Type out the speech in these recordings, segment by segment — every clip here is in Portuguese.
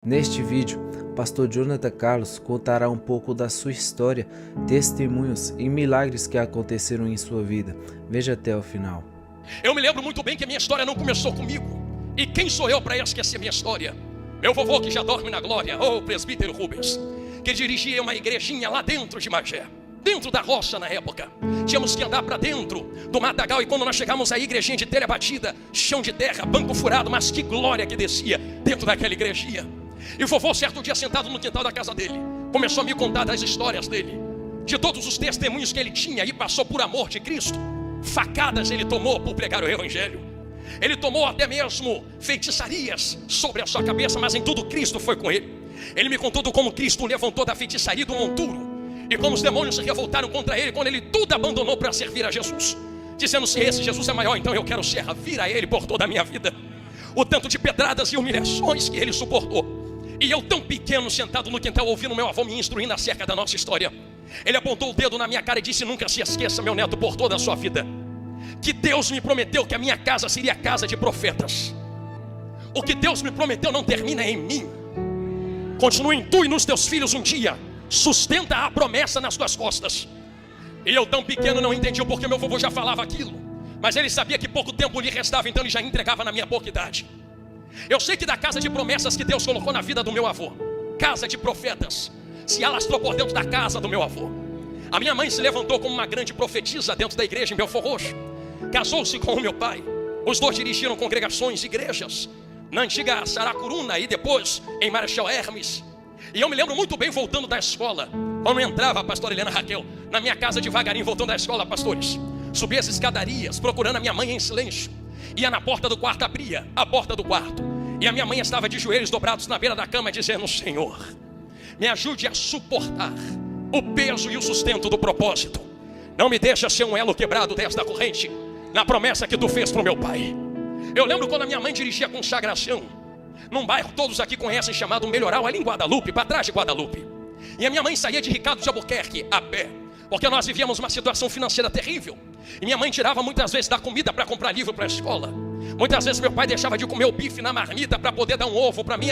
Neste vídeo, pastor Jonathan Carlos contará um pouco da sua história, testemunhos e milagres que aconteceram em sua vida. Veja até o final. Eu me lembro muito bem que a minha história não começou comigo. E quem sou eu para esquecer minha história? Meu vovô que já dorme na glória, o presbítero Rubens, que dirigia uma igrejinha lá dentro de Magé, dentro da roça na época. Tínhamos que andar para dentro do matagal, e quando nós chegamos à igrejinha de telha batida, chão de terra, banco furado, mas que glória que descia dentro daquela igrejinha. E o vovô, certo dia, sentado no quintal da casa dele, começou a me contar das histórias dele, de todos os testemunhos que ele tinha e passou por amor de Cristo. Facadas ele tomou por pregar o evangelho. Ele tomou até mesmo feitiçarias sobre a sua cabeça, mas em tudo Cristo foi com ele. Ele me contou de como Cristo o levantou da feitiçaria do monturo, e como os demônios se revoltaram contra ele quando ele tudo abandonou para servir a Jesus, dizendo: se esse Jesus é maior, então eu quero servir a ele por toda a minha vida. O tanto de pedradas e humilhações que ele suportou. E eu tão pequeno, sentado no quintal, ouvindo meu avô me instruindo acerca da nossa história. Ele apontou o dedo na minha cara e disse: nunca se esqueça, meu neto, por toda a sua vida, que Deus me prometeu que a minha casa seria casa de profetas. O que Deus me prometeu não termina em mim. Continua em tu e nos teus filhos um dia. Sustenta a promessa nas tuas costas. E eu tão pequeno não entendi o porquê meu vovô já falava aquilo, mas ele sabia que pouco tempo lhe restava, então ele já entregava na minha pouca idade. Eu sei que da casa de promessas que Deus colocou na vida do meu avô, casa de profetas, se alastrou por dentro da casa do meu avô. A minha mãe se levantou como uma grande profetisa dentro da igreja em Belfor Roxo. Casou-se com o meu pai. Os dois dirigiram congregações, igrejas, na antiga Saracuruna e depois em Marechal Hermes. E eu me lembro muito bem, voltando da escola, quando entrava a pastora Helena Raquel na minha casa devagarinho, voltando da escola, pastores, subia as escadarias procurando a minha mãe em silêncio. Ia na porta do quarto, abria a porta do quarto, e a minha mãe estava de joelhos dobrados na beira da cama, dizendo: Senhor, me ajude a suportar o peso e o sustento do propósito. Não me deixa ser um elo quebrado desta corrente, na promessa que tu fez para o meu pai. Eu lembro quando a minha mãe dirigia a consagração num bairro, todos aqui conhecem, chamado Melhoral, ali em Guadalupe, para trás de Guadalupe. E a minha mãe saía de Ricardo de Albuquerque a pé, porque nós vivíamos uma situação financeira terrível. E minha mãe tirava muitas vezes da comida para comprar livro para a escola. Muitas vezes meu pai deixava de comer o bife na marmita para poder dar um ovo para mim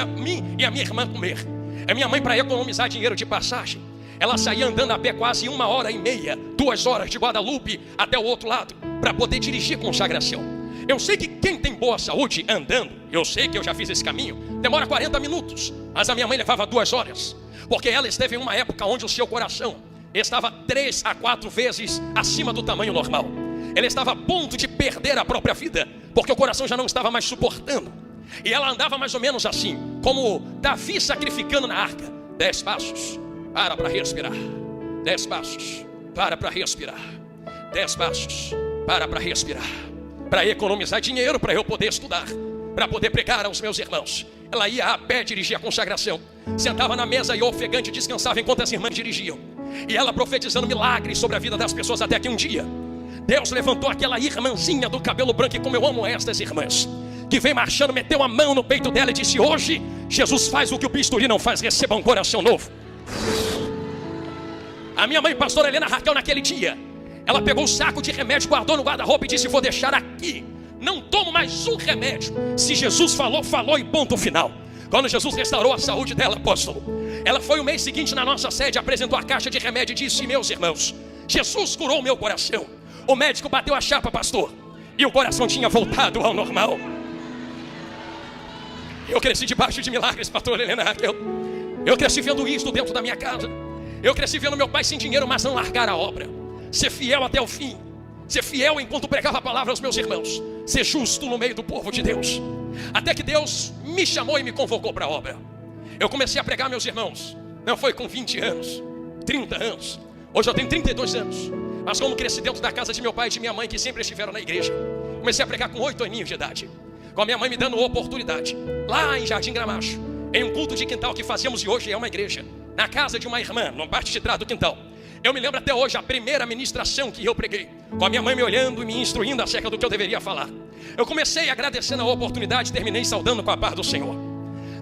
e a minha irmã comer. A minha mãe, para economizar dinheiro de passagem, ela saía andando a pé quase 1h30, 2 horas de Guadalupe até o outro lado, para poder dirigir consagração. Eu sei que quem tem boa saúde andando, eu sei que eu já fiz esse caminho, demora 40 minutos, mas a minha mãe levava 2 horas, porque ela esteve em uma época onde o seu coração estava 3 a 4 vezes acima do tamanho normal. Ela estava a ponto de perder a própria vida, porque o coração já não estava mais suportando. E ela andava mais ou menos assim, como Davi sacrificando na arca: 10 passos, para respirar. 10 passos, para respirar. 10 passos, para respirar. Para economizar dinheiro, para eu poder estudar, para poder pregar aos meus irmãos. Ela ia a pé dirigir a consagração, sentava na mesa e ofegante descansava enquanto as irmãs dirigiam. E ela profetizando milagres sobre a vida das pessoas, até que um dia Deus levantou aquela irmãzinha do cabelo branco, e como eu amo estas irmãs, que veio marchando, meteu a mão no peito dela e disse: hoje Jesus faz o que o bisturi não faz, receba um coração novo. A minha mãe, pastora Helena Raquel, naquele dia, ela pegou o saco de remédio, guardou no guarda-roupa e disse: vou deixar aqui, não tomo mais um remédio. Se Jesus falou, falou e ponto final. Quando Jesus restaurou a saúde dela, apóstolo, ela foi o mês seguinte na nossa sede, apresentou a caixa de remédio e disse: meus irmãos, Jesus curou o meu coração. O médico bateu a chapa, pastor, e o coração tinha voltado ao normal. Eu cresci debaixo de milagres, pastor Helena Raquel. Eu cresci vendo isso dentro da minha casa. Eu cresci vendo meu pai sem dinheiro, mas não largar a obra. Ser fiel até o fim. Ser fiel enquanto pregava a palavra aos meus irmãos. Ser justo no meio do povo de Deus. Até que Deus me chamou e me convocou para a obra. Eu comecei a pregar, meus irmãos, não foi com 20 anos, 30 anos. Hoje eu tenho 32 anos. Mas como cresci dentro da casa de meu pai e de minha mãe, que sempre estiveram na igreja, comecei a pregar com 8 aninhos de idade, com a minha mãe me dando oportunidade, lá em Jardim Gramacho, em um culto de quintal que fazíamos, e hoje é uma igreja, na casa de uma irmã, na parte de trás do quintal. Eu me lembro até hoje a primeira ministração que eu preguei, com a minha mãe me olhando e me instruindo acerca do que eu deveria falar. Eu comecei agradecendo a oportunidade, terminei saudando com a paz do Senhor.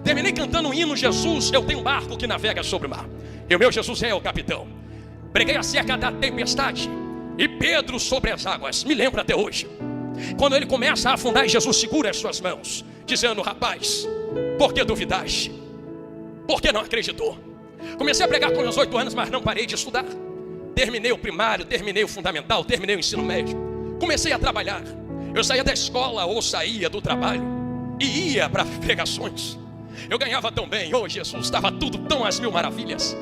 Terminei cantando um hino: Jesus, eu tenho um barco que navega sobre o mar, e o meu Jesus é o capitão. Preguei acerca da tempestade e Pedro sobre as águas, me lembro até hoje. Quando ele começa a afundar e Jesus segura as suas mãos, dizendo: rapaz, por que duvidaste? Porque não acreditou. Comecei a pregar com meus 8 anos, mas não parei de estudar. Terminei o primário, terminei o fundamental, terminei o ensino médio. Comecei a trabalhar. Eu saía da escola ou saía do trabalho e ia para pregações. Eu ganhava tão bem, oh Jesus, estava tudo tão às mil maravilhas.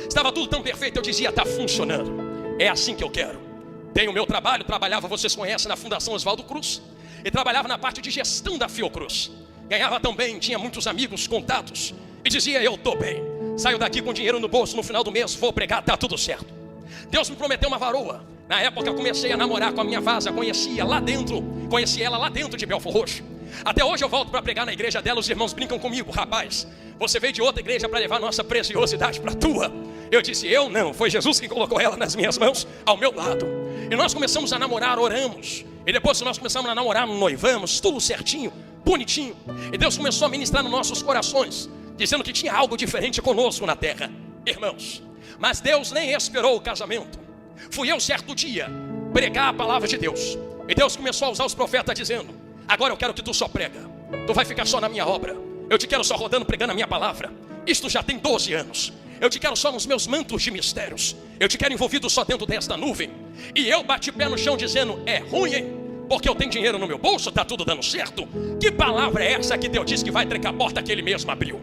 Estava tudo tão perfeito, eu dizia, está funcionando. É assim que eu quero. Tenho o meu trabalho, trabalhava, vocês conhecem, na Fundação Oswaldo Cruz. E trabalhava na parte de gestão da Fiocruz. Ganhava tão bem, tinha muitos amigos, contatos. E dizia, eu estou bem. Saio daqui com dinheiro no bolso, no final do mês vou pregar, está tudo certo. Deus me prometeu uma varoa. Na época eu comecei a namorar com a minha vaza, conheci ela lá dentro de Belfor Roxo. Até hoje eu volto para pregar na igreja dela, os irmãos brincam comigo, rapaz, você veio de outra igreja para levar nossa preciosidade para a tua. Eu disse, eu não, foi Jesus que colocou ela nas minhas mãos, ao meu lado. E nós começamos a namorar, oramos. E depois nós começamos a namorar, noivamos, tudo certinho, bonitinho. E Deus começou a ministrar nos nossos corações, dizendo que tinha algo diferente conosco na terra. Irmãos, mas Deus nem esperou o casamento. Fui eu certo dia pregar a palavra de Deus. E Deus começou a usar os profetas dizendo, agora eu quero que tu só prega. Tu vai ficar só na minha obra. Eu te quero só rodando, pregando a minha palavra. Isto já tem 12 anos. Eu te quero só nos meus mantos de mistérios. Eu te quero envolvido só dentro desta nuvem. E eu bati pé no chão dizendo, é ruim, hein? Porque eu tenho dinheiro no meu bolso, tá tudo dando certo. Que palavra é essa que Deus disse que vai trancar a porta que Ele mesmo abriu?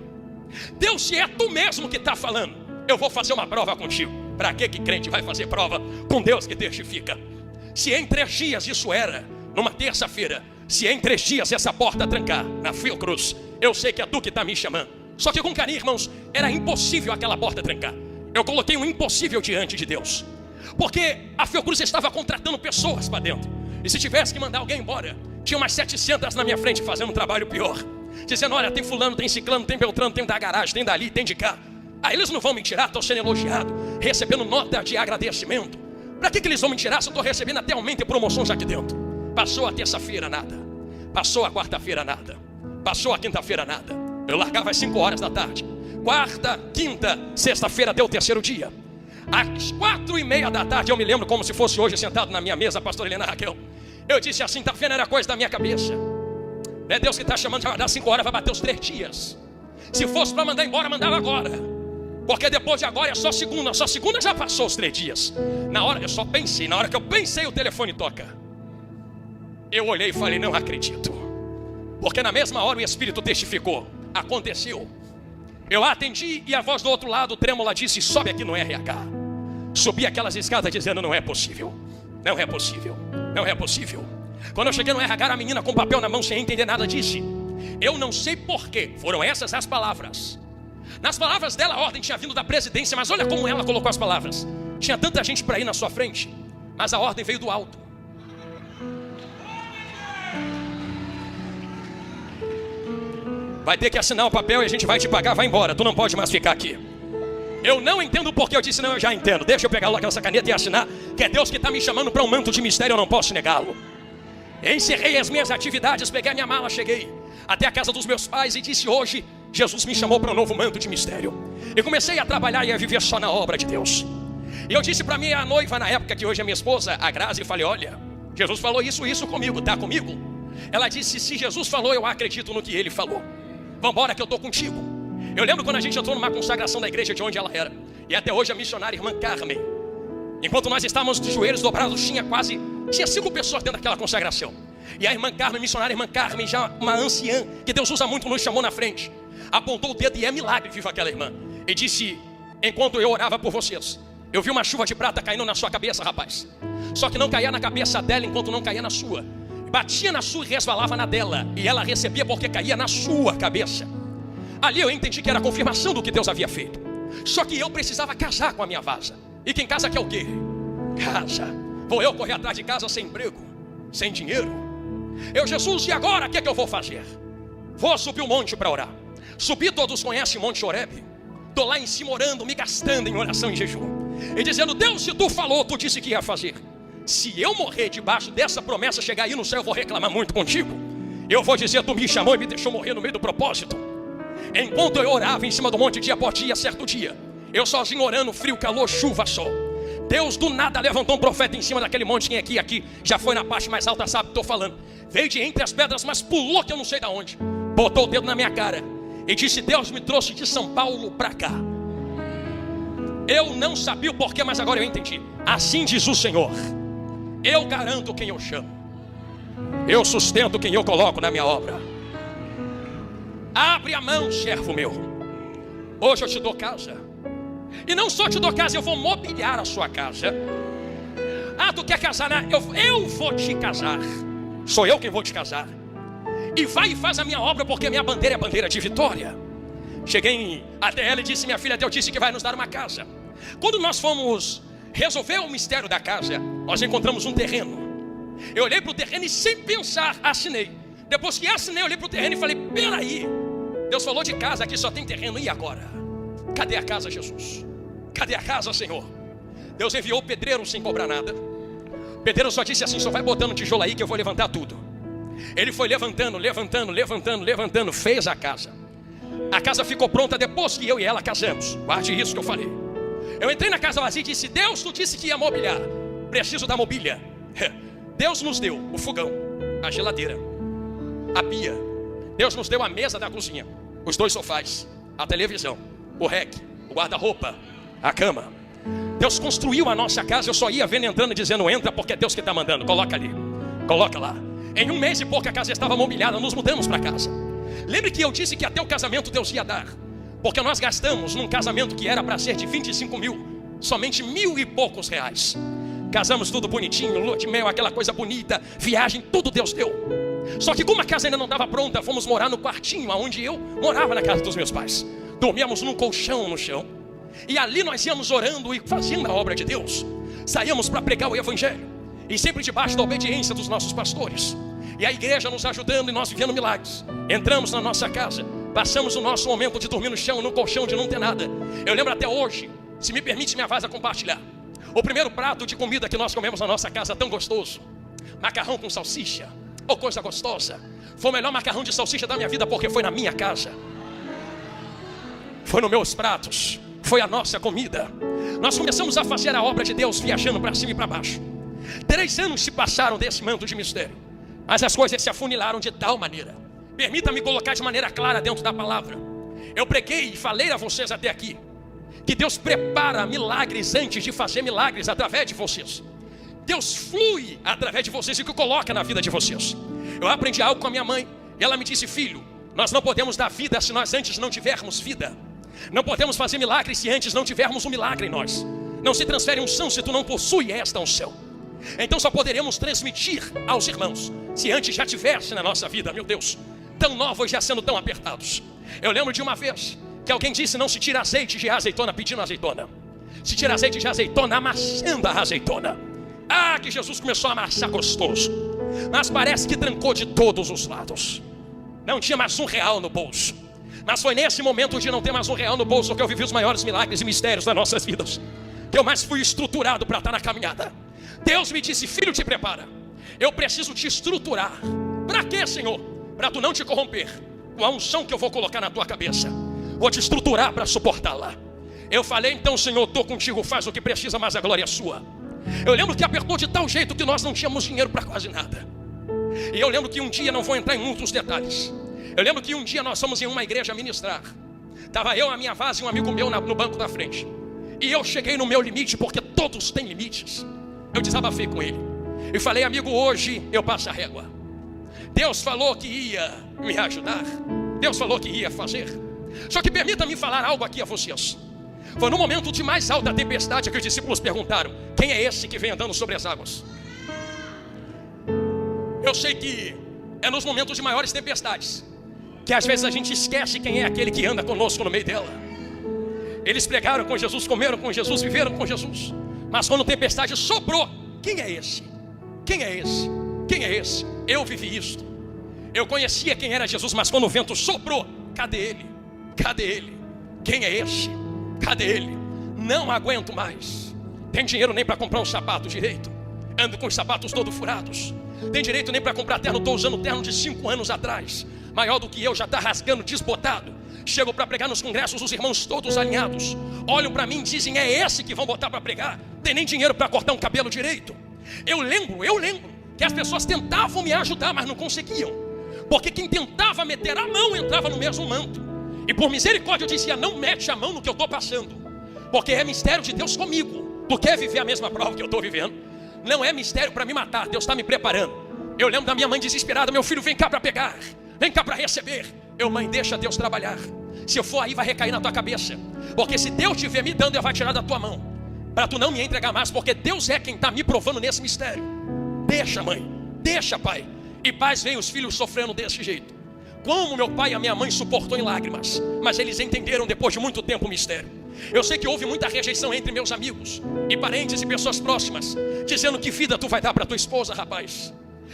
Deus, se é tu mesmo que está falando, eu vou fazer uma prova contigo. Para que crente vai fazer prova com Deus que testifica? Se em 3 dias, isso era numa terça-feira, se em 3 dias essa porta trancar na Fiocruz, eu sei que é tu que está me chamando. Só que com carinho, irmãos, era impossível aquela porta trancar. Eu coloquei um impossível diante de Deus, porque a Fiocruz estava contratando pessoas para dentro. E se tivesse que mandar alguém embora, tinha umas 700 na minha frente fazendo um trabalho pior, dizendo, olha, tem fulano, tem ciclano, tem beltrano, tem da garagem, tem dali, tem de cá. Aí eles não vão me tirar, estou sendo elogiado, recebendo nota de agradecimento. Para que eles vão me tirar se eu estou recebendo até aumento e promoções aqui dentro? Passou a terça-feira, nada. Passou a quarta-feira, nada. Passou a quinta-feira, nada. Eu largava às 5 horas da tarde. Quarta, quinta, sexta-feira deu o 3º dia. Às 4:30 da tarde, eu me lembro como se fosse hoje, sentado na minha mesa, a pastora Helena Raquel. Eu disse assim, tá vendo, era coisa da minha cabeça. É Deus que está chamando, já vai dar 5 horas, vai bater os 3 dias. Se fosse para mandar embora, mandava agora. Porque depois de agora é só segunda já passou os 3 dias. Na hora, eu só pensei, na hora que eu pensei o telefone toca. Eu olhei e falei, não acredito. Porque na mesma hora o Espírito testificou, aconteceu. Eu atendi e a voz do outro lado, trêmula, disse, sobe aqui no RH. Subi aquelas escadas dizendo, não é possível. Não é possível, não é possível. Quando eu cheguei no RH, a menina com papel na mão sem entender nada disse, eu não sei porquê, foram essas as palavras. Nas palavras dela a ordem tinha vindo da presidência, mas olha como ela colocou as palavras. Tinha tanta gente para ir na sua frente, mas a ordem veio do alto. Vai ter que assinar o papel e a gente vai te pagar, vai embora, tu não pode mais ficar aqui. Eu não entendo o porquê, eu disse, não, eu já entendo. Deixa eu pegar logo essa caneta e assinar, que é Deus que está me chamando para um manto de mistério, eu não posso negá-lo. Encerrei as minhas atividades, peguei a minha mala, cheguei até a casa dos meus pais e disse, hoje Jesus me chamou para um novo manto de mistério. E comecei a trabalhar e a viver só na obra de Deus. E eu disse para minha noiva na época, que hoje é minha esposa, a Grazi, e falei, olha, Jesus falou isso comigo, tá comigo? Ela disse, se Jesus falou, eu acredito no que Ele falou. Vambora que eu estou contigo. Eu lembro quando a gente entrou numa consagração da igreja de onde ela era. E até hoje a missionária irmã Carmen. Enquanto nós estávamos de joelhos dobrados, tinha 5 pessoas dentro daquela consagração. E a irmã Carmen, missionária irmã Carmen, já uma anciã, que Deus usa muito, nos chamou na frente. Apontou o dedo e é milagre, viva aquela irmã. E disse, enquanto eu orava por vocês, eu vi uma chuva de prata caindo na sua cabeça, rapaz. Só que não caía na cabeça dela enquanto não caía na sua. Batia na sua e resvalava na dela. E ela recebia porque caía na sua cabeça. Ali eu entendi que era a confirmação do que Deus havia feito. Só que eu precisava casar com a minha vaza. E quem casa quer o quê? Casa. Vou eu correr atrás de casa sem emprego, sem dinheiro. Eu, Jesus, e agora o que é que eu vou fazer? Vou subir o monte para orar. Subi, todos conhecem o Monte Horebe. Estou lá em cima orando, me gastando em oração e jejum. E dizendo, Deus, se tu falou, tu disse que ia fazer. Se eu morrer debaixo dessa promessa, chegar aí no céu, eu vou reclamar muito contigo. Eu vou dizer, tu me chamou e me deixou morrer no meio do propósito. Enquanto eu orava em cima do monte dia após dia, certo dia, eu sozinho orando, frio, calor, chuva, sol. Deus do nada levantou um profeta em cima daquele monte. Quem aqui já foi na parte mais alta, sabe o que estou falando. Veio de entre as pedras, mas pulou que eu não sei de onde. Botou o dedo na minha cara e disse: Deus me trouxe de São Paulo para cá. Eu não sabia o porquê, mas agora eu entendi. Assim diz o Senhor: eu garanto quem eu chamo, eu sustento quem eu coloco na minha obra. Abre a mão, servo meu. Hoje eu te dou casa. E não só te dou casa, eu vou mobiliar a sua casa. Ah, tu quer casar, né? Eu vou te casar. Sou eu quem vou te casar. E vai e faz a minha obra, porque a minha bandeira é bandeira de vitória. Cheguei até ela e disse: minha filha, Deus disse que vai nos dar uma casa. Quando nós fomos resolver o mistério da casa, nós encontramos um terreno. Eu olhei para o terreno e, sem pensar, assinei. Depois que assinei, eu olhei para o terreno e falei: peraí, Deus falou de casa, aqui só tem terreno, e agora? Cadê a casa, Jesus? Cadê a casa, Senhor? Deus enviou o pedreiro sem cobrar nada. O pedreiro só disse assim: só vai botando tijolo aí que eu vou levantar tudo. Ele foi levantando, fez a casa. A casa ficou pronta depois que eu e ela casamos. Guarde isso que eu falei. Eu entrei na casa vazia e disse: Deus, tu disse que ia mobiliar, preciso da mobília. Deus nos deu o fogão, a geladeira, a pia. Deus nos deu a mesa da cozinha, os 2 sofás, a televisão, o reque, o guarda-roupa, a cama. Deus construiu a nossa casa. Eu só ia vendo entrando e dizendo: entra, porque é Deus que está mandando. Coloca ali, coloca lá. Em 1 mês e pouco a casa estava mobiliada. Nos mudamos para casa. Lembre que eu disse que até o casamento Deus ia dar, porque nós gastamos num casamento que era para ser de 25 mil, somente 1.000 e poucos reais. Casamos tudo bonitinho, lua de mel, aquela coisa bonita, viagem, tudo Deus deu. Só que como a casa ainda não estava pronta, fomos morar no quartinho onde eu morava, na casa dos meus pais. Dormíamos num colchão no chão. E ali nós íamos orando e fazendo a obra de Deus. Saíamos para pregar o evangelho, e sempre debaixo da obediência dos nossos pastores. E a igreja nos ajudando e nós vivendo milagres. Entramos na nossa casa, passamos o nosso momento de dormir no chão, no colchão, de não ter nada. Eu lembro até hoje, se me permite minha voz a compartilhar, o primeiro prato de comida que nós comemos na nossa casa, tão gostoso, macarrão com salsicha, oh coisa gostosa. Foi o melhor macarrão de salsicha da minha vida, porque foi na minha casa, foi nos meus pratos, foi a nossa comida. Nós começamos a fazer a obra de Deus, viajando para cima e para baixo. 3 anos se passaram desse manto de mistério, mas as coisas se afunilaram de tal maneira. Permita-me colocar de maneira clara dentro da palavra. Eu preguei e falei a vocês até aqui que Deus prepara milagres antes de fazer milagres através de vocês. Deus flui através de vocês e o que coloca na vida de vocês. Eu aprendi algo com a minha mãe e ela me disse: filho, nós não podemos dar vida se nós antes não tivermos vida. Não podemos fazer milagres se antes não tivermos um milagre em nós. Não se transfere unção se tu não possui esta unção. Então só poderemos transmitir aos irmãos se antes já tivesse na nossa vida. Meu Deus, tão novos já sendo tão apertados. Eu lembro de uma vez que alguém disse: não se tira azeite de azeitona pedindo azeitona, se tira azeite de azeitona amassando a azeitona. Ah, que Jesus começou a amassar gostoso, mas parece que trancou de todos os lados. Não tinha mais R$1 no bolso. Mas foi nesse momento de não ter mais R$1 no bolso que eu vivi os maiores milagres e mistérios das nossas vidas, que eu mais fui estruturado para estar na caminhada. Deus me disse: filho, te prepara, eu preciso te estruturar. Para quê, Senhor? Para tu não te corromper com a unção que eu vou colocar na tua cabeça. Vou te estruturar para suportá-la. Eu falei: então, Senhor, estou contigo, faz o que precisa, mas a glória é sua. Eu lembro que apertou de tal jeito que nós não tínhamos dinheiro para quase nada. E eu lembro que um dia, não vou entrar em muitos detalhes, eu lembro que um dia nós fomos em uma igreja ministrar. Estava eu, a minha vase e um amigo meu no banco da frente. E eu cheguei no meu limite, porque todos têm limites. Eu desabafei com ele e falei: amigo, hoje eu passo a régua. Deus falou que ia me ajudar, Deus falou que ia fazer. Só que permita-me falar algo aqui a vocês. Foi no momento de mais alta tempestade que os discípulos perguntaram: quem é esse que vem andando sobre as águas? Eu sei que é nos momentos de maiores tempestades que às vezes a gente esquece quem é aquele que anda conosco no meio dela. Eles pregaram com Jesus, comeram com Jesus, viveram com Jesus, mas quando a tempestade soprou, quem é esse? Quem é esse? Quem é esse? Eu vivi isto. Eu conhecia quem era Jesus, mas quando o vento soprou, cadê ele? Cadê ele? Quem é esse? Cadê ele? Não aguento mais. Tem dinheiro nem para comprar um sapato direito. Ando com os sapatos todos furados. Tem direito nem para comprar terno. Estou usando terno de 5 anos atrás, maior do que eu, já está rasgando, desbotado. Chego para pregar nos congressos, os irmãos todos alinhados olham para mim e dizem: é esse que vão botar para pregar? Tem nem dinheiro para cortar um cabelo direito. Eu lembro que as pessoas tentavam me ajudar, mas não conseguiam, porque quem tentava meter a mão entrava no mesmo manto. E por misericórdia eu dizia, não mete a mão no que eu estou passando, porque é mistério de Deus comigo. Tu quer viver a mesma prova que eu estou vivendo? Não é mistério para me matar, Deus está me preparando. Eu lembro da minha mãe desesperada, meu filho, vem cá para pegar, vem cá para receber. Eu, mãe, deixa Deus trabalhar. Se eu for aí, vai recair na tua cabeça, porque se Deus estiver me dando, Ele vai tirar da tua mão, para tu não me entregar mais, porque Deus é quem está me provando nesse mistério. Deixa, mãe, deixa, pai. E pais veem os filhos sofrendo desse jeito. Como meu pai e a minha mãe suportou em lágrimas, mas eles entenderam depois de muito tempo o mistério. Eu sei que houve muita rejeição entre meus amigos e parentes e pessoas próximas, dizendo que vida tu vai dar para tua esposa, rapaz.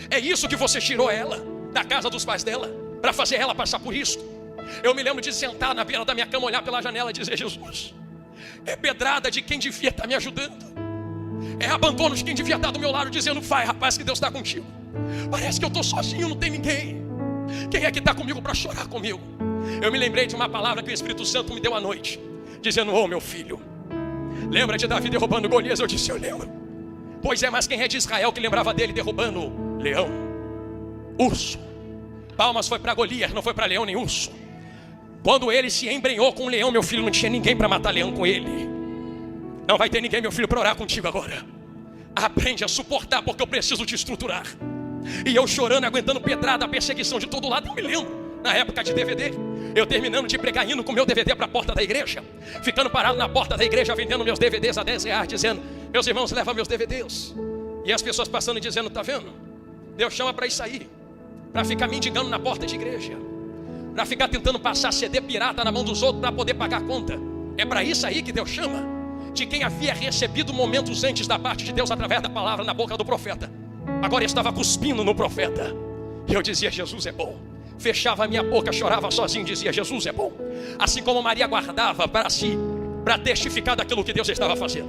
É isso que você tirou ela da casa dos pais dela, para fazer ela passar por isso. Eu me lembro de sentar na beira da minha cama, olhar pela janela e dizer, Jesus, é pedrada de quem devia estar me ajudando, é abandono de quem devia estar do meu lado, dizendo, vai rapaz, que Deus está contigo. Parece que eu estou sozinho, não tem ninguém. Quem é que está comigo para chorar comigo? Eu me lembrei de uma palavra que o Espírito Santo me deu à noite, dizendo, ô meu filho, lembra de Davi derrubando Golias? Eu disse, eu lembro. Pois é, mas quem é de Israel que lembrava dele derrubando leão, urso? Palmas foi para Golias, não foi para leão nem urso. Quando ele se embrenhou com o leão, meu filho, não tinha ninguém para matar leão com ele. Não vai ter ninguém, meu filho, para orar contigo agora. Aprende a suportar, porque eu preciso te estruturar. E eu chorando, aguentando pedrada, perseguição de todo lado. Eu me lembro, na época de DVD, eu terminando de pregar, indo com meu DVD para a porta da igreja, ficando parado na porta da igreja, vendendo meus DVDs a R$10, dizendo, meus irmãos, leva meus DVDs. E as pessoas passando e dizendo, tá vendo? Deus chama para isso aí, para ficar mendigando na porta de igreja, para ficar tentando passar CD pirata na mão dos outros para poder pagar a conta. É para isso aí que Deus chama? De quem havia recebido momentos antes da parte de Deus através da palavra na boca do profeta, agora estava cuspindo no profeta. E eu dizia, Jesus é bom. Fechava a minha boca, chorava sozinho, dizia, Jesus é bom. Assim como Maria guardava para si, para testificar daquilo que Deus estava fazendo.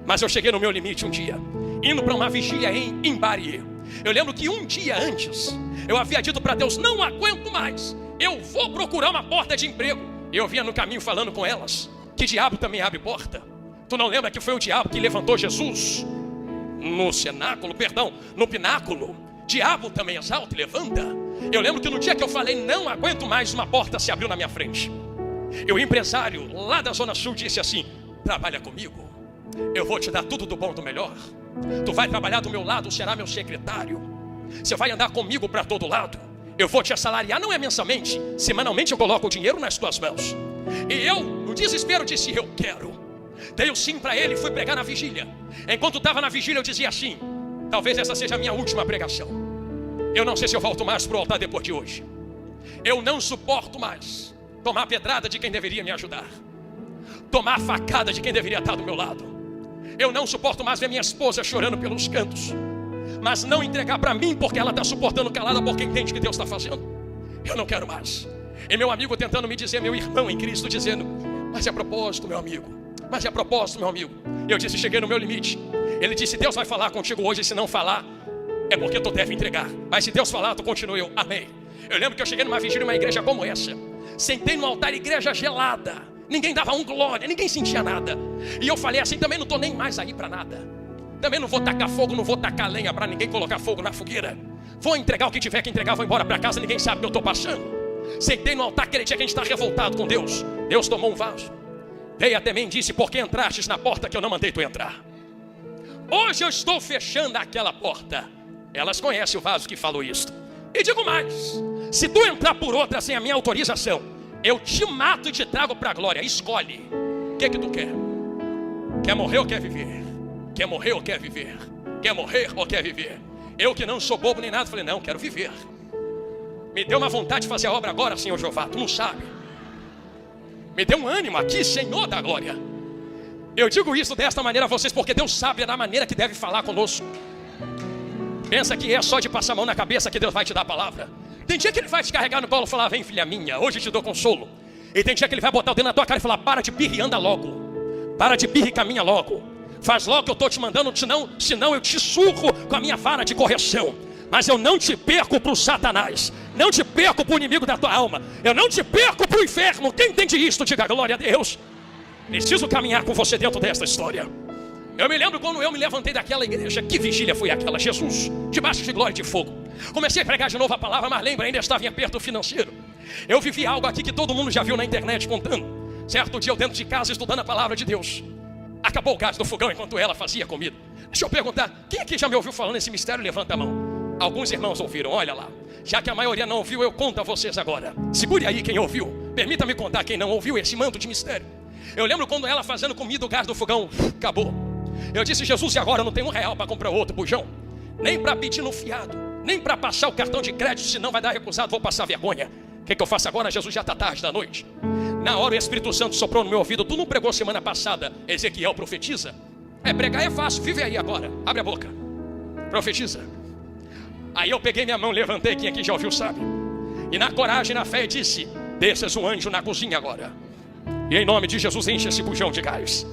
Mas eu cheguei no meu limite um dia, indo para uma vigília em Imbari. Eu lembro que um dia antes, eu havia dito para Deus, não aguento mais, eu vou procurar uma porta de emprego. Eu vinha no caminho falando com elas, que diabo também abre porta. Tu não lembra que foi o diabo que levantou Jesus no pináculo? Diabo também exalta e levanta. Eu lembro que no dia que eu falei, não aguento mais, uma porta se abriu na minha frente. E o empresário lá da Zona Sul disse assim, trabalha comigo, eu vou te dar tudo do bom do melhor. Tu vai trabalhar do meu lado, será meu secretário. Você vai andar comigo para todo lado. Eu vou te assalariar, não é mensalmente, semanalmente eu coloco o dinheiro nas tuas mãos. E eu, no desespero, disse, eu quero. Dei o sim para ele e fui pregar na vigília. Enquanto estava na vigília eu dizia assim, talvez essa seja a minha última pregação. Eu não sei se eu volto mais para o altar depois de hoje. Eu não suporto mais tomar pedrada de quem deveria me ajudar, tomar facada de quem deveria estar do meu lado. Eu não suporto mais ver minha esposa chorando pelos cantos, mas não entregar para mim porque ela está suportando calada, porque entende que Deus está fazendo. Eu não quero mais. E meu amigo tentando me dizer, meu irmão em Cristo, dizendo, mas é propósito, meu amigo. Mas é propósito, meu amigo. Eu disse, cheguei no meu limite. Ele disse, Deus vai falar contigo hoje. Se não falar, é porque tu deve entregar. Mas se Deus falar, tu continua. Eu, amém. Eu lembro que eu cheguei numa vigília, numa igreja como essa. Sentei no altar, igreja gelada. Ninguém dava um glória, ninguém sentia nada. E eu falei assim, também não estou nem mais aí para nada. Também não vou tacar fogo, não vou tacar lenha para ninguém colocar fogo na fogueira. Vou entregar o que tiver que entregar, vou embora para casa, ninguém sabe o que eu estou passando. Sentei no altar, aquele dia que a gente está revoltado com Deus. Deus tomou um vaso, veio até mim e disse, por que entrastes na porta que eu não mandei tu entrar? Hoje eu estou fechando aquela porta. Elas conhecem o vaso que falou isto. E digo mais, se tu entrar por outra sem a minha autorização, eu te mato e te trago para a glória. Escolhe, o que tu quer? Quer morrer ou quer viver? Quer morrer ou quer viver? Quer morrer ou quer viver? Eu que não sou bobo nem nada, falei, não, quero viver. Me deu uma vontade de fazer a obra agora, Senhor Jeová, tu não sabe. Me deu um ânimo aqui, Senhor da glória. Eu digo isso desta maneira a vocês, porque Deus sabe da maneira que deve falar conosco. Pensa que é só de passar a mão na cabeça que Deus vai te dar a palavra. Tem dia que Ele vai te carregar no colo e falar, vem filha minha, hoje te dou consolo. E tem dia que Ele vai botar o dedo na tua cara e falar, para de birra e anda logo. Para de birra e caminha logo. Faz logo que eu estou te mandando, senão eu te surro com a minha vara de correção. Mas eu não te perco para o Satanás. Não te perco para o inimigo da tua alma. Eu não te perco para o inferno. Quem entende isto, diga glória a Deus. Preciso caminhar com você dentro desta história. Eu me lembro quando eu me levantei daquela igreja. Que vigília foi aquela? Jesus, debaixo de glória e de fogo. Comecei a pregar de novo a palavra, mas lembra, ainda estava em aperto financeiro. Eu vivi algo aqui que todo mundo já viu na internet contando. Certo dia eu dentro de casa estudando a palavra de Deus. Acabou o gás do fogão enquanto ela fazia comida. Deixa eu perguntar, quem aqui já me ouviu falando esse mistério? Levanta a mão. Alguns irmãos ouviram, olha lá. Já que a maioria não ouviu, eu conto a vocês agora. Segure aí quem ouviu. Permita-me contar quem não ouviu esse manto de mistério. Eu lembro quando ela fazendo comida, o gás do fogão acabou. Eu disse, Jesus, e agora eu não tenho R$1 para comprar outro bujão? Nem para pedir no fiado, nem para passar o cartão de crédito, senão vai dar recusado, vou passar vergonha. O que eu faço agora? Jesus, já está tarde da noite. Na hora o Espírito Santo soprou no meu ouvido. Tu não pregou semana passada, Ezequiel profetiza? Pregar é fácil, vive aí agora. Abre a boca, profetiza. Aí eu peguei minha mão, levantei, quem aqui já ouviu sabe. E na coragem, na fé, disse, desças um anjo na cozinha agora. E em nome de Jesus, enche esse bujão de gás.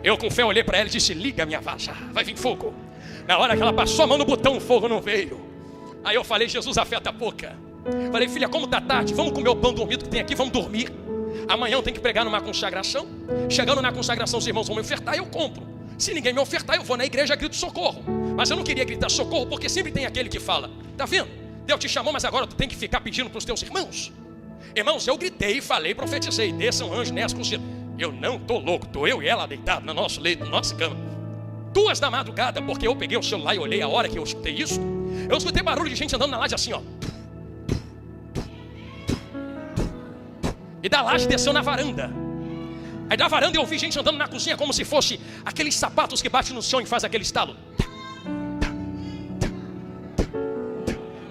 Eu com fé olhei para ela e disse, liga minha vaza, vai vir fogo. Na hora que ela passou a mão no botão, o fogo não veio. Aí eu falei, Jesus, afeta a boca. Falei, filha, como tá tarde, vamos comer o pão dormido que tem aqui, vamos dormir. Amanhã eu tenho que pregar numa consagração. Chegando na consagração, os irmãos vão me ofertar, eu compro. Se ninguém me ofertar, eu vou na igreja e grito socorro. Mas eu não queria gritar socorro, porque sempre tem aquele que fala, tá vendo? Deus te chamou, mas agora tu tem que ficar pedindo para os teus irmãos. Irmãos, eu gritei, falei, profetizei, desça um anjo nessa cozinha. Eu não tô louco, tô eu e ela deitado no nosso leito, na nossa cama. 2 da madrugada, porque eu peguei o celular e olhei a hora que eu escutei isso. Eu escutei barulho de gente andando na laje assim, ó. E da laje desceu na varanda. Aí da varanda eu ouvi gente andando na cozinha como se fosse aqueles sapatos que batem no chão e faz aquele estalo.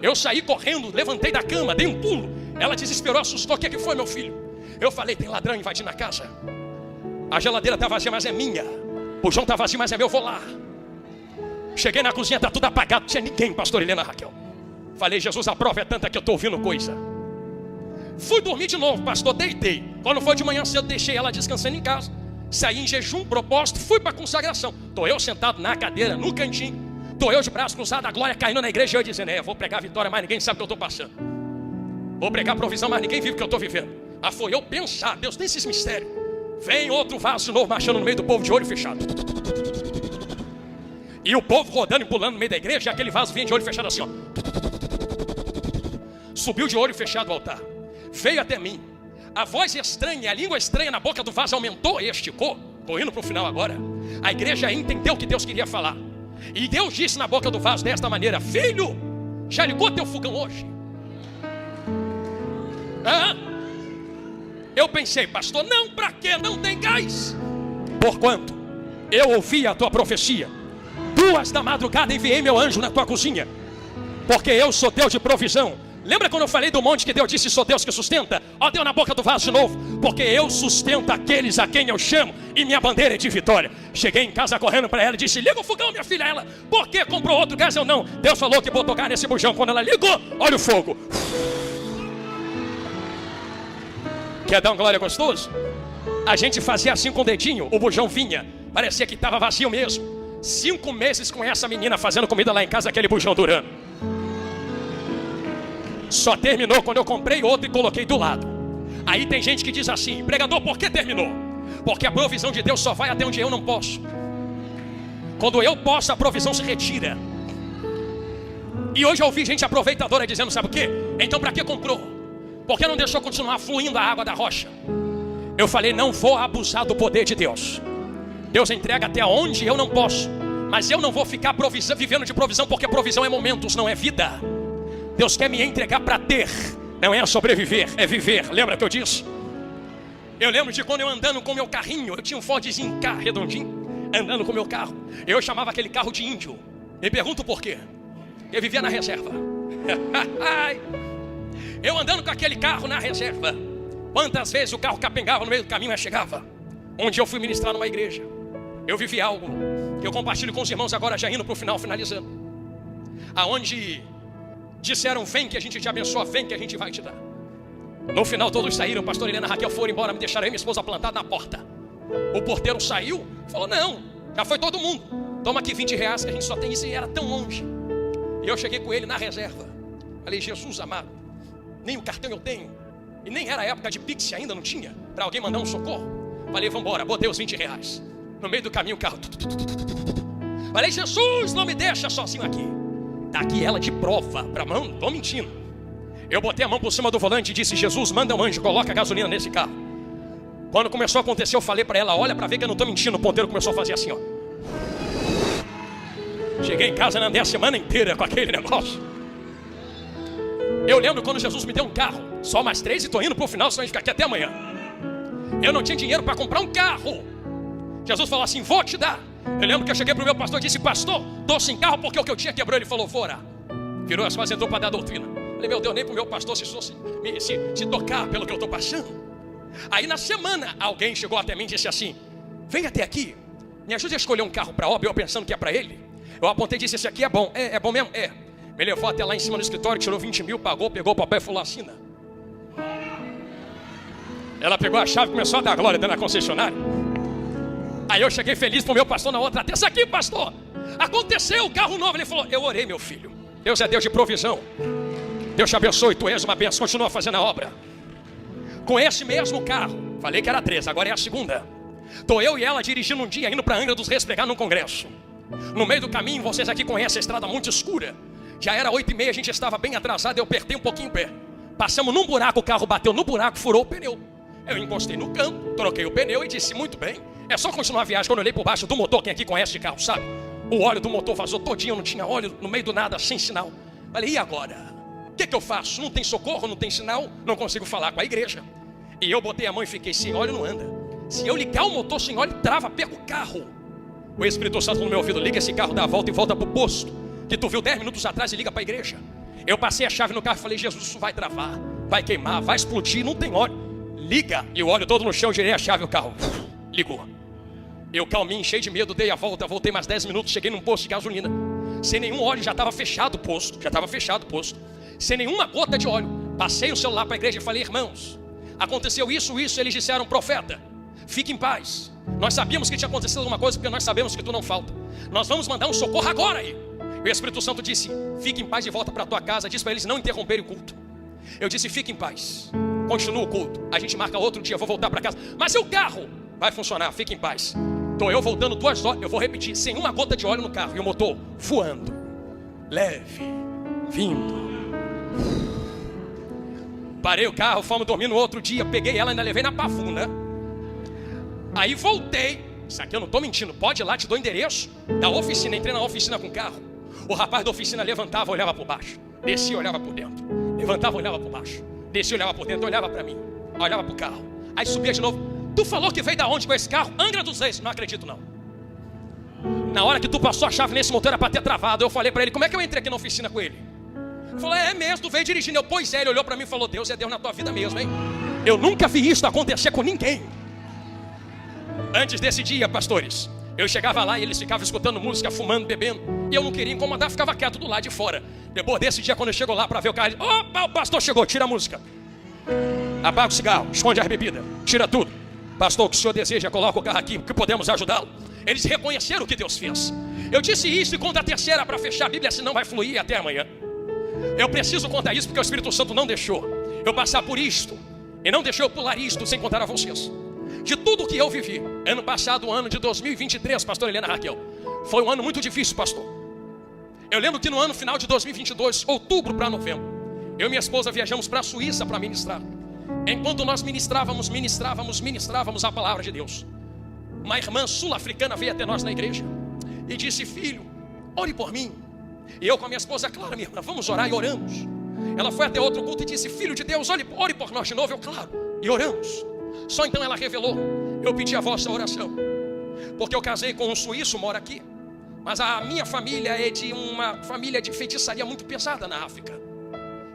Eu saí correndo, levantei da cama, dei um pulo. Ela desesperou, assustou. O que foi, meu filho? Eu falei, tem ladrão invadindo a casa. A geladeira tá vazia, mas é minha. O bujão tá vazio, mas é meu, vou lá. Cheguei na cozinha, tá tudo apagado, não tinha ninguém, pastor Helena Raquel. Falei, Jesus, a prova é tanta que eu tô ouvindo coisa. Fui dormir de novo, pastor, deitei. Quando foi de manhã cedo, deixei ela descansando em casa. Saí em jejum, propósito, fui para a consagração. Tô eu sentado na cadeira, no cantinho. Tô eu de braço cruzado, a glória caindo na igreja. Eu dizendo, eu vou pregar vitória, mas ninguém sabe o que eu tô passando. Vou pregar provisão, mas ninguém vive o que eu tô vivendo. Foi eu pensar, Deus tem esses mistérios. Vem outro vaso de novo, marchando no meio do povo de olho fechado. E o povo rodando e pulando no meio da igreja. E aquele vaso vinha de olho fechado assim, ó. Subiu de olho fechado ao altar. Veio até mim. A voz estranha, a língua estranha na boca do vaso aumentou e esticou. Estou indo para o final agora. A igreja entendeu o que Deus queria falar. E Deus disse na boca do vaso desta maneira: filho, já ligou teu fogão hoje? Eu pensei, pastor, não, para quê? Não tem gás. Porquanto eu ouvi a tua profecia. 2 da madrugada enviei meu anjo na tua cozinha. Porque eu sou Deus de provisão. Lembra quando eu falei do monte que Deus disse, sou Deus que sustenta? Ó, deu na boca do vaso de novo. Porque eu sustento aqueles a quem eu chamo, e minha bandeira é de vitória. Cheguei em casa correndo para ela e disse, liga o fogão, minha filha. Ela, por que comprou outro gás? Eu não. Deus falou que botou gás nesse bujão. Quando ela ligou, olha o fogo. Quer dar uma glória gostoso? A gente fazia assim com o dedinho, o bujão vinha. Parecia que estava vazio mesmo. 5 meses com essa menina fazendo comida lá em casa, aquele bujão durando. Só terminou quando eu comprei outro e coloquei do lado. Aí tem gente que diz assim, pregador, por que terminou? Porque a provisão de Deus só vai até onde eu não posso. Quando eu posso, a provisão se retira. E hoje eu ouvi gente aproveitadora dizendo, sabe o quê? Então para que comprou? Por que não deixou continuar fluindo a água da rocha? Eu falei, não vou abusar do poder de Deus. Deus entrega até onde eu não posso. Mas eu não vou ficar vivendo de provisão, porque provisão é momentos, não é vida. Deus quer me entregar para ter, não é sobreviver, é viver. Lembra que eu disse? Eu lembro de quando eu andando com meu carrinho, eu tinha um Fordzinho K redondinho, andando com meu carro. Eu chamava aquele carro de índio. Me pergunto por quê. Eu vivia na reserva. Eu andando com aquele carro na reserva. Quantas vezes o carro capengava no meio do caminho, mas chegava. Um dia eu fui ministrar numa igreja. Eu vivi algo que eu compartilho com os irmãos agora, já indo para o final, finalizando. Aonde disseram, vem que a gente te abençoa, vem que a gente vai te dar. No final todos saíram, pastor Helena Raquel foram embora, me deixaram aí minha esposa plantada na porta. O porteiro saiu, falou, não, já foi todo mundo. Toma aqui 20 reais que a gente só tem isso, e era tão longe. E eu cheguei com ele na reserva. Falei, Jesus amado, nem o cartão eu tenho. E nem era época de Pix, ainda não tinha, para alguém mandar um socorro. Falei, vamos embora, botei os 20 reais. No meio do caminho o carro. Falei, Jesus, não me deixa sozinho aqui. Tá aqui ela de prova, pra mão, não tô mentindo. Eu botei a mão por cima do volante e disse: Jesus, manda um anjo, coloca gasolina nesse carro. Quando começou a acontecer, eu falei para ela: olha para ver que eu não estou mentindo. O ponteiro começou a fazer assim, ó. Cheguei em casa, andei a semana inteira com aquele negócio. Eu lembro quando Jesus me deu um carro. Só mais 3 e estou indo para o final, senão a gente fica aqui até amanhã. Eu não tinha dinheiro para comprar um carro. Jesus falou assim: vou te dar. Eu lembro que eu cheguei para o meu pastor e disse: pastor, estou sem carro porque o que eu tinha quebrou. Ele falou: vou orar. Virou as costas e entrou para dar a doutrina. Falei: meu Deus, nem para o meu pastor se tocar pelo que eu estou passando. Aí na semana alguém chegou até mim e disse assim: vem até aqui, me ajude a escolher um carro para obra. Eu pensando que é para ele. Eu apontei e disse: esse aqui é bom. É bom mesmo? É. Me levou até lá em cima no escritório, tirou 20 mil, pagou, pegou o papel e falou: assina. Ela pegou a chave e começou a dar glória dentro da concessionária. Aí eu cheguei feliz pro meu pastor na outra terça: aqui, pastor, aconteceu o carro novo. Ele falou: eu orei, meu filho, Deus é Deus de provisão, Deus te abençoe, tu és uma bênção, continua fazendo a obra. Com esse mesmo carro, falei que era 3, agora é a segunda. Tô eu e ela dirigindo um dia, indo para Angra dos Reis pregar num congresso. No meio do caminho, vocês aqui conhecem a estrada muito escura. Já era 8h30, a gente estava bem atrasado, eu apertei um pouquinho o pé. Passamos num buraco, o carro bateu no buraco, furou o pneu. Eu encostei no canto, troquei o pneu e disse: muito bem, é só continuar a viagem. Quando eu olhei por baixo do motor, quem aqui conhece de carro sabe, o óleo do motor vazou todinho, não tinha óleo, no meio do nada, sem sinal. Falei: e agora? O que eu faço? Não tem socorro, não tem sinal, não consigo falar com a igreja. E eu botei a mão e fiquei: sem óleo não anda. Se eu ligar o motor sem óleo, trava, pega o carro. O Espírito Santo no meu ouvido: liga esse carro, dá a volta e volta pro posto que tu viu 10 minutos atrás e liga para a igreja. Eu passei a chave no carro e falei: Jesus, isso vai travar, vai queimar, vai explodir, não tem óleo. Liga. E o óleo todo no chão, girei a chave, o carro ligou. Eu calminho, cheio de medo, dei a volta, voltei mais 10 minutos, cheguei num posto de gasolina. Sem nenhum óleo, já estava fechado o posto, sem nenhuma gota de óleo. Passei o celular para a igreja e falei: irmãos, aconteceu isso, eles disseram: profeta, fique em paz. Nós sabíamos que tinha acontecido alguma coisa, porque nós sabemos que tu não falta. Nós vamos mandar um socorro agora aí. O Espírito Santo disse: fique em paz e volta para a tua casa. Disse para eles não interromperem o culto. Eu disse: fique em paz, continua o culto, a gente marca outro dia, vou voltar para casa. Mas seu carro vai funcionar, fique em paz. Estou eu voltando 2 horas, eu vou repetir, sem uma gota de óleo no carro. E o motor voando, leve, vindo. Parei o carro, fomos dormir no outro dia. Peguei ela, ainda levei na Pavuna. Aí voltei. Isso aqui eu não estou mentindo, pode ir lá, te dou o endereço da oficina. Entrei na oficina com o carro. O rapaz da oficina levantava, olhava por baixo, descia, olhava por dentro, levantava, olhava por baixo, descia, olhava por dentro, olhava para mim, olhava para o carro. Aí subia de novo: tu falou que veio da onde com esse carro? Angra dos Reis. Não acredito não. Na hora que tu passou a chave nesse motor era para ter travado. Eu falei para ele: como é que eu entrei aqui na oficina com ele? Ele falou: é mesmo, tu veio dirigindo. Eu: pois é. Ele olhou para mim e falou: Deus é Deus na tua vida mesmo, hein? Eu nunca vi isso acontecer com ninguém. Antes desse dia, pastores, eu chegava lá e eles ficavam escutando música, fumando, bebendo, e eu não queria incomodar, ficava quieto do lado de fora. Depois desse dia, quando eu chego lá para ver o carro, opa, o pastor chegou, tira a música, apaga o cigarro, esconde as bebidas, tira tudo. Pastor, o que o senhor deseja, coloca o carro aqui, que podemos ajudá-lo. Eles reconheceram o que Deus fez. Eu disse isso e conta a terceira para fechar a Bíblia, senão vai fluir até amanhã. Eu preciso contar isso porque o Espírito Santo não deixou eu passar por isto, e não deixou eu pular isto sem contar a vocês. De tudo que eu vivi, ano passado, o ano de 2023, pastor Helena Raquel, foi um ano muito difícil, pastor. Eu lembro que no ano final de 2022, outubro para novembro, eu e minha esposa viajamos para a Suíça para ministrar. Enquanto nós ministrávamos a palavra de Deus, uma irmã sul-africana veio até nós na igreja e disse: filho, ore por mim. E eu com a minha esposa: claro, minha irmã, vamos orar. E oramos. Ela foi até outro culto e disse: filho de Deus, ore por nós de novo. Eu: claro. E oramos. Só então ela revelou: eu pedi a vossa oração, porque eu casei com um suíço, mora aqui, mas a minha família é de uma família de feitiçaria muito pesada na África,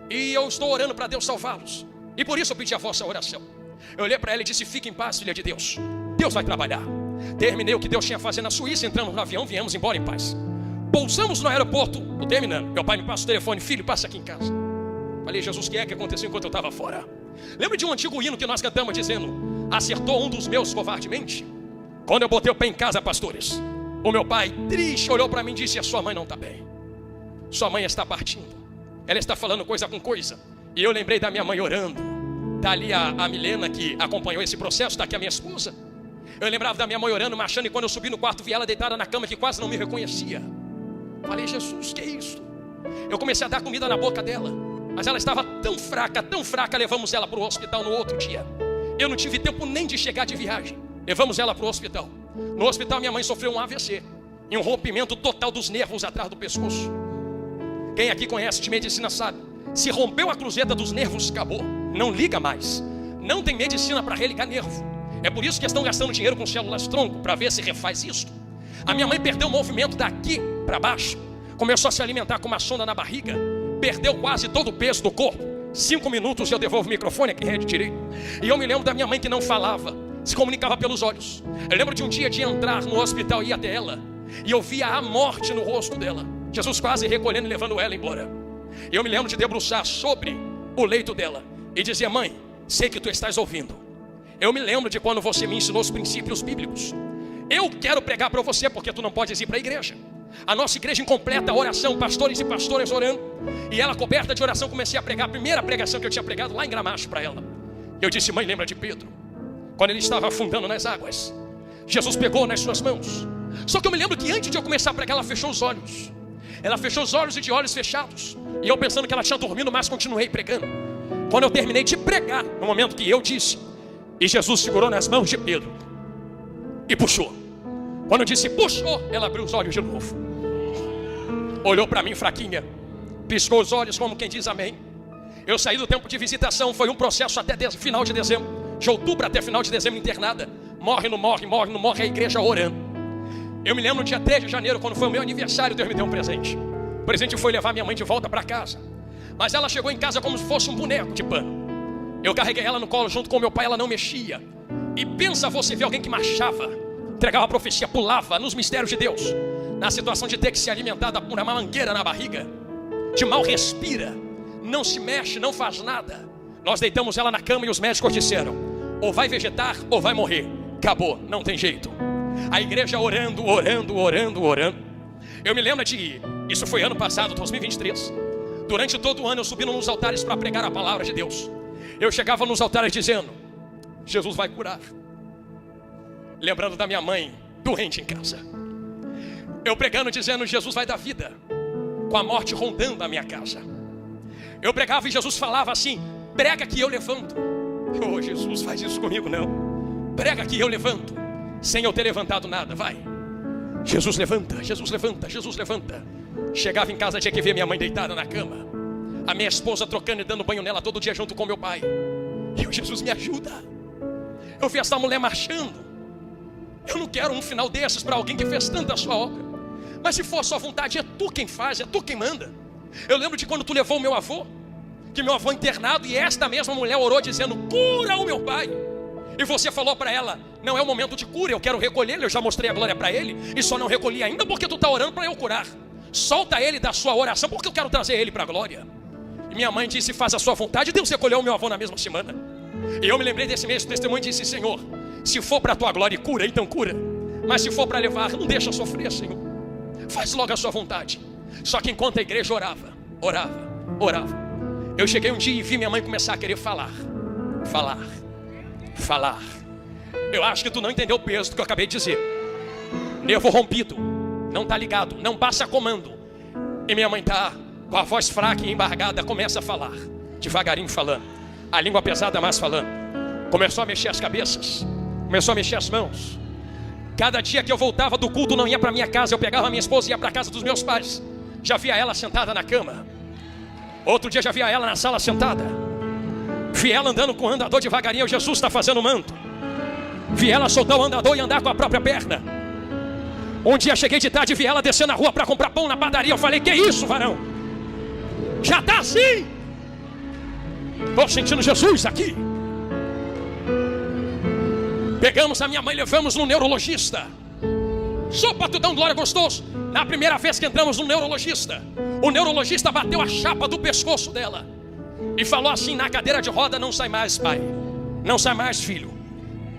e eu estou orando para Deus salvá-los, e por isso eu pedi a vossa oração. Eu olhei para ela e disse: fique em paz, filha de Deus, Deus vai trabalhar. Terminei o que Deus tinha a fazer na Suíça, entramos no avião, viemos embora em paz. Pousamos no aeroporto, estou terminando. Meu pai me passa o telefone: filho, passa aqui em casa. Falei: Jesus, o que é que aconteceu enquanto eu estava fora? Lembra de um antigo hino que nós cantamos dizendo: acertou um dos meus covardemente? Quando eu botei o pé em casa, pastores, o meu pai, triste, olhou para mim e disse: a sua mãe não está bem, sua mãe está partindo, ela está falando coisa com coisa. E eu lembrei da minha mãe orando. Está ali a Milena, que acompanhou esse processo, está aqui a minha esposa. Eu lembrava da minha mãe orando, marchando, e quando eu subi no quarto vi ela deitada na cama, que quase não me reconhecia. Falei: Jesus, que é isso? Eu comecei a dar comida na boca dela. Mas ela estava tão fraca, levamos ela para o hospital no outro dia. Eu não tive tempo nem de chegar de viagem. Levamos ela para o hospital. No hospital minha mãe sofreu um AVC e um rompimento total dos nervos atrás do pescoço. Quem aqui conhece de medicina sabe, se rompeu a cruzeta dos nervos, acabou, não liga mais. Não tem medicina para religar nervo. É por isso que estão gastando dinheiro com células-tronco, para ver se refaz isso. A minha mãe perdeu o movimento daqui para baixo, começou a se alimentar com uma sonda na barriga, perdeu quase todo o peso do corpo. 5 minutos eu devolvo o microfone, aqui rede direito. E eu me lembro da minha mãe que não falava, se comunicava pelos olhos. Eu lembro de um dia de entrar no hospital e ir até ela, e eu via a morte no rosto dela. Jesus quase recolhendo e levando ela embora. E eu me lembro de debruçar sobre o leito dela e dizer: mãe, sei que tu estás ouvindo. Eu me lembro de quando você me ensinou os princípios bíblicos. Eu quero pregar para você, porque tu não podes ir para a igreja. A nossa igreja incompleta, oração, pastores e pastoras orando. E ela, coberta de oração, comecei a pregar a primeira pregação que eu tinha pregado lá em Gramacho para ela. Eu disse: mãe, lembra de Pedro? Quando ele estava afundando nas águas, Jesus pegou nas suas mãos. Só que eu me lembro que antes de eu começar a pregar, ela fechou os olhos. Ela fechou os olhos e de olhos fechados. E eu pensando que ela tinha dormido, mas continuei pregando. Quando eu terminei de pregar, no momento que eu disse, e Jesus segurou nas mãos de Pedro e puxou. Quando eu disse puxou, ela abriu os olhos de novo, olhou para mim fraquinha, piscou os olhos como quem diz amém. Eu saí do tempo de visitação, foi um processo até final de dezembro, de outubro até final de dezembro, internada. Morre, não morre, morre, não morre, a igreja orando. Eu me lembro no dia 3 de janeiro, quando foi o meu aniversário, Deus me deu um presente. O presente foi levar minha mãe de volta para casa. Mas ela chegou em casa como se fosse um boneco de pano. Eu carreguei ela no colo junto com meu pai, ela não mexia. E pensa você ver alguém que marchava, entregava a profecia, pulava nos mistérios de Deus, na situação de ter que ser alimentada por uma mangueira na barriga, de mal respira, não se mexe, não faz nada. Nós deitamos ela na cama e os médicos disseram: ou vai vegetar ou vai morrer. Acabou, não tem jeito. A igreja orando. Eu me lembro de, isso foi ano passado, 2023. Durante todo o ano eu subindo nos altares para pregar a palavra de Deus. Eu chegava nos altares dizendo: Jesus vai curar. Lembrando da minha mãe doente em casa. Eu pregando dizendo: Jesus vai dar vida, com a morte rondando a minha casa. Eu pregava e Jesus falava assim: prega que eu levanto. Oh, Jesus, faz isso comigo não. Prega que eu levanto, sem eu ter levantado nada, vai. Jesus levanta, Jesus levanta, Jesus levanta. Chegava em casa, tinha que ver minha mãe deitada na cama, a minha esposa trocando e dando banho nela todo dia junto com meu pai. E eu: Jesus, me ajuda. Eu vi essa mulher marchando. Eu não quero um final desses para alguém que fez tanta sua obra. Mas se for a sua vontade, é tu quem faz, é tu quem manda. Eu lembro de quando tu levou o meu avô, que meu avô internado, e esta mesma mulher orou dizendo: cura o meu pai. E você falou para ela: não é o momento de cura, eu quero recolher ele, eu já mostrei a glória para ele, e só não recolhi ainda porque tu está orando para eu curar. Solta ele da sua oração, porque eu quero trazer ele para a glória. E minha mãe disse: faz a sua vontade. Deus recolheu o meu avô na mesma semana. E eu me lembrei desse mesmo testemunho e disse: Senhor, se for para a tua glória, cura, então cura. Mas se for para levar, não deixa sofrer, Senhor. Faz logo a sua vontade. Só que enquanto a igreja orava, eu cheguei um dia e vi minha mãe começar a querer falar. Eu acho que tu não entendeu o peso do que eu acabei de dizer. Nervo rompido, não tá ligado, não passa comando. E minha mãe tá com a voz fraca e embargada, começa a falar, devagarinho falando, a língua pesada mais falando. Começou a mexer as cabeças, começou a mexer as mãos. Cada dia que eu voltava do culto, não ia para minha casa, eu pegava a minha esposa e ia para casa dos meus pais. Já via ela sentada na cama. Outro dia já via ela na sala sentada. Vi ela andando com o andador devagarinho. Jesus está fazendo manto. Vi ela soltar o andador e andar com a própria perna. Um dia cheguei de tarde e vi ela descendo na rua para comprar pão na padaria. Eu falei: que isso, varão? Já está assim? Estou sentindo Jesus aqui. Pegamos a minha mãe e levamos no neurologista. Só para tu dar um glória gostoso. Na primeira vez que entramos no neurologista, o neurologista bateu a chapa do pescoço dela e falou assim: na cadeira de roda não sai mais, pai. Não sai mais, filho.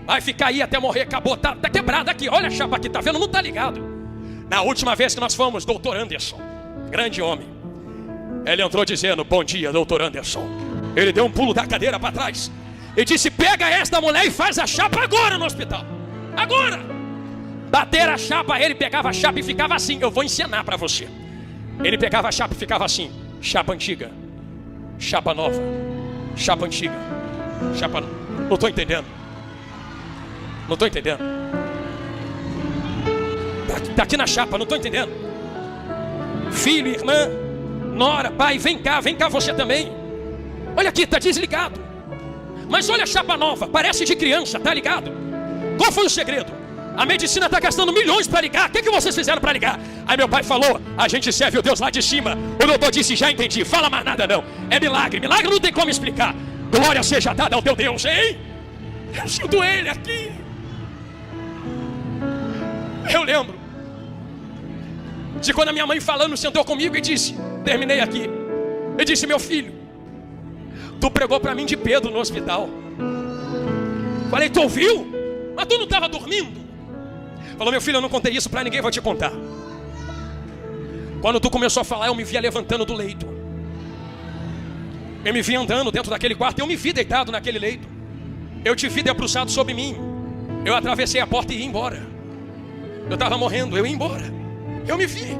Vai ficar aí até morrer, acabou, tá quebrada aqui. Olha a chapa aqui, tá vendo? Não tá ligado. Na última vez que nós fomos, doutor Anderson, grande homem, ele entrou dizendo: bom dia, doutor Anderson. Ele deu um pulo da cadeira para trás e disse: pega esta mulher e faz a chapa agora no hospital. Agora. Bater a chapa, ele pegava a chapa e ficava assim. Eu vou ensinar para você. Ele pegava a chapa e ficava assim. Chapa antiga. Chapa nova, chapa antiga, chapa... Não estou entendendo. Não estou entendendo. Tá aqui na chapa, não estou entendendo. Filho, irmã, nora, pai, vem cá você também. Olha aqui, tá desligado. Mas olha a chapa nova, parece de criança, tá ligado? Qual foi o segredo? A medicina está gastando milhões para ligar. O que vocês fizeram para ligar? Aí meu pai falou, a gente serve o Deus lá de cima. O doutor disse, já entendi, fala mais nada não. É milagre, milagre não tem como explicar. Glória seja dada ao teu Deus, hein? Eu sinto ele aqui. Eu lembro de quando a minha mãe falando sentou comigo e disse, terminei aqui. Eu disse, meu filho, tu pregou para mim de Pedro no hospital. Falei, tu ouviu? Mas tu não estava dormindo? Falou, meu filho, eu não contei isso para ninguém, vou te contar. Quando tu começou a falar, eu me via levantando do leito. Eu me vi andando dentro daquele quarto, eu me vi deitado naquele leito. Eu te vi debruçado sobre mim. Eu atravessei a porta e ia embora. Eu estava morrendo, eu ia embora. Eu me vi.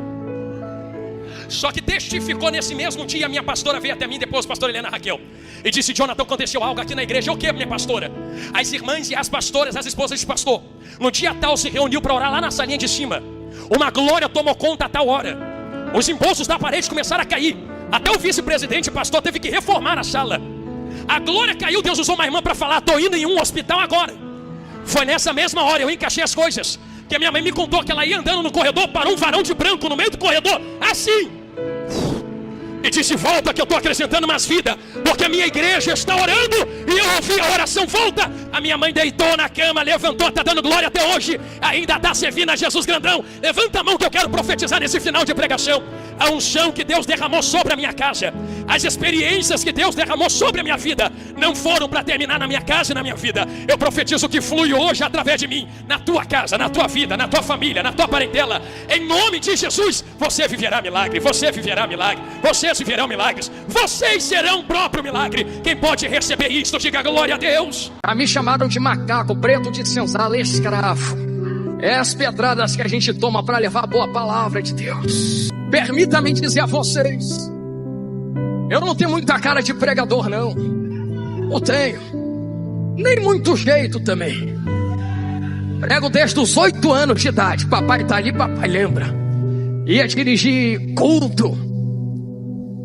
Só que testificou nesse mesmo dia, minha pastora veio até mim, depois a pastora Helena Raquel, e disse, Jonathan, aconteceu algo aqui na igreja. O que, minha pastora? As irmãs e as pastoras, as esposas de pastor, no dia tal se reuniu para orar lá na salinha de cima. Uma glória tomou conta a tal hora. Os embolsos da parede começaram a cair. Até o vice-presidente, pastor, teve que reformar a sala. A glória caiu, Deus usou uma irmã para falar, estou indo em um hospital agora. Foi nessa mesma hora, eu encaixei as coisas, que a minha mãe me contou que ela ia andando no corredor, parou um varão de branco no meio do corredor, assim, e disse, volta que eu estou acrescentando mais vida, porque a minha igreja está orando, e eu ouvi a oração, volta. A minha mãe deitou na cama, levantou, está dando glória até hoje, ainda está servindo a Jesus grandão. Levanta a mão que eu quero profetizar nesse final de pregação. A unção que Deus derramou sobre a minha casa, as experiências que Deus derramou sobre a minha vida, não foram para terminar na minha casa e na minha vida. Eu profetizo que flui hoje através de mim, na tua casa, na tua vida, na tua família, na tua parentela. Em nome de Jesus, você viverá milagre, você viverá milagre, vocês viverão milagres, vocês serão o próprio milagre. Quem pode receber isto, diga glória a Deus. A me chamaram de macaco, preto de senzala, escravo. É as pedradas que a gente toma para levar a boa palavra de Deus. Permita-me dizer a vocês, eu não tenho muita cara de pregador não. Não tenho, nem muito jeito também. Prego desde os 8 anos de idade. Papai tá ali, papai lembra. Ia dirigir culto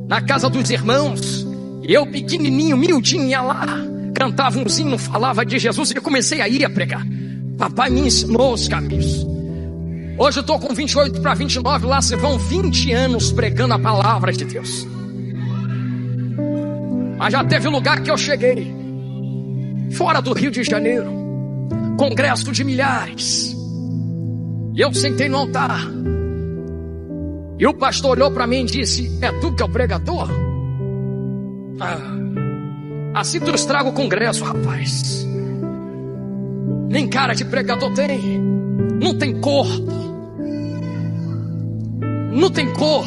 na casa dos irmãos, e eu pequenininho, miudinho, ia lá, cantava um hino, falava de Jesus, e eu comecei a ir a pregar. Papai me ensinou os caminhos. Hoje eu estou com 28 para 29, lá se vão 20 anos pregando a palavra de Deus. Mas já teve lugar que eu cheguei, fora do Rio de Janeiro, congresso de milhares, e eu sentei no altar, e o pastor olhou para mim e disse, é tu que é o pregador? Assim tu estraga o congresso, rapaz. Nem cara de pregador tem. Não tem corpo, não tem cor.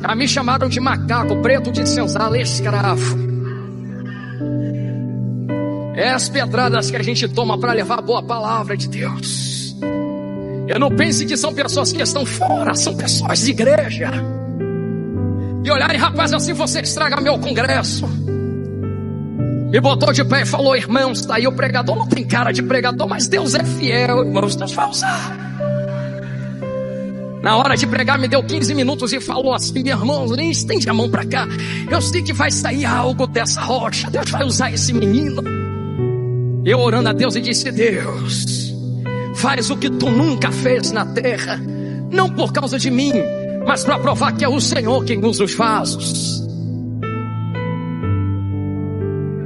A me chamaram de macaco, preto de senzala, escravo. É as pedradas que a gente toma para levar a boa palavra de Deus. Eu não pense que são pessoas que estão fora, são pessoas de igreja. E olharem, rapaz, assim você estraga meu congresso. Me botou de pé e falou, irmãos, está aí o pregador. Não tem cara de pregador, mas Deus é fiel, irmãos, Deus vai usar. Na hora de pregar me deu 15 minutos e falou assim, irmãos, nem estende a mão para cá, eu sei que vai sair algo dessa rocha, Deus vai usar esse menino. Eu orando a Deus e disse, Deus, faz o que tu nunca fez na terra, não por causa de mim, mas para provar que é o Senhor quem usa os vasos.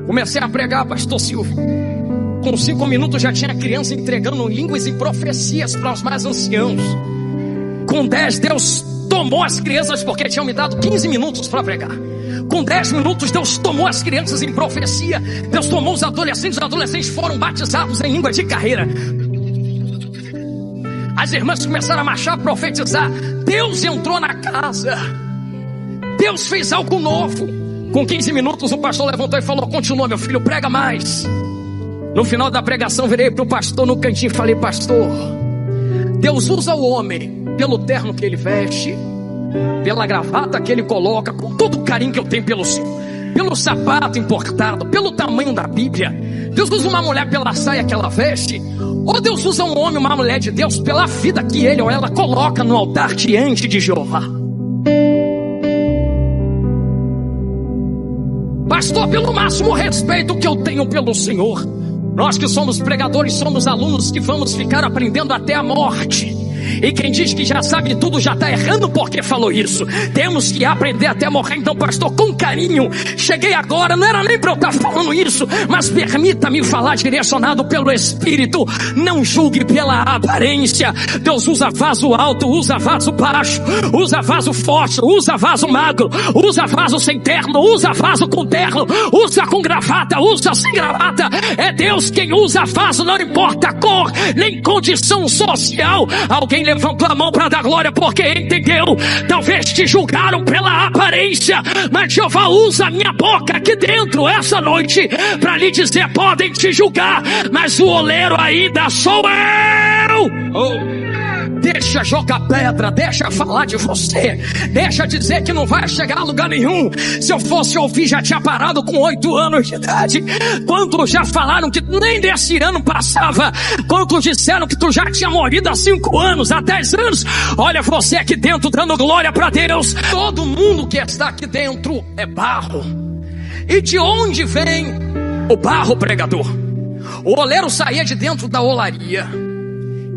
Comecei a pregar, pastor Silvio. Com 5 minutos já tinha criança entregando línguas e profecias para os mais anciãos. Com 10, Deus tomou as crianças, porque tinham me dado 15 minutos para pregar. Com 10 minutos, Deus tomou as crianças em profecia. Deus tomou os adolescentes foram batizados em língua de carreira. As irmãs começaram a marchar, a profetizar. Deus entrou na casa. Deus fez algo novo. Com 15 minutos o pastor levantou e falou, continua meu filho, prega mais. No final da pregação virei para o pastor no cantinho e falei, pastor, Deus usa o homem pelo terno que ele veste, pela gravata que ele coloca, com todo o carinho que eu tenho pelo Senhor, pelo sapato importado, pelo tamanho da Bíblia. Deus usa uma mulher pela saia que ela veste, ou Deus usa um homem, uma mulher de Deus, pela vida que ele ou ela coloca no altar diante de Jeová. Pastor, pelo máximo respeito que eu tenho pelo Senhor, nós que somos pregadores, somos alunos que vamos ficar aprendendo até a morte. E quem diz que já sabe tudo já está errando porque falou isso. Temos que aprender até morrer. Então, pastor, com carinho, cheguei agora, não era nem para eu estar falando isso, mas permita-me falar direcionado pelo Espírito. Não julgue pela aparência. Deus usa vaso alto, usa vaso baixo, usa vaso forte, usa vaso magro, usa vaso sem terno, usa vaso com terno, usa com gravata, usa sem gravata. É Deus quem usa vaso, não importa a cor, nem condição social. Alguém levantou a mão para dar glória porque entendeu. Talvez te julgaram pela aparência, mas Jeová usa a minha boca aqui dentro essa noite para lhe dizer: podem te julgar, mas o oleiro ainda sou eu. Deixa jogar pedra, deixa falar de você, deixa dizer que não vai chegar a lugar nenhum. Se eu fosse ouvir, já tinha parado com 8 anos de idade. Quantos já falaram que nem desse ano passava? Quantos disseram que tu já tinha morrido há 5 anos, há 10 anos? Olha você aqui dentro dando glória para Deus. Todo mundo que está aqui dentro é barro. E de onde vem o barro, pregador? O oleiro saía de dentro da olaria,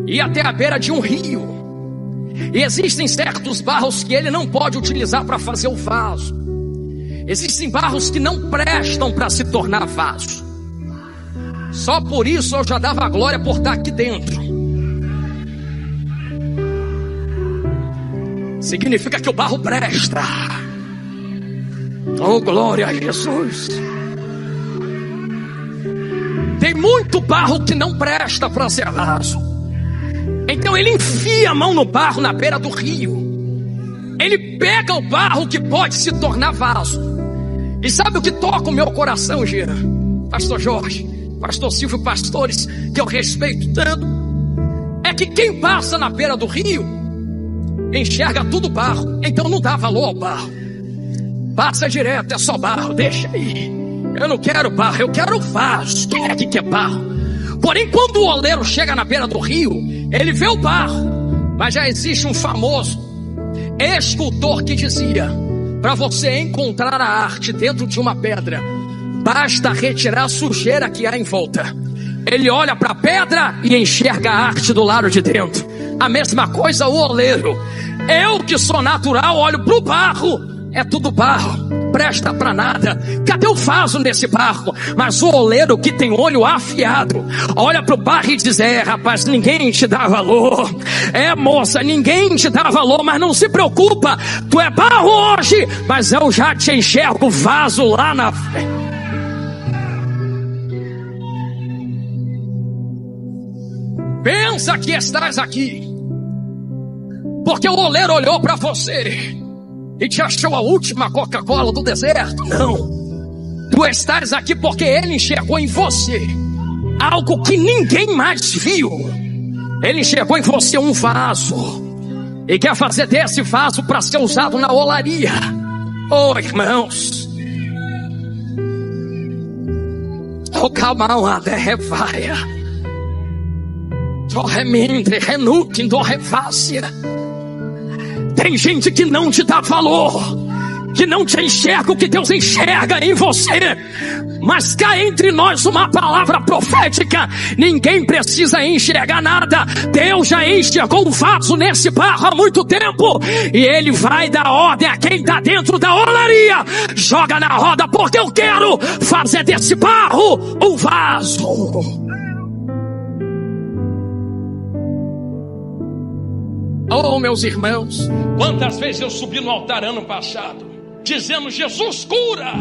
ia até a beira de um rio, e existem certos barros que ele não pode utilizar para fazer o vaso. Existem barros que não prestam para se tornar vaso. Só por isso eu já dava glória por estar aqui dentro. Significa que o barro presta. Oh, glória a Jesus. Tem muito barro que não presta para ser vaso. Então ele enfia a mão no barro na beira do rio. Ele pega o barro que pode se tornar vaso. E sabe o que toca o meu coração, Gira? Pastor Jorge, Pastor Silvio, pastores que eu respeito tanto, é que quem passa na beira do rio enxerga tudo barro, então não dá valor ao barro. Passa direto, é só barro, deixa aí. Eu não quero barro, eu quero vaso. Quem é que quer barro? Porém, quando o oleiro chega na beira do rio, ele vê o barro. Mas já existe um famoso escultor que dizia: para você encontrar a arte dentro de uma pedra, basta retirar a sujeira que há em volta. Ele olha para a pedra e enxerga a arte do lado de dentro. A mesma coisa o oleiro. Eu que sou natural olho para o barro. É tudo barro, presta para nada. Cadê o vaso nesse barro? Mas o oleiro que tem olho afiado olha pro barro e diz: é, rapaz, ninguém te dá valor. É, moça, ninguém te dá valor, mas não se preocupa. Tu é barro hoje, mas eu já te enxergo vaso lá na frente. Pensa que estás aqui porque o oleiro olhou para você e te achou a última Coca-Cola do deserto. Não. Tu estás aqui porque ele enxergou em você algo que ninguém mais viu. Ele enxergou em você um vaso e quer fazer desse vaso para ser usado na olaria. Oh, irmãos. Oh, calma, ade revaia. To remendre, renuque, do revácia. Tem gente que não te dá valor, que não te enxerga o que Deus enxerga em você. Mas cá entre nós uma palavra profética: ninguém precisa enxergar nada. Deus já enxergou um vaso nesse barro há muito tempo, e Ele vai dar ordem a quem está dentro da olaria: joga na roda, porque eu quero fazer desse barro um vaso. Oh, meus irmãos, quantas vezes eu subi no altar ano passado dizendo: Jesus, cura,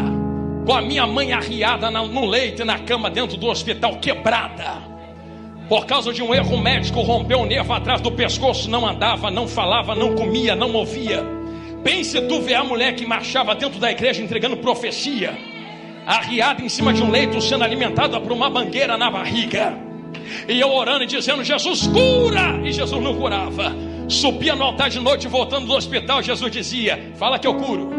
com a minha mãe arriada no leito e na cama dentro do hospital, quebrada por causa de um erro médico. Rompeu o nervo atrás do pescoço, não andava, não falava, não comia, não movia. Pense tu ver a mulher que marchava dentro da igreja entregando profecia, arriada em cima de um leito, sendo alimentada por uma mangueira na barriga, e eu orando e dizendo: Jesus, cura, e Jesus não curava. Subia no altar de noite, voltando do hospital, Jesus dizia: fala que eu curo.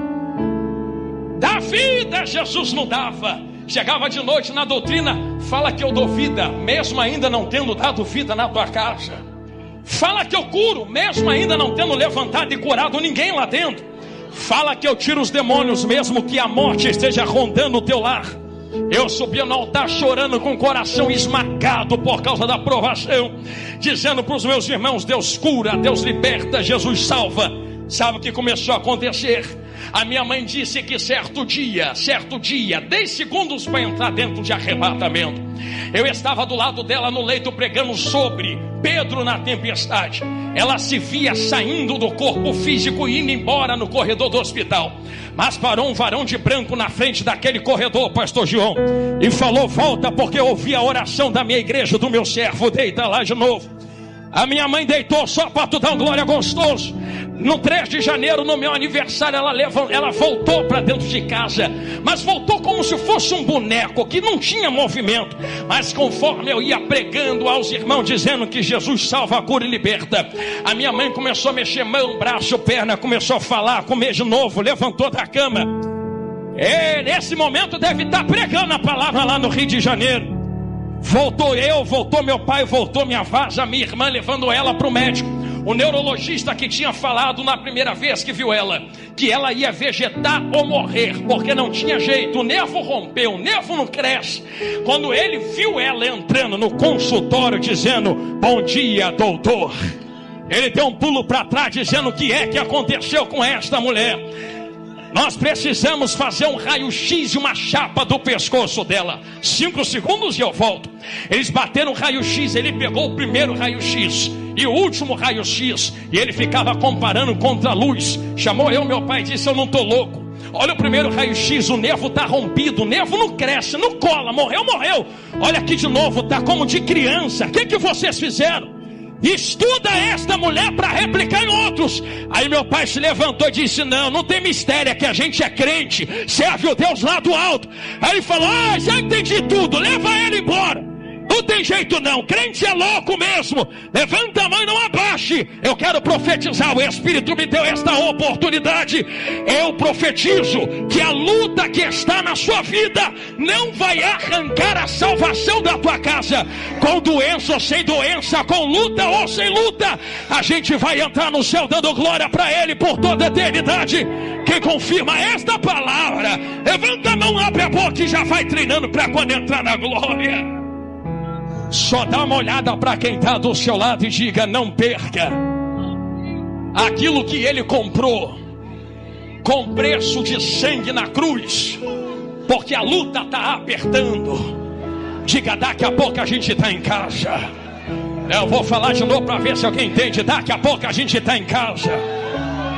Dá vida, Jesus não dava. Chegava de noite na doutrina: fala que eu dou vida, mesmo ainda não tendo dado vida na tua casa. Fala que eu curo, mesmo ainda não tendo levantado e curado ninguém lá dentro. Fala que eu tiro os demônios, mesmo que a morte esteja rondando o teu lar. Eu subia no altar chorando, com o coração esmagado por causa da provação, dizendo para os meus irmãos: Deus cura, Deus liberta, Jesus salva. Sabe o que começou a acontecer? A minha mãe disse que certo dia, 10 segundos para entrar dentro de arrebatamento, eu estava do lado dela no leito pregando sobre Pedro na tempestade. Ela se via saindo do corpo físico e indo embora no corredor do hospital. Mas parou um varão de branco na frente daquele corredor, pastor João, e falou: volta, porque eu ouvi a oração da minha igreja, do meu servo, deita lá de novo. A minha mãe deitou só para tu dar um glória gostoso. No 3 de janeiro, no meu aniversário, ela voltou para dentro de casa, mas voltou como se fosse um boneco, que não tinha movimento. Mas conforme eu ia pregando aos irmãos, dizendo que Jesus salva, cura e liberta, a minha mãe começou a mexer mão, braço, perna, começou a falar, comer de novo, levantou da cama. Nesse momento deve estar pregando a palavra lá no Rio de Janeiro. Voltou eu, voltou meu pai, voltou minha vaza, minha irmã, levando ela para o médico. O neurologista que tinha falado na primeira vez que viu ela, que ela ia vegetar ou morrer, porque não tinha jeito, o nervo rompeu, o nervo não cresce. Quando ele viu ela entrando no consultório dizendo: bom dia, doutor, ele deu um pulo para trás dizendo: o que é que aconteceu com esta mulher? Nós precisamos fazer um raio-x e uma chapa do pescoço dela. 5 segundos e eu volto. Eles bateram o raio-x, ele pegou o primeiro raio-x e o último raio-x, e ele ficava comparando contra a luz. Chamou eu, meu pai, e disse: eu não estou louco. Olha o primeiro raio-x, o nervo está rompido, o nervo não cresce, não cola, morreu. Olha aqui de novo, está como de criança. O que vocês fizeram? Estuda esta mulher para replicar em outros. Aí meu pai se levantou e disse: não tem mistério, é que a gente é crente, serve o Deus lá do alto. Aí ele falou: já entendi tudo, leva ele embora. Não tem jeito não, crente é louco mesmo. Levanta a mão e não abaixe. Eu quero profetizar, o Espírito me deu esta oportunidade. Eu profetizo que a luta que está na sua vida não vai arrancar a salvação da tua casa. Com doença ou sem doença, com luta ou sem luta, a gente vai entrar no céu dando glória para Ele por toda a eternidade. Quem confirma esta palavra, levanta a mão, abre a boca e já vai treinando para quando entrar na glória. Só dá uma olhada para quem está do seu lado e diga: não perca aquilo que ele comprou com preço de sangue na cruz, porque a luta está apertando. Diga: daqui a pouco a gente está em casa. Eu vou falar de novo para ver se alguém entende. Daqui a pouco a gente está em casa.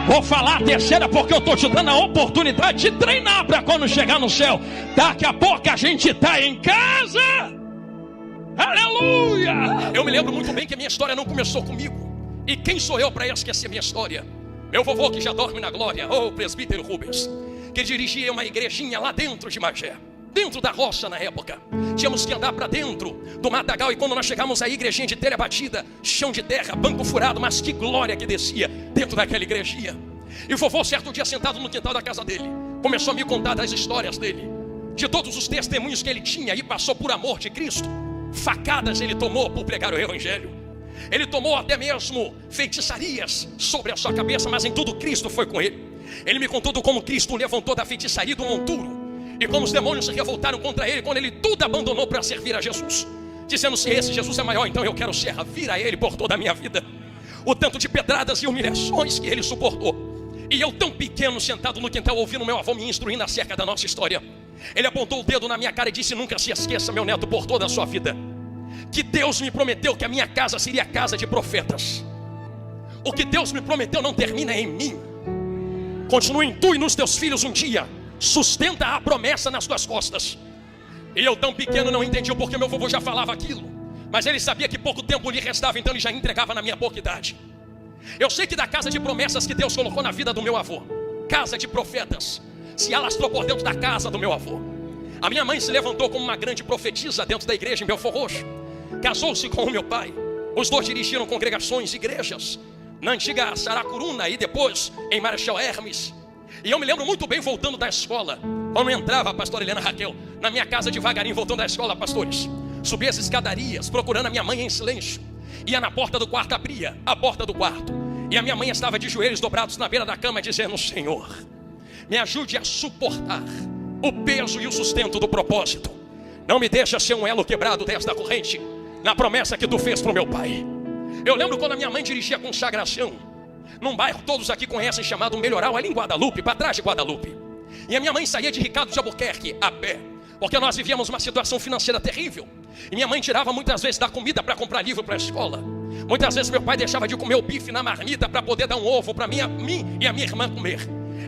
Vou falar a terceira porque eu estou te dando a oportunidade de treinar para quando chegar no céu. Daqui a pouco a gente está em casa. Aleluia! Eu me lembro muito bem que a minha história não começou comigo. E quem sou eu para esquecer minha história? Meu vovô, que já dorme na glória, o presbítero Rubens, que dirigia uma igrejinha lá dentro de Magé, dentro da roça na época. Tínhamos que andar para dentro do matagal, e quando nós chegamos à igrejinha de telha batida, chão de terra, banco furado, mas que glória que descia dentro daquela igrejinha. E o vovô, certo dia, sentado no quintal da casa dele, começou a me contar das histórias dele, de todos os testemunhos que ele tinha e passou por amor de Cristo. Facadas ele tomou por pregar o evangelho. Ele tomou até mesmo feitiçarias sobre a sua cabeça, mas em tudo Cristo foi com ele. Ele me contou como Cristo o levantou da feitiçaria do monturo, e como os demônios se revoltaram contra ele quando ele tudo abandonou para servir a Jesus, dizendo: se esse Jesus é maior, então eu quero servir a ele por toda a minha vida. O tanto de pedradas e humilhações que ele suportou. E eu, tão pequeno, sentado no quintal, ouvindo meu avô me instruindo acerca da nossa história, ele apontou o dedo na minha cara e disse: nunca se esqueça, meu neto, por toda a sua vida, que Deus me prometeu que a minha casa seria casa de profetas. O que Deus me prometeu não termina em mim. Continua em tu e nos teus filhos um dia. Sustenta a promessa nas tuas costas. E eu, tão pequeno, não entendi o porquê meu vovô já falava aquilo, mas ele sabia que pouco tempo lhe restava, então ele já entregava na minha pouca idade. Eu sei que da casa de promessas que Deus colocou na vida do meu avô, casa de profetas, se alastrou por dentro da casa do meu avô. A minha mãe se levantou como uma grande profetisa dentro da igreja em Belfort Roxo. Casou-se com o meu pai. Os dois dirigiram congregações, igrejas. na antiga Saracuruna e depois em Marechal Hermes. E eu me lembro muito bem voltando da escola, quando entrava a pastora Helena Raquel na minha casa devagarinho, voltando da escola, pastores. Subia as escadarias, procurando a minha mãe em silêncio. Ia na porta do quarto, abria a porta do quarto, e a minha mãe estava de joelhos dobrados na beira da cama, dizendo: Senhor, me ajude a suportar o peso e o sustento do propósito. Não me deixa ser um elo quebrado desta corrente, na promessa que tu fez para o meu pai. Eu lembro quando a minha mãe dirigia a consagração, num bairro todos aqui conhecem, chamado Melhoral, ali em Guadalupe, para trás de Guadalupe. E a minha mãe saía de Ricardo de Albuquerque a pé, porque nós vivíamos uma situação financeira terrível. E minha mãe tirava muitas vezes da comida para comprar livro para a escola. Muitas vezes meu pai deixava de comer o bife na marmita para poder dar um ovo para mim e a minha irmã comer.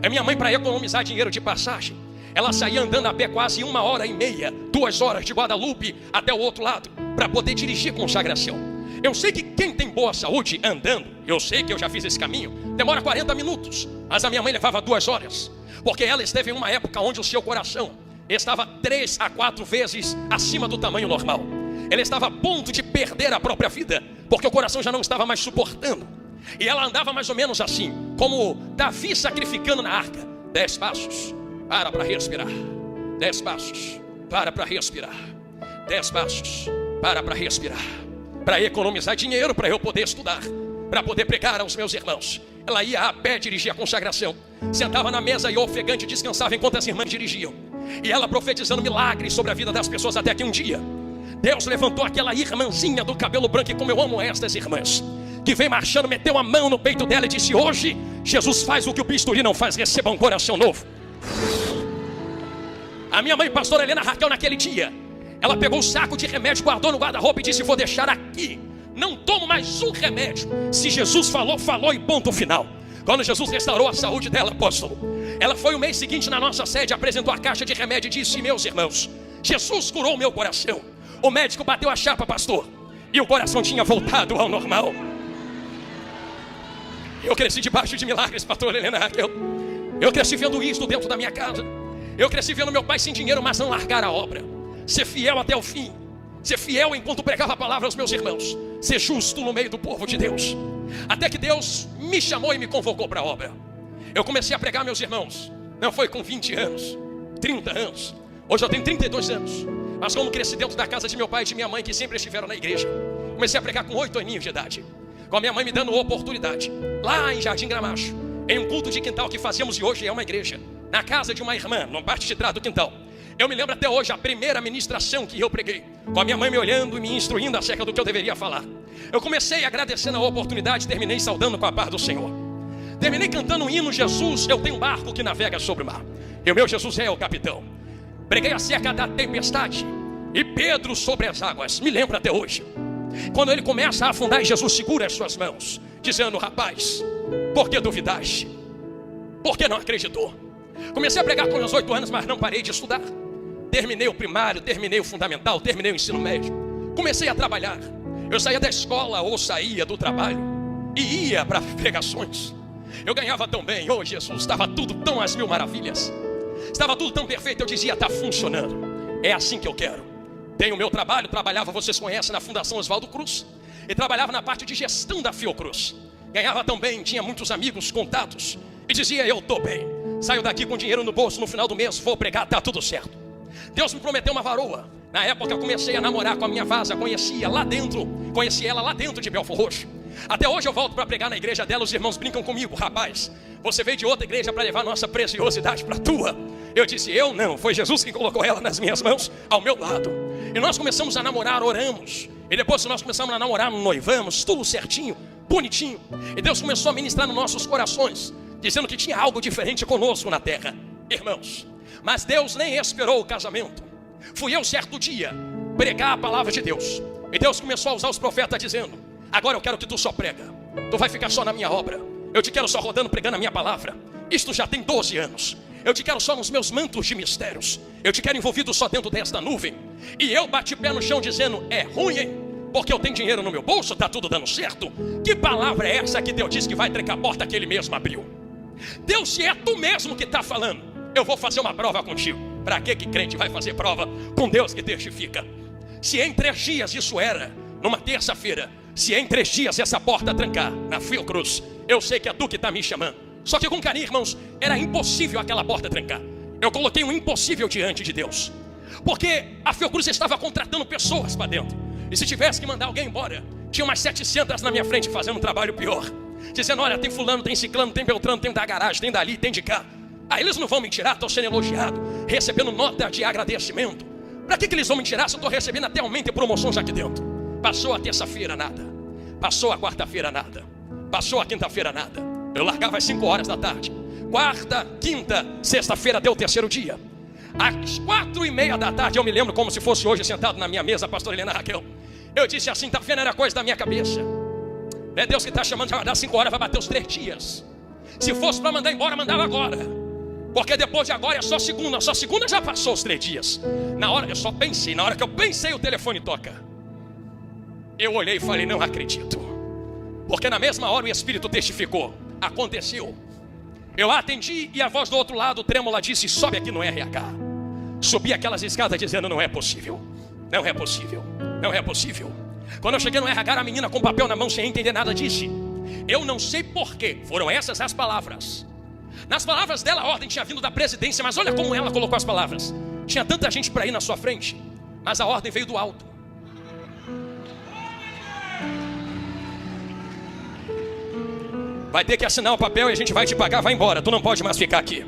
A minha mãe, para economizar dinheiro de passagem, ela saía andando a pé quase 1h30, 2 horas de Guadalupe até o outro lado, para poder dirigir consagração. Eu sei que quem tem boa saúde andando, eu sei que eu já fiz esse caminho, demora 40 minutos, mas a minha mãe levava 2 horas, porque ela esteve em uma época onde o seu coração estava 3 a 4 vezes acima do tamanho normal. Ela estava a ponto de perder a própria vida, porque o coração já não estava mais suportando. E ela andava mais ou menos assim, como Davi sacrificando na arca: 10 passos, para respirar. 10 passos, para respirar. 10 passos, para respirar. Para economizar dinheiro, para eu poder estudar, para poder pregar aos meus irmãos. Ela ia a pé dirigir a consagração, sentava na mesa e ofegante descansava enquanto as irmãs dirigiam. E ela profetizando milagres sobre a vida das pessoas, até que um dia Deus levantou aquela irmãzinha do cabelo branco, e como eu amo estas irmãs, que veio marchando, meteu a mão no peito dela e disse: hoje Jesus faz o que o bisturi não faz, receba um coração novo. A minha mãe, pastora Helena Raquel, naquele dia, ela pegou o saco de remédio, guardou no guarda-roupa e disse: vou deixar aqui, não tomo mais um remédio. Se Jesus falou, falou e ponto final. Quando Jesus restaurou a saúde dela, apóstolo, ela foi o mês seguinte na nossa sede, apresentou a caixa de remédio e disse: meus irmãos, Jesus curou o meu coração. O médico bateu a chapa, pastor, e o coração tinha voltado ao normal. Eu cresci debaixo de milagres, pastora Helena Raquel. Eu cresci vendo isso dentro da minha casa. Eu cresci vendo meu pai sem dinheiro, mas não largar a obra. Ser fiel até o fim. Ser fiel enquanto pregava a palavra aos meus irmãos. Ser justo no meio do povo de Deus. Até que Deus me chamou e me convocou para a obra. Eu comecei a pregar, meus irmãos. Não foi com 20 anos, 30 anos. Hoje eu tenho 32 anos. Mas como cresci dentro da casa de meu pai e de minha mãe, que sempre estiveram na igreja, comecei a pregar com 8 aninhos de idade, com a minha mãe me dando oportunidade, lá em Jardim Gramacho, em um culto de quintal que fazíamos, e hoje é uma igreja, na casa de uma irmã, na parte de trás do quintal. Eu me lembro até hoje a primeira ministração que eu preguei, com a minha mãe me olhando e me instruindo acerca do que eu deveria falar. Eu comecei agradecendo a oportunidade e terminei saudando com a paz do Senhor. Terminei cantando o hino: Jesus, eu tenho um barco que navega sobre o mar, e o meu Jesus é o capitão. Preguei acerca da tempestade e Pedro sobre as águas. Me lembro até hoje, quando ele começa a afundar e Jesus segura as suas mãos, dizendo: rapaz, por que duvidaste? Por que não acreditou? Comecei a pregar com meus 8 anos, mas não parei de estudar. Terminei o primário, terminei o fundamental, terminei o ensino médio. Comecei a trabalhar. Eu saía da escola ou saía do trabalho e ia para pregações. Eu ganhava tão bem, oh Jesus, estava tudo tão às mil maravilhas. Estava tudo tão perfeito, eu dizia: está funcionando. É assim que eu quero. Tenho o meu trabalho, trabalhava, vocês conhecem, na Fundação Oswaldo Cruz. E trabalhava na parte de gestão da Fiocruz. Ganhava tão bem, tinha muitos amigos, contatos. E dizia: eu estou bem. Saio daqui com dinheiro no bolso, no final do mês vou pregar, está tudo certo. Deus me prometeu uma varoa. Na época eu comecei a namorar com a minha vaza, conheci ela lá dentro de Belfor Roxo. Até hoje eu volto para pregar na igreja dela, os irmãos brincam comigo: rapaz, você veio de outra igreja para levar nossa preciosidade para a tua. Eu disse: eu não, foi Jesus que colocou ela nas minhas mãos, ao meu lado. E nós começamos a namorar, oramos. E depois que nós começamos a namorar, noivamos, tudo certinho, bonitinho. E Deus começou a ministrar nos nossos corações, dizendo que tinha algo diferente conosco na terra. Irmãos, mas Deus nem esperou o casamento. Fui eu certo dia pregar a palavra de Deus, e Deus começou a usar os profetas dizendo: agora eu quero que tu só prega. Tu vai ficar só na minha obra. Eu te quero só rodando, pregando a minha palavra. Isto já tem 12 anos. Eu te quero só nos meus mantos de mistérios. Eu te quero envolvido só dentro desta nuvem. E eu bati pé no chão dizendo: é ruim, hein? Porque eu tenho dinheiro no meu bolso, tá tudo dando certo. Que palavra é essa que Deus disse que vai trancar a porta que Ele mesmo abriu? Deus, se é tu mesmo que está falando, eu vou fazer uma prova contigo. Para que crente vai fazer prova com Deus que testifica? Se em 3 dias isso era numa terça-feira, se em 3 dias essa porta trancar na Fiocruz, eu sei que é tu que está me chamando. Só que com carinho, irmãos, era impossível aquela porta trancar. Eu coloquei um impossível diante de Deus, porque a Fiocruz estava contratando pessoas para dentro. E se tivesse que mandar alguém embora, tinha umas 700 na minha frente fazendo um trabalho pior, dizendo, olha, tem fulano, tem ciclano, tem beltrano, tem da garagem, tem dali, tem de cá. Aí eles não vão me tirar, estou sendo elogiado, recebendo nota de agradecimento. Para que eles vão me tirar se eu estou recebendo até aumento e promoções aqui dentro? Passou a terça-feira, nada. Passou a quarta-feira, nada. Passou a quinta-feira, nada. Eu largava às 5 horas da tarde. Quarta, quinta, sexta-feira deu o 3º dia. Às 4:30 da tarde, eu me lembro como se fosse hoje, sentado na minha mesa, a pastora Helena Raquel. Eu disse assim, tá vendo, era coisa da minha cabeça. Não é Deus que está chamando, já vai dar 5 horas, vai bater os 3 dias. Se fosse para mandar embora, mandava agora. Porque depois de agora é só segunda já passou os 3 dias. Na hora, eu só pensei, na hora que eu pensei, o telefone toca. Eu olhei e falei, não acredito. Porque na mesma hora o Espírito testificou, aconteceu. Eu atendi e a voz do outro lado, trêmula, disse, sobe aqui no RH. Subi aquelas escadas dizendo, não é possível. Não é possível, não é possível. Quando eu cheguei no RH, a menina com papel na mão sem entender nada disse, eu não sei porquê, foram essas as palavras. Nas palavras dela, a ordem tinha vindo da presidência, mas olha como ela colocou as palavras. Tinha tanta gente para ir na sua frente, mas a ordem veio do alto. Vai ter que assinar o papel e a gente vai te pagar, vai embora, tu não pode mais ficar aqui.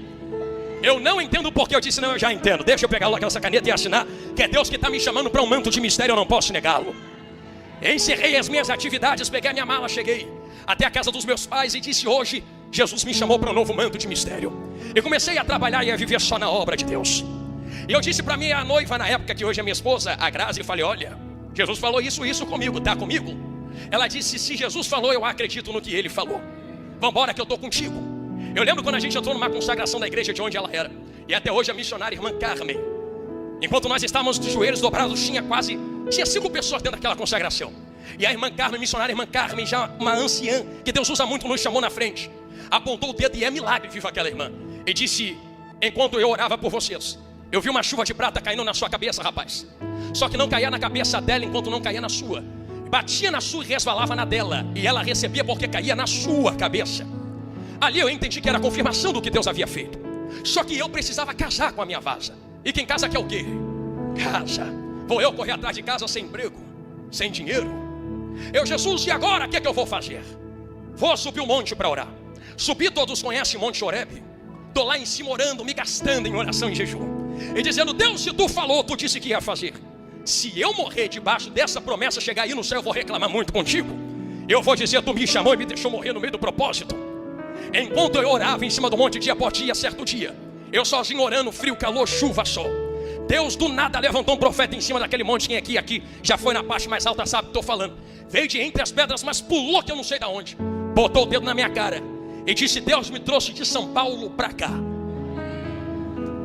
Eu não entendo o porquê, eu disse, não, eu já entendo. Deixa eu pegar logo essa caneta e assinar, que é Deus que está me chamando para um manto de mistério, eu não posso negá-lo. Encerrei as minhas atividades, peguei a minha mala, cheguei até a casa dos meus pais e disse, hoje Jesus me chamou para um novo manto de mistério. E comecei a trabalhar e a viver só na obra de Deus. E eu disse para minha noiva na época, que hoje é minha esposa, a Grazi, e falei, olha, Jesus falou isso comigo, tá comigo? Ela disse, se Jesus falou, eu acredito no que ele falou. Vambora que eu estou contigo. Eu lembro quando a gente entrou numa consagração da igreja de onde ela era. E até hoje a missionária irmã Carmen. Enquanto nós estávamos de joelhos dobrados, tinha 5 pessoas dentro daquela consagração. E a irmã Carmen, missionária irmã Carmen, já uma anciã, que Deus usa muito, nos chamou na frente. Apontou o dedo e é milagre, viva aquela irmã. E disse, enquanto eu orava por vocês, eu vi uma chuva de prata caindo na sua cabeça, rapaz. Só que não caía na cabeça dela enquanto não caía na sua. Batia na sua e resvalava na dela. E ela recebia porque caía na sua cabeça. Ali eu entendi que era a confirmação do que Deus havia feito. Só que eu precisava casar com a minha vaza. E quem casa quer o quê? Casa. Vou eu correr atrás de casa sem emprego, sem dinheiro. Eu, Jesus, e agora o que é que eu vou fazer? Vou subir o monte para orar. Subi, todos conhecem o Monte Horebe. Estou lá em cima orando, me gastando em oração e jejum. E dizendo, Deus, se tu falou, tu disse que ia fazer. Se eu morrer debaixo dessa promessa, chegar aí no céu, eu vou reclamar muito contigo. Eu vou dizer, tu me chamou e me deixou morrer no meio do propósito. Enquanto eu orava em cima do monte, dia por dia, certo dia, eu sozinho orando, frio, calor, chuva, sol, Deus do nada levantou um profeta em cima daquele monte. Quem aqui já foi na parte mais alta, sabe o que estou falando. Veio de entre as pedras, mas pulou que eu não sei de onde. Botou o dedo na minha cara e disse, Deus me trouxe de São Paulo para cá.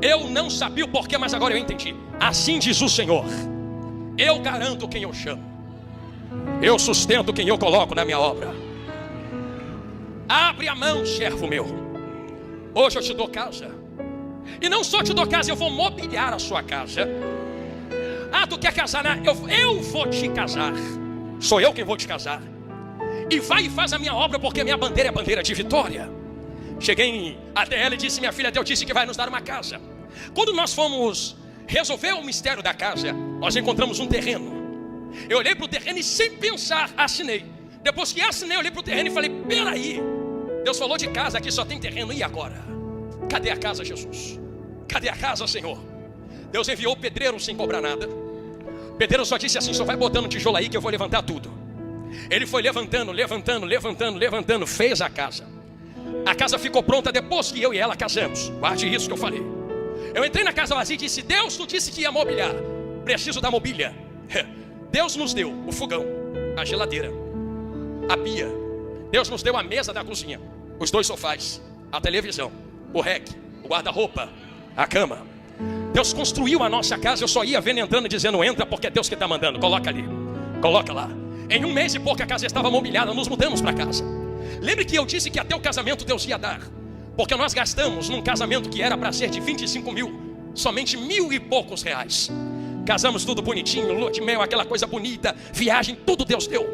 Eu não sabia o porquê, mas agora eu entendi. Assim diz o Senhor, eu garanto quem eu chamo, eu sustento quem eu coloco na minha obra. Abre a mão, servo meu. Hoje eu te dou casa. E não só te dou casa, eu vou mobiliar a sua casa. Ah, tu quer casar, né? Eu vou te casar. Sou eu quem vou te casar. E vai e faz a minha obra, porque a minha bandeira é a bandeira de vitória. Cheguei até ela e disse, minha filha, Deus disse que vai nos dar uma casa. Quando nós fomos resolver o mistério da casa, nós encontramos um terreno. Eu olhei para o terreno e sem pensar, assinei. Depois que assinei, eu olhei para o terreno e falei, peraí, Deus falou de casa, aqui só tem terreno, e agora? Cadê a casa, Jesus? Cadê a casa, Senhor? Deus enviou o pedreiro sem cobrar nada. O pedreiro só disse assim, só vai botando tijolo aí que eu vou levantar tudo. Ele foi levantando, fez a casa. A casa ficou pronta depois que eu e ela casamos. Guarde isso que eu falei. Eu entrei na casa vazia e disse, Deus, tu disse que ia mobiliar. Preciso da mobília. Deus nos deu o fogão, a geladeira, a pia. Deus nos deu a mesa da cozinha, os 2 sofás, a televisão, o rec, o guarda-roupa, a cama. Deus construiu a nossa casa. Eu só ia vendo entrando e dizendo, entra porque é Deus que está mandando. Coloca ali, coloca lá. Em 1 mês e pouco a casa estava mobiliada. Nos mudamos para casa. Lembre que eu disse que até o casamento Deus ia dar, porque nós gastamos num casamento que era para ser de 25 mil, somente 1.000 e poucos reais. Casamos tudo bonitinho, lua de mel, aquela coisa bonita, viagem, tudo Deus deu.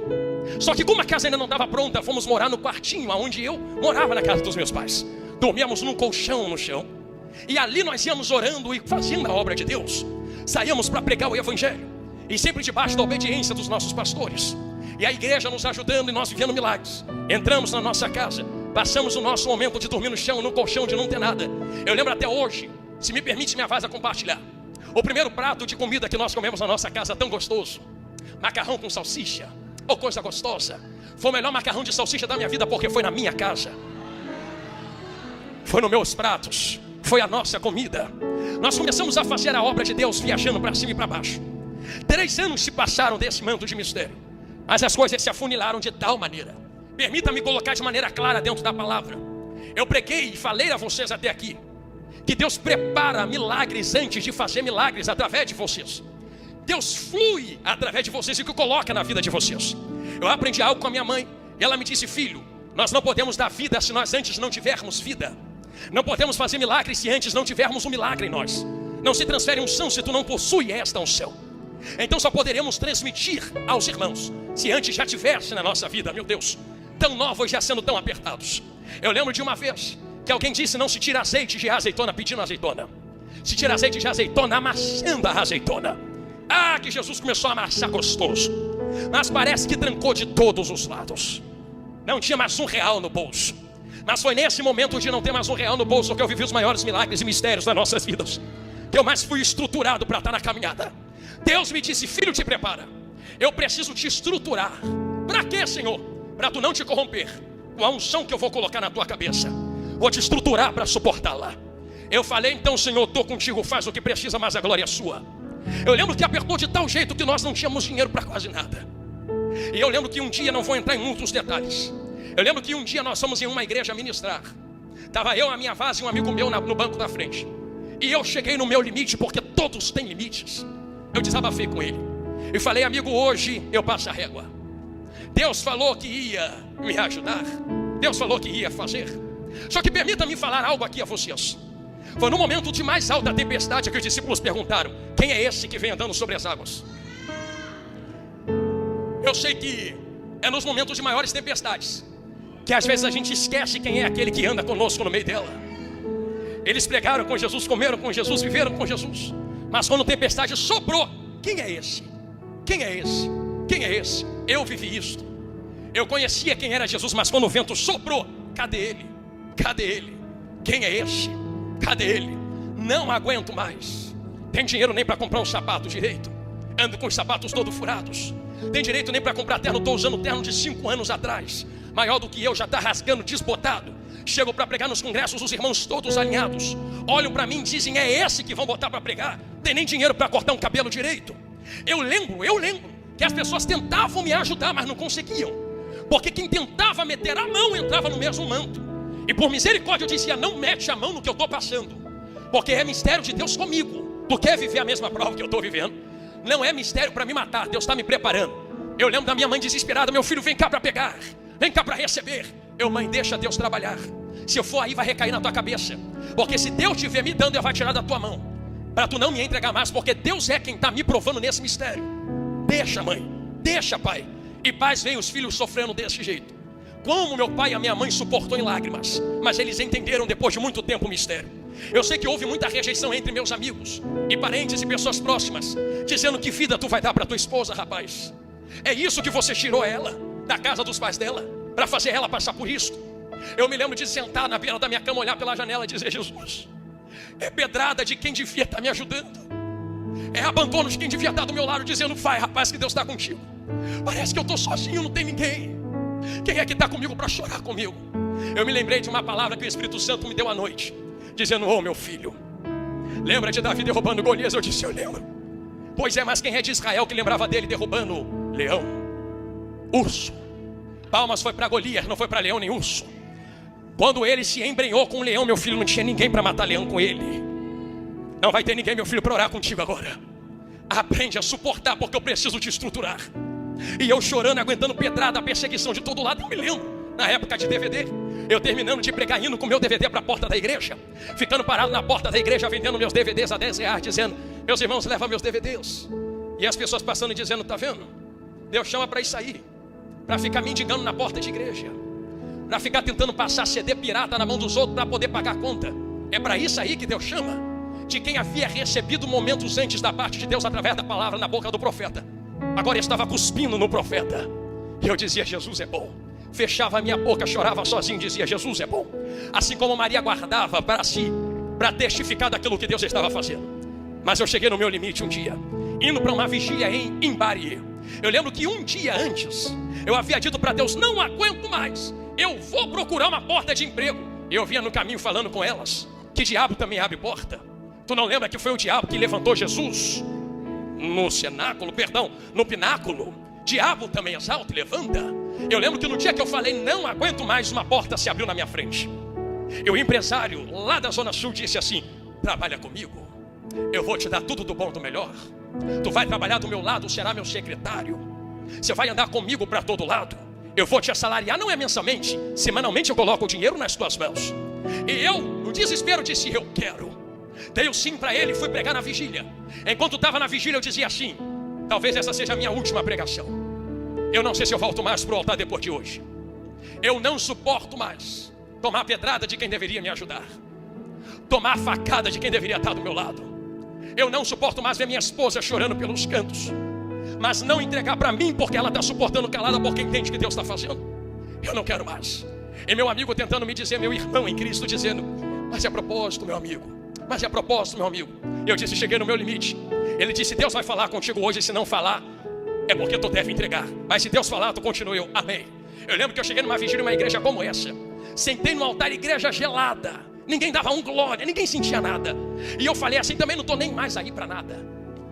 Só que como a casa ainda não estava pronta, fomos morar no quartinho onde eu morava na casa dos meus pais. Dormíamos num colchão no chão. E ali nós íamos orando e fazendo a obra de Deus. Saíamos para pregar o evangelho. E sempre debaixo da obediência dos nossos pastores. E a igreja nos ajudando e nós vivendo milagres. Entramos na nossa casa. Passamos o nosso momento de dormir no chão, no colchão, de não ter nada. Eu lembro até hoje, se me permite minha voz a compartilhar. O primeiro prato de comida que nós comemos na nossa casa, tão gostoso. Macarrão com salsicha. Oh, coisa gostosa. Foi o melhor macarrão de salsicha da minha vida, porque foi na minha casa. Foi nos meus pratos. Foi a nossa comida. Nós começamos a fazer a obra de Deus viajando para cima e para baixo. 3 anos se passaram desse manto de mistério. Mas as coisas se afunilaram de tal maneira. Permita-me colocar de maneira clara dentro da palavra. Eu preguei e falei a vocês até aqui que Deus prepara milagres antes de fazer milagres através de vocês. Deus flui através de vocês e o coloca na vida de vocês. Eu aprendi algo com a minha mãe. E ela me disse: filho, nós não podemos dar vida se nós antes não tivermos vida. Não podemos fazer milagres se antes não tivermos um milagre em nós. Não se transfere unção se tu não possui esta unção. Então só poderemos transmitir aos irmãos se antes já tivesse na nossa vida. Meu Deus, tão novos já sendo tão apertados. Eu lembro de uma vez que alguém disse: não se tira azeite de azeitona pedindo azeitona, se tira azeite de azeitona amassando a azeitona. Ah, que Jesus começou a amassar gostoso. Mas parece que trancou de todos os lados. Não tinha mais R$1 no bolso. Mas foi nesse momento de não ter mais R$1 no bolso que eu vivi os maiores milagres e mistérios das nossas vidas. Que eu mais fui estruturado para estar na caminhada. Deus me disse: filho, te prepara. Eu preciso te estruturar. Para quê, Senhor? Para tu não te corromper com a unção que eu vou colocar na tua cabeça. Vou te estruturar para suportá-la. Eu falei: então, Senhor, estou contigo, faz o que precisa, mas a glória é sua. Eu lembro que apertou de tal jeito que nós não tínhamos dinheiro para quase nada. E eu lembro que um dia, não vou entrar em muitos detalhes, eu lembro que um dia nós fomos em uma igreja ministrar. Estava eu, a minha vase e um amigo meu no banco da frente. E eu cheguei no meu limite, porque todos têm limites. Eu desabafei com ele e falei: amigo, hoje eu passo a régua. Deus falou que ia me ajudar. Deus falou que ia fazer. Só que permita-me falar algo aqui a vocês. Foi no momento de mais alta tempestade que os discípulos perguntaram: quem é esse que vem andando sobre as águas? Eu sei que é nos momentos de maiores tempestades que às vezes a gente esquece quem é aquele que anda conosco no meio dela. Eles pregaram com Jesus, comeram com Jesus, viveram com Jesus. Mas quando a tempestade soprou, quem é esse? Quem é esse? Quem é esse? Eu vivi isto. Eu conhecia quem era Jesus, mas quando o vento soprou, cadê ele? Cadê ele? Quem é esse? Cadê ele? Não aguento mais. Tem dinheiro nem para comprar um sapato direito. Ando com os sapatos todos furados. Tem direito nem para comprar terno. Estou usando terno de 5 anos atrás. Maior do que eu, já está rasgando, desbotado. Chego para pregar nos congressos, os irmãos todos alinhados. Olham para mim e dizem: é esse que vão botar para pregar. Tem nem dinheiro para cortar um cabelo direito. Eu lembro que as pessoas tentavam me ajudar, mas não conseguiam. Porque quem tentava meter a mão entrava no mesmo manto. E por misericórdia eu dizia: não mete a mão no que eu estou passando, porque é mistério de Deus comigo. Tu quer viver a mesma prova que eu estou vivendo? Não é mistério para me matar, Deus está me preparando. Eu lembro da minha mãe desesperada: meu filho, vem cá para pegar, vem cá para receber. Eu: mãe, deixa Deus trabalhar. Se eu for aí, vai recair na tua cabeça. Porque se Deus estiver me dando, Ele vai tirar da tua mão, para tu não me entregar mais, porque Deus é quem está me provando nesse mistério. Deixa, mãe, deixa, pai. E pais veem os filhos sofrendo desse jeito. Como meu pai e a minha mãe suportou em lágrimas, mas eles entenderam depois de muito tempo o mistério. Eu sei que houve muita rejeição entre meus amigos e parentes e pessoas próximas, dizendo: que vida tu vai dar para tua esposa, rapaz? É isso que você tirou ela da casa dos pais dela, para fazer ela passar por isso? Eu me lembro de sentar na beira da minha cama, olhar pela janela e dizer: Jesus, é pedrada de quem devia estar me ajudando, é abandono de quem devia estar do meu lado, dizendo: vai, rapaz, que Deus está contigo. Parece que eu estou sozinho, não tem ninguém. Quem é que está comigo para chorar comigo? Eu me lembrei de uma palavra que o Espírito Santo me deu à noite, dizendo: ô meu filho, lembra de Davi derrubando Golias? Eu disse: eu lembro. Pois é, mas quem é de Israel que lembrava dele derrubando leão, urso? Palmas foi para Golias, não foi para leão nem urso. Quando ele se embrenhou com o leão, meu filho, não tinha ninguém para matar leão com ele. Não vai ter ninguém, meu filho, para orar contigo agora. Aprende a suportar, porque eu preciso te estruturar. E eu chorando, aguentando pedrada, a perseguição de todo lado. Eu me lembro, na época de DVD, eu terminando de pregar, indo com meu DVD para a porta da igreja, ficando parado na porta da igreja, vendendo meus DVDs a R$10, dizendo: Meus irmãos, levam meus DVDs. E as pessoas passando e dizendo, tá vendo? Deus chama para isso aí. Para ficar mendigando na porta de igreja. Para ficar tentando passar CD pirata na mão dos outros para poder pagar a conta. É para isso aí que Deus chama. De quem havia recebido momentos antes da parte de Deus através da palavra na boca do profeta. Agora estava cuspindo no profeta. E eu dizia, Jesus é bom. Fechava a minha boca, chorava sozinho e dizia, Jesus é bom. Assim como Maria guardava para si, para testificar daquilo que Deus estava fazendo. Mas eu cheguei no meu limite um dia, indo para uma vigília em Imbari. Eu lembro que um dia antes, eu havia dito para Deus, não aguento mais. Eu vou procurar uma porta de emprego. Eu vinha no caminho falando com elas, que diabo também abre porta. Tu não lembra que foi o diabo que levantou Jesus? No pináculo. Diabo também exalta e levanta. Eu lembro que no dia que eu falei, não aguento mais, uma porta se abriu na minha frente. E o empresário lá da Zona Sul disse assim, trabalha comigo. Eu vou te dar tudo do bom e do melhor. Tu vai trabalhar do meu lado, será meu secretário. Você vai andar comigo para todo lado. Eu vou te assalariar, não é mensalmente. Semanalmente eu coloco o dinheiro nas tuas mãos. E eu, no desespero, disse, eu quero. Dei o sim para ele e fui pregar na vigília. Enquanto estava na vigília eu dizia assim, talvez essa seja a minha última pregação. Eu não sei se eu volto mais para o altar depois de hoje. Eu não suporto mais tomar pedrada de quem deveria me ajudar. Tomar facada de quem deveria estar do meu lado. Eu não suporto mais ver minha esposa chorando pelos cantos. Mas não entregar para mim porque ela está suportando calada porque entende que Deus está fazendo. Eu não quero mais. E meu amigo tentando me dizer, meu irmão em Cristo, dizendo, mas é a propósito, meu amigo. Mas é a propósito, meu amigo. Eu disse, cheguei no meu limite. Ele disse, Deus vai falar contigo hoje. Se não falar, é porque tu deve entregar. Mas se Deus falar, tu continua. Eu, amém. Eu lembro que eu cheguei numa vigília, uma igreja como essa. Sentei no altar, igreja gelada. Ninguém dava um glória, ninguém sentia nada. E eu falei assim, também não estou nem mais aí para nada.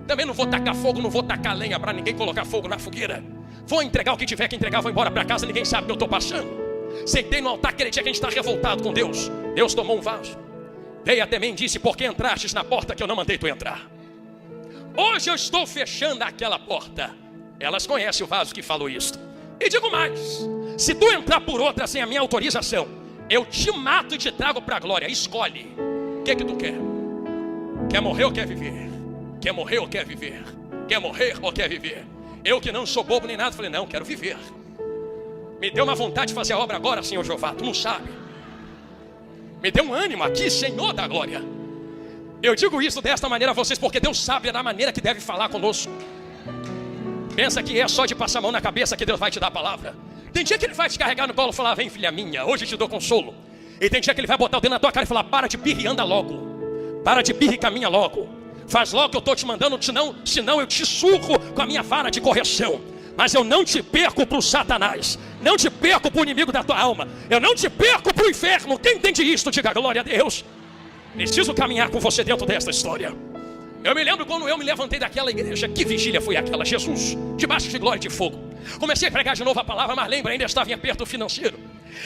Também não vou tacar fogo, não vou tacar lenha para ninguém colocar fogo na fogueira. Vou entregar o que tiver que entregar, vou embora para casa, ninguém sabe o que eu estou passando. Sentei no altar, aquele dia que a gente está revoltado com Deus. Deus tomou um vaso. Veio até mim e disse, por que entrastes na porta que eu não mandei tu entrar? Hoje eu estou fechando aquela porta. Elas conhecem o vaso que falou isto. E digo mais, se tu entrar por outra sem a minha autorização, eu te mato e te trago para a glória. Escolhe, o que tu quer? Quer morrer ou quer viver? Quer morrer ou quer viver? Quer morrer ou quer viver? Eu que não sou bobo nem nada, falei, não, quero viver. Me deu uma vontade de fazer a obra agora, Senhor Jeová, tu não sabe. Me deu um ânimo aqui, Senhor da glória. Eu digo isso desta maneira a vocês, porque Deus sabe da maneira que deve falar conosco. Pensa que é só de passar a mão na cabeça que Deus vai te dar a palavra. Tem dia que Ele vai te carregar no colo e falar, vem filha minha, hoje te dou consolo. E tem dia que Ele vai botar o dedo na tua cara e falar, para de birra e anda logo. Para de birra e caminha logo. Faz logo o que eu estou te mandando, senão eu te surro com a minha vara de correção. Mas eu não te perco para o Satanás. Não te perco para o inimigo da tua alma. Eu não te perco para o inferno. Quem entende isto, diga glória a Deus. Preciso caminhar com você dentro desta história. Eu me lembro quando eu me levantei daquela igreja. Que vigília foi aquela? Jesus, debaixo de glória e de fogo. Comecei a pregar de novo a palavra, mas lembra, ainda estava em aperto financeiro.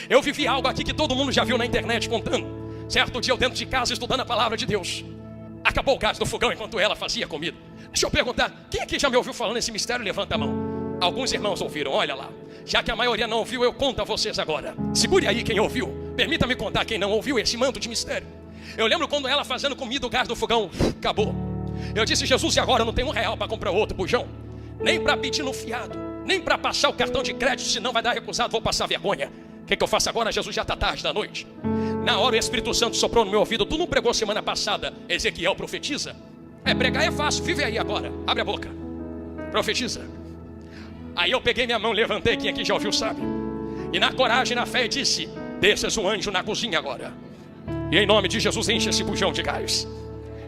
Eu vivi algo aqui que todo mundo já viu na internet contando. Certo dia eu dentro de casa estudando a palavra de Deus. Acabou o gás do fogão enquanto ela fazia comida. Deixa eu perguntar, quem aqui já me ouviu falando esse mistério? Levanta a mão. Alguns irmãos ouviram, olha lá. Já que a maioria não ouviu, eu conto a vocês agora. Segure aí quem ouviu. Permita-me contar quem não ouviu esse manto de mistério. Eu lembro quando ela fazendo comida, o gás do fogão acabou. Eu disse, Jesus, e agora eu não tenho R$1 para comprar outro bujão? Nem para pedir no fiado, nem para passar o cartão de crédito, senão vai dar recusado, vou passar vergonha. O que eu faço agora? Jesus, já está tarde da noite. Na hora o Espírito Santo soprou no meu ouvido. Tu não pregou semana passada, Ezequiel profetiza? Pregar é fácil, vive aí agora. Abre a boca, profetiza. Aí eu peguei minha mão, levantei, quem aqui já ouviu sabe. E na coragem, na fé, disse, desças um anjo na cozinha agora. E em nome de Jesus, enche esse bujão de gás.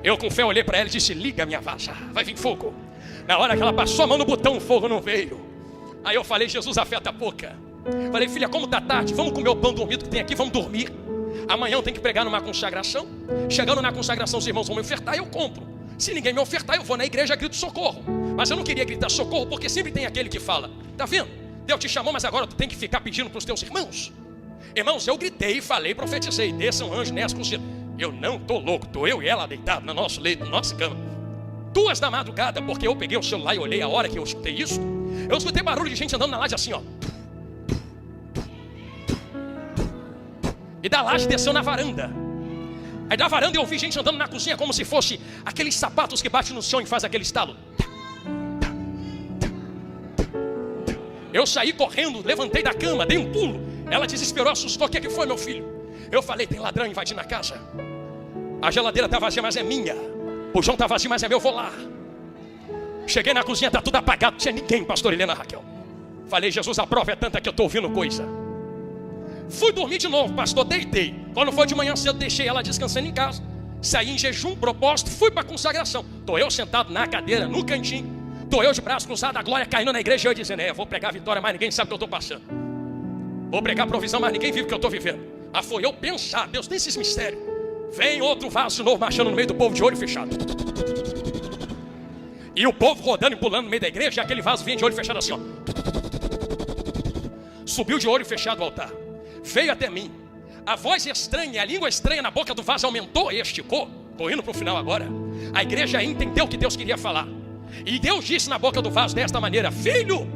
Eu com fé olhei para ela e disse, liga minha vaza, vai vir fogo. Na hora que ela passou a mão no botão, o fogo não veio. Aí eu falei, Jesus, afeta pouca. Falei, filha, como tá tarde, vamos comer o pão dormido que tem aqui, vamos dormir. Amanhã eu tenho que pregar numa consagração. Chegando na consagração, os irmãos vão me ofertar, eu compro. Se ninguém me ofertar, eu vou na igreja e grito socorro. Mas eu não queria gritar socorro, porque sempre tem aquele que fala, tá vendo? Deus te chamou, mas agora tu tem que ficar pedindo para os teus irmãos. Irmãos, eu gritei, falei, profetizei, desça um anjo nessa cozinha. Eu não tô louco, tô eu e ela deitado no nosso leito, na nossa cama. 2 da madrugada, porque eu peguei o celular e olhei a hora que eu escutei isso. Eu escutei barulho de gente andando na laje assim, ó. E da laje desceu na varanda. Aí da varanda eu ouvi gente andando na cozinha como se fosse aqueles sapatos que batem no chão e faz aquele estalo. Eu saí correndo, levantei da cama, dei um pulo. Ela desesperou, assustou. O que foi, meu filho? Eu falei, tem ladrão invadindo a casa. A geladeira está vazia, mas é minha. O João está vazio, mas é meu, eu vou lá. Cheguei na cozinha, está tudo apagado, não tinha ninguém, pastor Helena, Raquel. Falei, Jesus, a prova é tanta que eu estou ouvindo coisa. Fui dormir de novo, pastor, deitei. Quando foi de manhã cedo, deixei ela descansando em casa. Saí em jejum, propósito, fui para a consagração. Estou eu sentado na cadeira, no cantinho. Estou eu de braço cruzado, a glória caindo na igreja. Eu dizendo, vou pregar vitória, mas ninguém sabe o que eu estou passando. Vou pregar provisão, mas ninguém vive o que eu estou vivendo. Foi eu pensar, Deus tem esses mistérios. Vem outro vaso de novo, marchando no meio do povo de olho fechado. E o povo rodando e pulando no meio da igreja. E aquele vaso vinha de olho fechado assim, ó. Subiu de olho fechado ao altar. Veio até mim. A voz estranha, a língua estranha na boca do vaso aumentou e esticou. Estou indo para o final agora. A igreja entendeu o que Deus queria falar. E Deus disse na boca do vaso desta maneira: filho,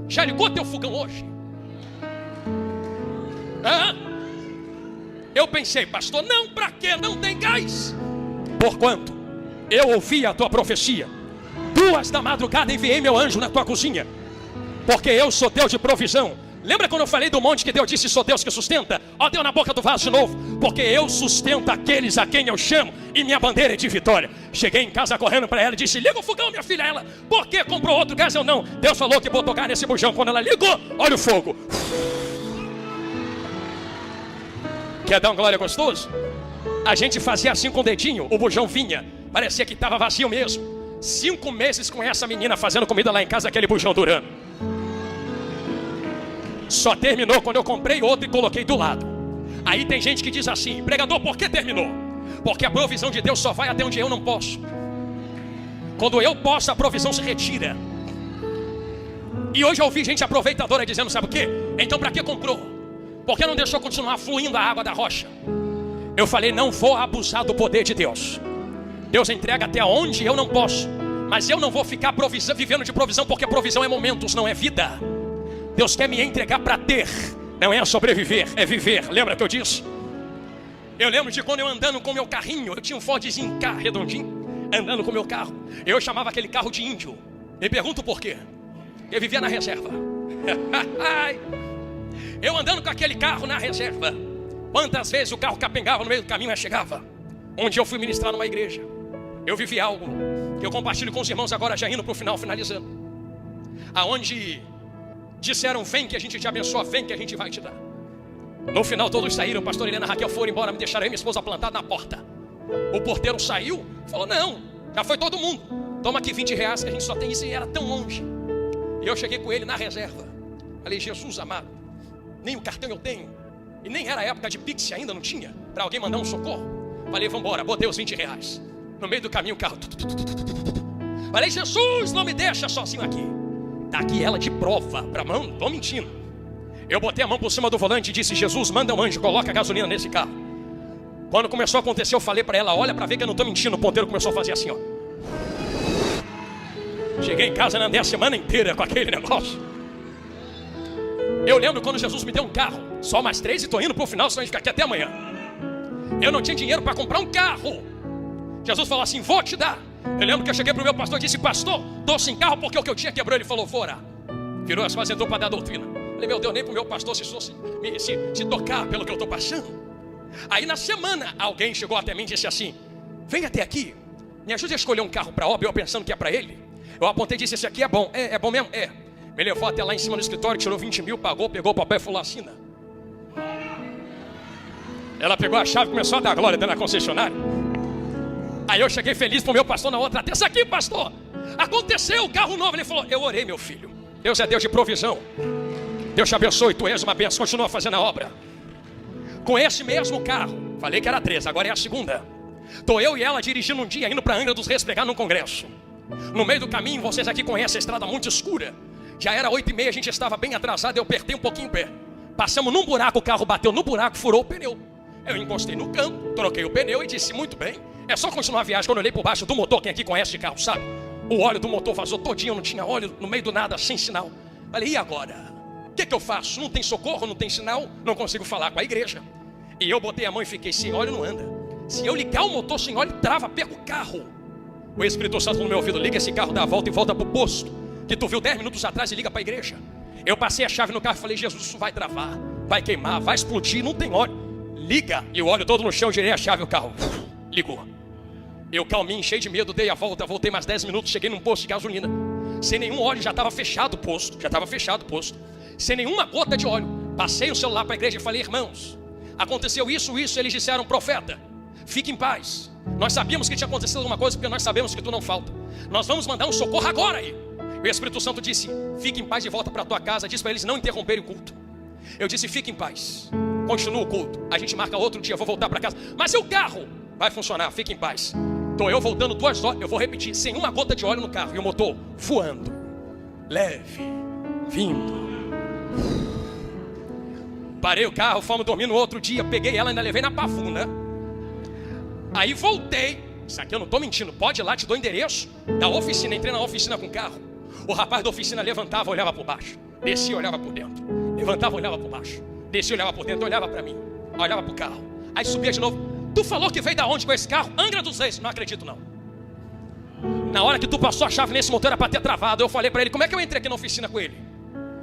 já ligou teu fogão hoje? Eu pensei, pastor, não, para quê? Não tem gás. Porquanto eu ouvi a tua profecia, 2 da madrugada enviei meu anjo na tua cozinha, porque eu sou Deus de provisão. Lembra quando eu falei do monte que Deus disse, sou Deus que sustenta? Deu na boca do vaso de novo. Porque eu sustento aqueles a quem eu chamo, e minha bandeira é de vitória. Cheguei em casa correndo para ela e disse, liga o fogão, minha filha. Ela, por que comprou outro gás? Eu não. Deus falou que botou gás nesse bujão. Quando ela ligou, olha o fogo. Quer dar um glória gostoso? A gente fazia assim com o dedinho, o bujão vinha. Parecia que estava vazio mesmo. 5 meses com essa menina fazendo comida lá em casa, aquele bujão durando. Só terminou quando eu comprei outro e coloquei do lado. Aí tem gente que diz assim, pregador, por que terminou? Porque a provisão de Deus só vai até onde eu não posso. Quando eu posso, a provisão se retira. E hoje eu ouvi gente aproveitadora dizendo, sabe o quê? Então para que comprou? Por que não deixou continuar fluindo a água da rocha? Eu falei, não vou abusar do poder de Deus. Deus entrega até onde eu não posso. Mas eu não vou ficar vivendo de provisão, porque provisão é momentos, não é vida. Deus quer me entregar para ter, não é sobreviver, é viver. Lembra que eu disse? Eu lembro de quando eu andando com meu carrinho, eu tinha um Fordzinho K redondinho, andando com meu carro. Eu chamava aquele carro de índio. Me pergunto por quê? Eu vivia na reserva. Eu andando com aquele carro na reserva. Quantas vezes o carro capengava no meio do caminho, mas chegava. Um dia eu fui ministrar numa igreja. Eu vivi algo que eu compartilho com os irmãos agora, já indo para o final, finalizando. Aonde disseram, vem que a gente te abençoa, vem que a gente vai te dar. No final todos saíram, o pastor Helena, Raquel foram embora, me deixaram aí minha esposa plantada na porta. O porteiro saiu, falou, não, já foi todo mundo. Toma aqui 20 reais que a gente só tem isso, e era tão longe. E eu cheguei com ele na reserva. Falei, Jesus amado, nem o cartão eu tenho. E nem era época de Pix, ainda não tinha, para alguém mandar um socorro. Falei, vamos embora, botei os 20 reais. No meio do caminho o carro. Falei, Jesus, não me deixa sozinho aqui. Tá aqui ela de prova, pra mão, não tô mentindo. Eu botei a mão por cima do volante e disse, Jesus, manda um anjo, coloca a gasolina nesse carro. Quando começou a acontecer, eu falei pra ela, olha pra ver que eu não tô mentindo. O ponteiro começou a fazer assim, ó. Cheguei em casa, andei a semana inteira com aquele negócio. Eu lembro quando Jesus me deu um carro, só mais 3 e tô indo pro final, senão a gente fica aqui até amanhã. Eu não tinha dinheiro pra comprar um carro. Jesus falou assim, vou te dar. Eu lembro que eu cheguei pro meu pastor e disse, pastor, tô sem carro porque o que eu tinha quebrou. Ele falou, fora. Virou as costas, entrou para dar doutrina. Falei, meu Deus, nem pro meu pastor se tocar pelo que eu tô passando. Aí na semana, alguém chegou até mim e disse assim, vem até aqui, me ajude a escolher um carro para obra. Eu pensando que é para ele. Eu apontei e disse, esse aqui é bom. É bom mesmo? É. Me levou até lá em cima do escritório, tirou 20 mil, pagou, pegou o papel e falou, assina. Ela pegou a chave e começou a dar glória dentro da concessionária. Aí eu cheguei feliz pro meu pastor na outra, até essa aqui, pastor, aconteceu, o carro novo. Ele falou, eu orei, meu filho, Deus é Deus de provisão, Deus te abençoe, tu és uma bênção, continua fazendo a obra. Com esse mesmo carro, falei que era 3, agora é a segunda. Tô eu e ela dirigindo um dia, indo pra Angra dos Reis pregar num congresso. No meio do caminho, vocês aqui conhecem a estrada muito escura. Já era 8h30, a gente estava bem atrasado, eu apertei um pouquinho o pé. Passamos num buraco, o carro bateu no buraco, furou o pneu. Eu encostei no canto, troquei o pneu e disse, muito bem, é só continuar a viagem. Quando eu olhei por baixo do motor, quem aqui conhece de carro, sabe? O óleo do motor vazou todinho, não tinha óleo, no meio do nada, sem sinal. Falei, e agora? O que eu faço? Não tem socorro, não tem sinal, não consigo falar com a igreja. E eu botei a mão e fiquei, sem óleo não anda, Se eu ligar o motor sem óleo, trava, pega o carro. O Espírito Santo no meu ouvido: liga esse carro, dá a volta e volta para o posto que tu viu 10 minutos atrás e liga para a igreja. Eu passei a chave no carro e falei: Jesus, isso vai travar, vai queimar, vai explodir, não tem óleo. Liga. E o óleo todo no chão, girei a chave, o carro ligou. Eu calminho, cheio de medo, dei a volta, voltei mais 10 minutos, cheguei num posto de gasolina. Sem nenhum óleo, já estava fechado o posto. Sem nenhuma gota de óleo. Passei o celular para a igreja e falei: irmãos, aconteceu isso. Eles disseram: profeta, fique em paz. Nós sabíamos que tinha acontecido alguma coisa, porque nós sabemos que tu não falta. Nós vamos mandar um socorro agora aí. O Espírito Santo disse: fique em paz e volta para a tua casa. Disse para eles não interromperem o culto. Eu disse: fique em paz, continua o culto, a gente marca outro dia, eu vou voltar para casa. Mas seu carro vai funcionar, fique em paz. Estou eu voltando 2 horas, eu vou repetir, sem uma gota de óleo no carro. E o motor voando, leve, vindo. Parei o carro, fomos dormir no outro dia. Peguei ela, ainda levei na pavuna. Aí voltei. Isso aqui eu não estou mentindo, pode ir lá, te dou o endereço da oficina. Entrei na oficina com o carro. O rapaz da oficina levantava, olhava por baixo, descia, olhava por dentro. Levantava, olhava por baixo, descia, olhava por dentro, olhava para mim, olhava para o carro. Aí subia de novo. Tu falou que veio da onde com esse carro? Angra dos Reis. Não acredito não. Na hora que tu passou a chave nesse motor era para ter travado. Eu falei para ele: como é que eu entrei aqui na oficina com ele?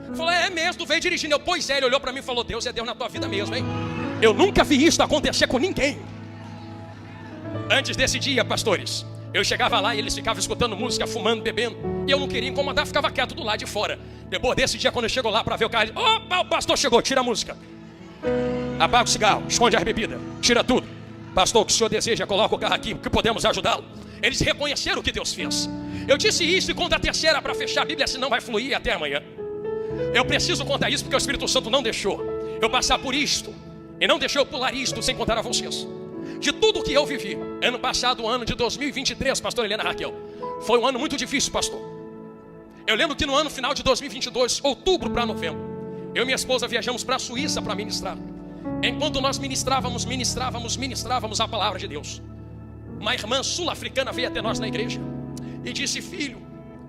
Ele falou: é mesmo, tu veio dirigindo. Eu: pois é. Ele olhou para mim e falou: Deus é Deus na tua vida mesmo, hein? Eu nunca vi isso acontecer com ninguém. Antes desse dia, pastores, eu chegava lá e eles ficavam escutando música, fumando, bebendo. E eu não queria incomodar, ficava quieto do lado de fora. Depois desse dia, quando eu chego lá para ver o carro, ele: opa, o pastor chegou, tira a música, apaga o cigarro, esconde a bebida, tira tudo. Pastor, o que o senhor deseja, coloca o carro aqui, que podemos ajudá-lo. Eles reconheceram o que Deus fez. Eu disse isso e conta a terceira para fechar a Bíblia, senão vai fluir até amanhã. Eu preciso contar isso porque o Espírito Santo não deixou eu passar por isto, e não deixou eu pular isto sem contar a vocês. De tudo que eu vivi, ano passado, o ano de 2023, pastor Helena Raquel, foi um ano muito difícil, pastor. Eu lembro que no ano final de 2022, outubro para novembro, eu e minha esposa viajamos para a Suíça para ministrar. Enquanto nós ministrávamos a palavra de Deus, uma irmã sul-africana veio até nós na igreja e disse: filho,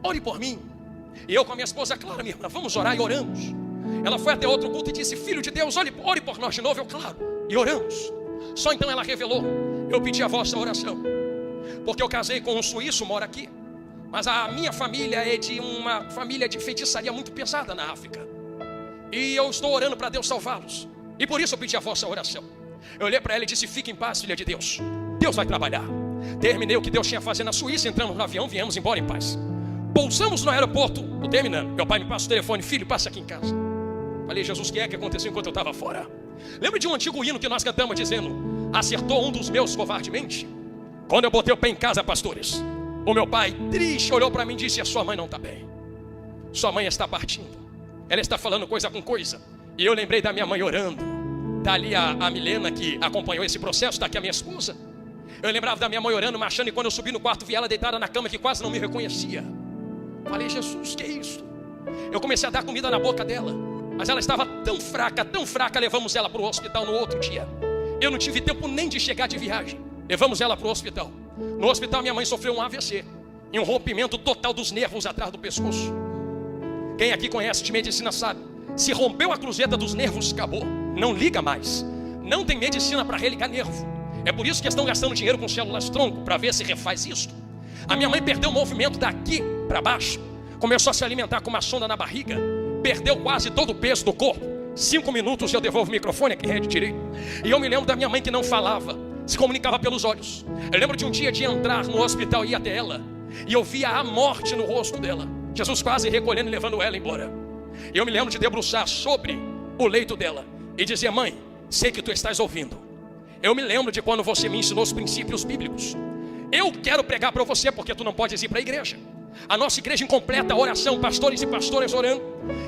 ore por mim. E eu com a minha esposa: claro, minha irmã, vamos orar. E oramos. Ela foi até outro culto e disse: filho de Deus, ore por nós de novo. Eu: claro. E oramos. Só então ela revelou: eu pedi a vossa oração, porque eu casei com um suíço, mora aqui, mas a minha família é de uma família de feitiçaria muito pesada na África, e eu estou orando para Deus salvá-los. E por isso eu pedi a vossa oração. Eu olhei para ela e disse: fique em paz, filha de Deus, Deus vai trabalhar. Terminei o que Deus tinha a fazer na Suíça, entramos no avião, viemos embora em paz. Pousamos no aeroporto, o terminando. Meu pai me passa o telefone: filho, passa aqui em casa. Falei: Jesus, o que é que aconteceu enquanto eu estava fora? Lembra de um antigo hino que nós cantamos dizendo: acertou um dos meus covardemente? Quando eu botei o pé em casa, pastores, o meu pai, triste, olhou para mim e disse: a sua mãe não está bem, sua mãe está partindo, ela está falando coisa com coisa. E eu lembrei da minha mãe orando. Está ali a Milena, que acompanhou esse processo, está aqui a minha esposa. Eu lembrava da minha mãe orando, marchando, e quando eu subi no quarto, vi ela deitada na cama, que quase não me reconhecia. Falei: Jesus, que é isso? Eu comecei a dar comida na boca dela, mas ela estava tão fraca, levamos ela para o hospital no outro dia. Eu não tive tempo nem de chegar de viagem. Levamos ela para o hospital. No hospital minha mãe sofreu um AVC e um rompimento total dos nervos atrás do pescoço. Quem aqui conhece de medicina sabe: se rompeu a cruzeta dos nervos, acabou, não liga mais. Não tem medicina para religar nervo. É por isso que estão gastando dinheiro com células tronco, para ver se refaz isto. A minha mãe perdeu o movimento daqui para baixo, começou a se alimentar com uma sonda na barriga, perdeu quase todo o peso do corpo. 5 minutos eu devolvo o microfone aqui, rede direito. E eu me lembro da minha mãe que não falava, se comunicava pelos olhos. Eu lembro de um dia de entrar no hospital e ir até ela, e eu via a morte no rosto dela. Jesus quase recolhendo e levando ela embora. E eu me lembro de debruçar sobre o leito dela e dizer: mãe, sei que tu estás ouvindo. Eu me lembro de quando você me ensinou os princípios bíblicos. Eu quero pregar para você, porque tu não podes ir para a igreja. A nossa igreja incompleta, oração, pastores e pastoras orando.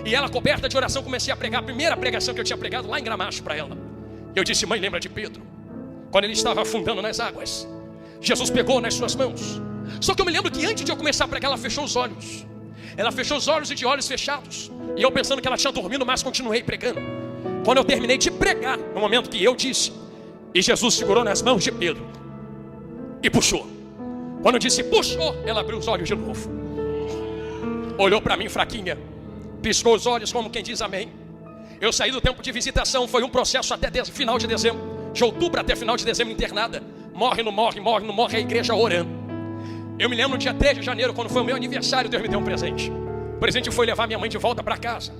E ela coberta de oração, comecei a pregar a primeira pregação que eu tinha pregado lá em Gramacho para ela. Eu disse: mãe, lembra de Pedro, quando ele estava afundando nas águas, Jesus pegou nas suas mãos. Só que eu me lembro que antes de eu começar a pregar, ela fechou os olhos. Ela fechou os olhos, e de olhos fechados, e eu pensando que ela tinha dormido, mas continuei pregando. Quando eu terminei de pregar, no momento que eu disse, e Jesus segurou nas mãos de Pedro e puxou. Quando eu disse puxou, ela abriu os olhos de novo, olhou para mim fraquinha, piscou os olhos como quem diz amém. Eu saí do tempo de visitação, foi um processo até final de dezembro, de outubro até final de dezembro internada. Morre, não morre, morre, não morre, a igreja orando. Eu me lembro no dia 3 de janeiro, quando foi o meu aniversário, Deus me deu um presente. O presente foi levar minha mãe de volta para casa.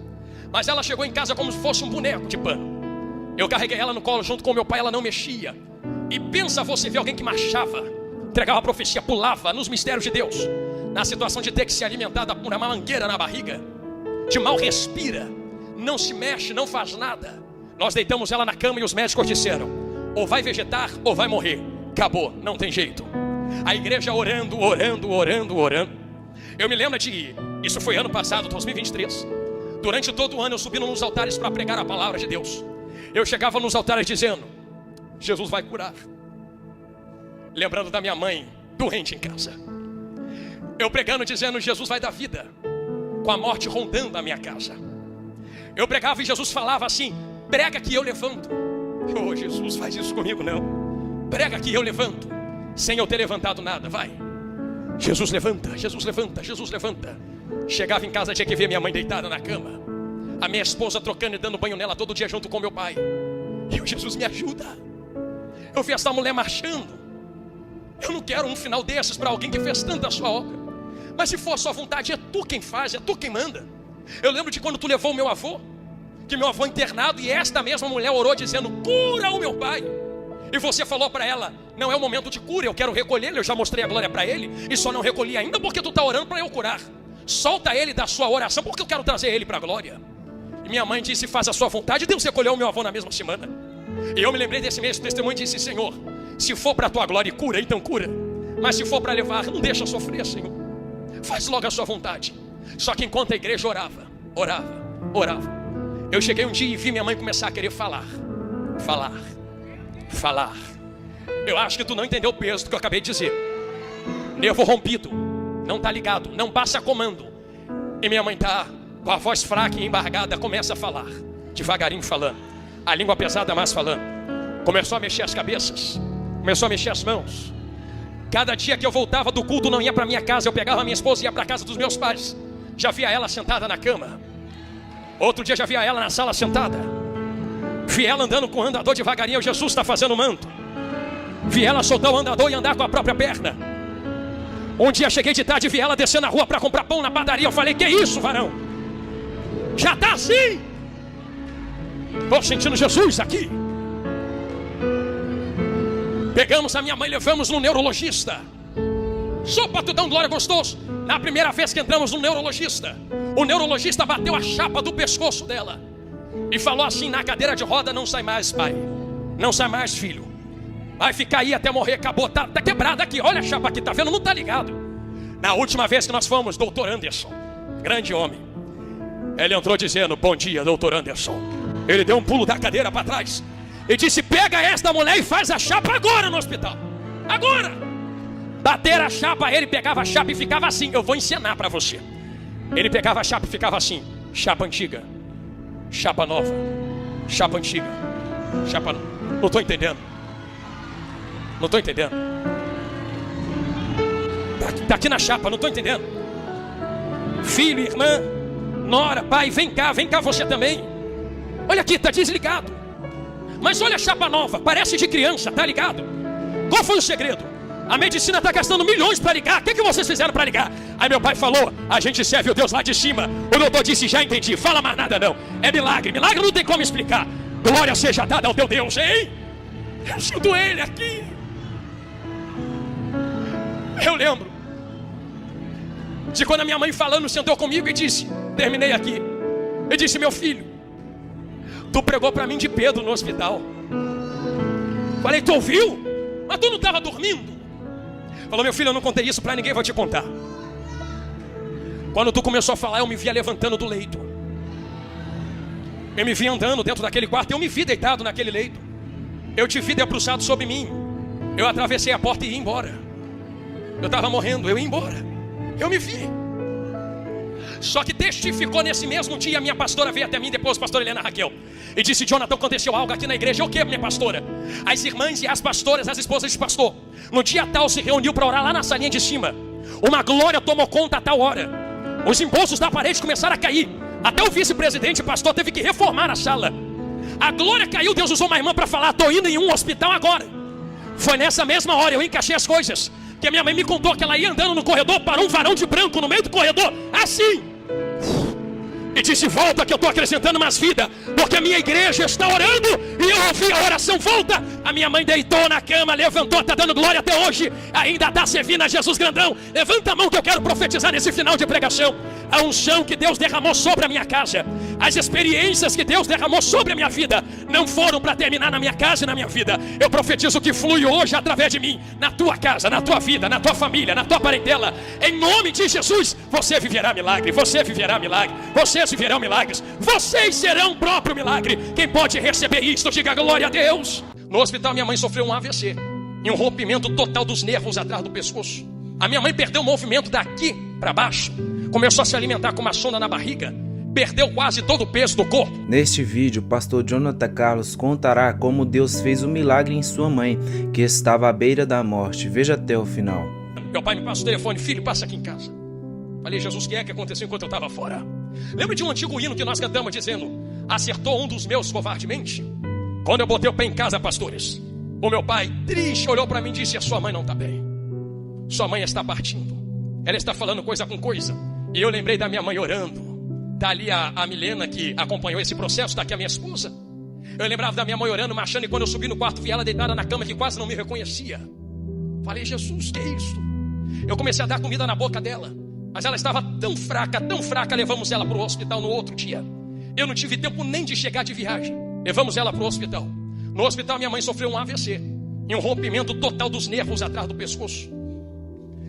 Mas ela chegou em casa como se fosse um boneco de pano. Eu carreguei ela no colo junto com meu pai, ela não mexia. E pensa você ver alguém que marchava, entregava a profecia, pulava nos mistérios de Deus, na situação de ter que se alimentar por uma mangueira na barriga, de mal respira, não se mexe, não faz nada. Nós deitamos ela na cama e os médicos disseram: ou vai vegetar ou vai morrer. Acabou, não tem jeito. A igreja orando, orando, orando, orando. Eu me lembro de, isso foi ano passado, 2023. Durante todo o ano eu subindo nos altares para pregar a palavra de Deus. Eu chegava nos altares dizendo: Jesus vai curar. Lembrando da minha mãe doente em casa. Eu pregando dizendo: Jesus vai dar vida, com a morte rondando a minha casa. Eu pregava e Jesus falava assim: prega que eu levanto. Oh, Jesus, faz isso comigo não. Prega que eu levanto, sem eu ter levantado nada, vai. Jesus levanta, Jesus levanta, Jesus levanta. Chegava em casa, tinha que ver minha mãe deitada na cama, a minha esposa trocando e dando banho nela todo dia junto com meu pai. E eu: Jesus, me ajuda. Eu vi essa mulher marchando. Eu não quero um final desses para alguém que fez tanta sua obra. Mas se for a sua vontade, é tu quem faz, é tu quem manda. Eu lembro de quando tu levou o meu avô, que meu avô internado, e esta mesma mulher orou dizendo: cura o meu pai. E você falou para ela: não é o momento de cura, eu quero recolher ele, eu já mostrei a glória para ele, e só não recolhi ainda porque tu está orando para eu curar. Solta ele da sua oração, porque eu quero trazer ele para a glória. E minha mãe disse: faz a sua vontade. Deus recolheu o meu avô na mesma semana. E eu me lembrei desse mesmo testemunho e disse: Senhor, se for para a tua glória, cura, então cura. Mas se for para levar, não deixa sofrer, Senhor. Faz logo a sua vontade. Só que enquanto a igreja orava, orava, orava, eu cheguei um dia e vi minha mãe começar a querer falar. Falar, falar. Eu acho que tu não entendeu o peso do que eu acabei de dizer. Nervo rompido, não tá ligado, não passa comando. E minha mãe tá com a voz fraca e embargada, começa a falar, devagarinho falando, a língua pesada mais falando. Começou a mexer as cabeças, começou a mexer as mãos. Cada dia que eu voltava do culto, não ia para minha casa, eu pegava a minha esposa e ia para casa dos meus pais. Já via ela sentada na cama. Outro dia já via ela na sala sentada. Vi ela andando com o andador devagarinho. Jesus está fazendo manto. Vi ela soltar o andador e andar com a própria perna. Um dia cheguei de tarde e vi ela descer na rua para comprar pão na padaria. Eu falei: que isso, varão? Já está assim? Estou sentindo Jesus aqui. Pegamos a minha mãe e levamos no neurologista. Só para tu dar um glória gostoso. Na primeira vez que entramos no neurologista, o neurologista bateu a chapa do pescoço dela e falou assim: na cadeira de roda não sai mais, pai. Não sai mais, filho. Vai ficar aí até morrer, acabou, tá quebrada aqui. Olha a chapa aqui, tá vendo? Não tá ligado. Na última vez que nós fomos, doutor Anderson, grande homem, ele entrou dizendo: bom dia, doutor Anderson. Ele deu um pulo da cadeira para trás e disse: pega esta mulher e faz a chapa agora no hospital. Agora. Bateram a chapa, ele pegava a chapa e ficava assim. Eu vou ensinar para você. Ele pegava a chapa e ficava assim: chapa antiga, chapa nova, chapa antiga, chapa nova. Não estou entendendo. Não estou entendendo. Tá aqui na chapa, não estou entendendo. Filho, irmã, nora, pai, vem cá você também. Olha aqui, tá desligado. Mas olha a chapa nova, parece de criança, tá ligado? Qual foi o segredo? A medicina está gastando milhões para ligar. O que vocês fizeram para ligar? Aí meu pai falou: a gente serve o Deus lá de cima. O doutor disse: já entendi, fala mais nada não. É milagre, milagre não tem como explicar. Glória seja dada ao teu Deus, hein? Eu sinto ele aqui. Eu lembro de quando a minha mãe falando sentou comigo e disse, terminei aqui, e disse: meu filho, tu pregou para mim de Pedro no hospital. Falei: tu ouviu? Mas tu não estava dormindo? Falou: meu filho, eu não contei isso para ninguém, vou te contar. Quando tu começou a falar, eu me via levantando do leito. Eu me vi andando dentro daquele quarto, eu me vi deitado naquele leito. Eu te vi debruçado sobre mim. Eu atravessei a porta e ia embora. Eu estava morrendo, eu ia embora. Eu me vi. Só que testificou nesse mesmo dia. A minha pastora veio até mim, depois a pastora Helena Raquel, e disse: Jonathan, aconteceu algo aqui na igreja. O que, minha pastora? As irmãs e as pastoras, as esposas de pastor, no dia tal se reuniu para orar lá na salinha de cima. Uma glória tomou conta a tal hora. Os embolsos da parede começaram a cair. Até o vice-presidente pastor teve que reformar a sala. A glória caiu, Deus usou uma irmã para falar: estou indo em um hospital agora. Foi nessa mesma hora, eu encaixei as coisas, que a minha mãe me contou que ela ia andando no corredor, parou um varão de branco no meio do corredor, assim, e disse: volta que eu estou acrescentando mais vida, porque a minha igreja está orando. E eu ouvi a oração: volta. A minha mãe deitou na cama, levantou, está dando glória até hoje, ainda está servindo a Jesus grandão. Levanta a mão que eu quero profetizar nesse final de pregação. A unção que Deus derramou sobre a minha casa, as experiências que Deus derramou sobre a minha vida, não foram para terminar na minha casa e na minha vida. Eu profetizo que flui hoje através de mim, na tua casa, na tua vida, na tua família, na tua parentela. Em nome de Jesus, você viverá milagre, você viverá milagre, vocês viverão milagres, vocês serão o próprio milagre. Quem pode receber isto, diga glória a Deus. No hospital minha mãe sofreu um AVC e um rompimento total dos nervos atrás do pescoço. A minha mãe perdeu o movimento daqui para baixo, começou a se alimentar com uma sonda na barriga, perdeu quase todo o peso do corpo. Neste vídeo, o pastor Jonathan Carlos contará como Deus fez um milagre em sua mãe, que estava à beira da morte. Veja até o final. Meu pai me passa o telefone: filho, passa aqui em casa. Falei: Jesus, o que é que aconteceu enquanto eu estava fora? Lembra de um antigo hino que nós cantamos dizendo: acertou um dos meus covardemente? Quando eu botei o pé em casa, pastores, o meu pai, triste, olhou para mim e disse: a sua mãe não está bem, sua mãe está partindo, ela está falando coisa com coisa. E eu lembrei da minha mãe orando. Está ali a Milena, que acompanhou esse processo, está aqui a minha esposa. Eu lembrava da minha mãe orando, marchando, e quando eu subi no quarto vi ela deitada na cama, que quase não me reconhecia. Falei: Jesus, que é isso? Eu comecei a dar comida na boca dela, mas ela estava tão fraca, levamos ela para o hospital no outro dia. Eu não tive tempo nem de chegar de viagem, levamos ela para o hospital. No hospital minha mãe sofreu um AVC e um rompimento total dos nervos atrás do pescoço.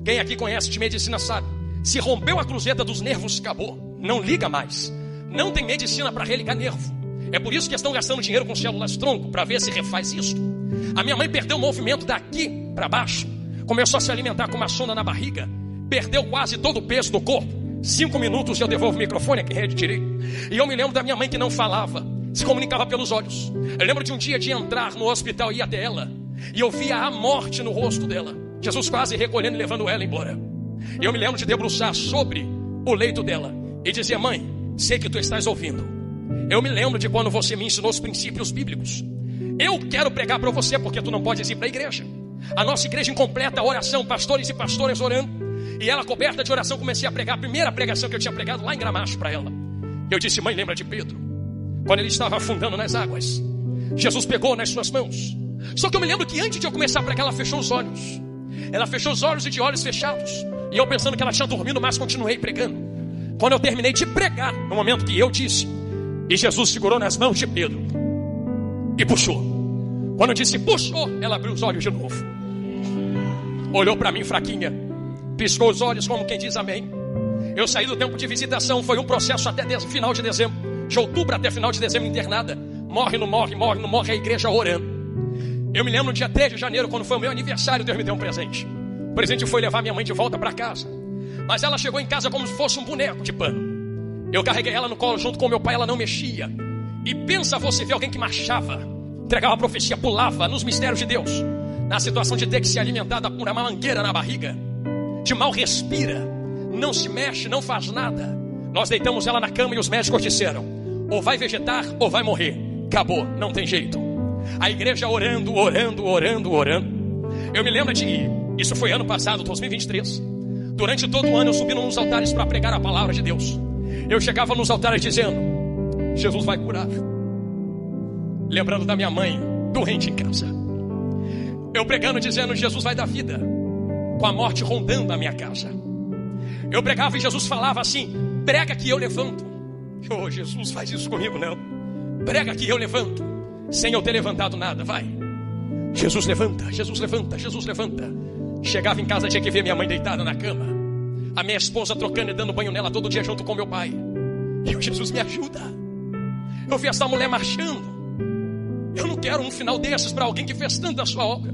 Quem aqui conhece de medicina sabe, se rompeu a cruzeta dos nervos, acabou, não liga mais, não tem medicina para religar nervo. É por isso que estão gastando dinheiro com células tronco, para ver se refaz isso. A minha mãe perdeu o movimento daqui para baixo, começou a se alimentar com uma sonda na barriga, perdeu quase todo o peso do corpo. 5 minutos eu devolvo o microfone aqui, rede direito. E eu me lembro da minha mãe que não falava, se comunicava pelos olhos. Eu lembro de um dia de entrar no hospital e ir até ela, e eu via a morte no rosto dela, Jesus quase recolhendo e levando ela embora. E eu me lembro de debruçar sobre o leito dela e dizer: mãe, sei que tu estás ouvindo. Eu me lembro de quando você me ensinou os princípios bíblicos. Eu quero pregar para você, porque tu não podes ir para a igreja. A nossa igreja incompleta, oração, pastores e pastoras orando. E ela, coberta de oração, comecei a pregar a primeira pregação que eu tinha pregado lá em Gramacho para ela. Eu disse: mãe, lembra de Pedro? Quando ele estava afundando nas águas, Jesus pegou nas suas mãos. Só que eu me lembro que antes de eu começar a pregar, ela fechou os olhos. Ela fechou os olhos, e de olhos fechados. E eu pensando que ela tinha dormido, mas continuei pregando. Quando eu terminei de pregar, no momento que eu disse, e Jesus segurou nas mãos de Pedro e puxou. Quando eu disse puxou, ela abriu os olhos de novo, olhou para mim fraquinha, piscou os olhos como quem diz amém. Eu saí do tempo de visitação, foi um processo até final de dezembro, de outubro até final de dezembro, internada. Morre, não morre, morre, não morre, a igreja orando. Eu me lembro no dia 3 de janeiro, quando foi o meu aniversário, Deus me deu um presente. O presente foi levar minha mãe de volta para casa, mas ela chegou em casa como se fosse um boneco de pano. Eu carreguei ela no colo junto com meu pai, ela não mexia. E pensa você ver alguém que marchava, entregava a profecia, pulava nos mistérios de Deus, na situação de ter que ser alimentada por uma mangueira na barriga, de mal respira, não se mexe, não faz nada. Nós deitamos ela na cama e os médicos disseram: ou vai vegetar ou vai morrer. Acabou, não tem jeito. A igreja orando. Eu me lembro de, isso foi ano passado, 2023. Durante todo o ano eu subi nos altares para pregar a palavra de Deus. Eu chegava nos altares dizendo: Jesus vai curar. Lembrando da minha mãe doente em casa. Eu pregando dizendo: Jesus vai dar vida, com a morte rondando a minha casa. Eu pregava e Jesus falava assim: prega que eu levanto. Oh, Jesus, faz isso comigo não. Prega que eu levanto, sem eu ter levantado nada, vai. Jesus levanta, Jesus levanta, Jesus levanta. Chegava em casa, tinha que ver minha mãe deitada na cama, a minha esposa trocando e dando banho nela todo dia junto com meu pai. E eu: Jesus, me ajuda. Eu vi essa mulher marchando. Eu não quero um final desses para alguém que fez tanto a sua obra.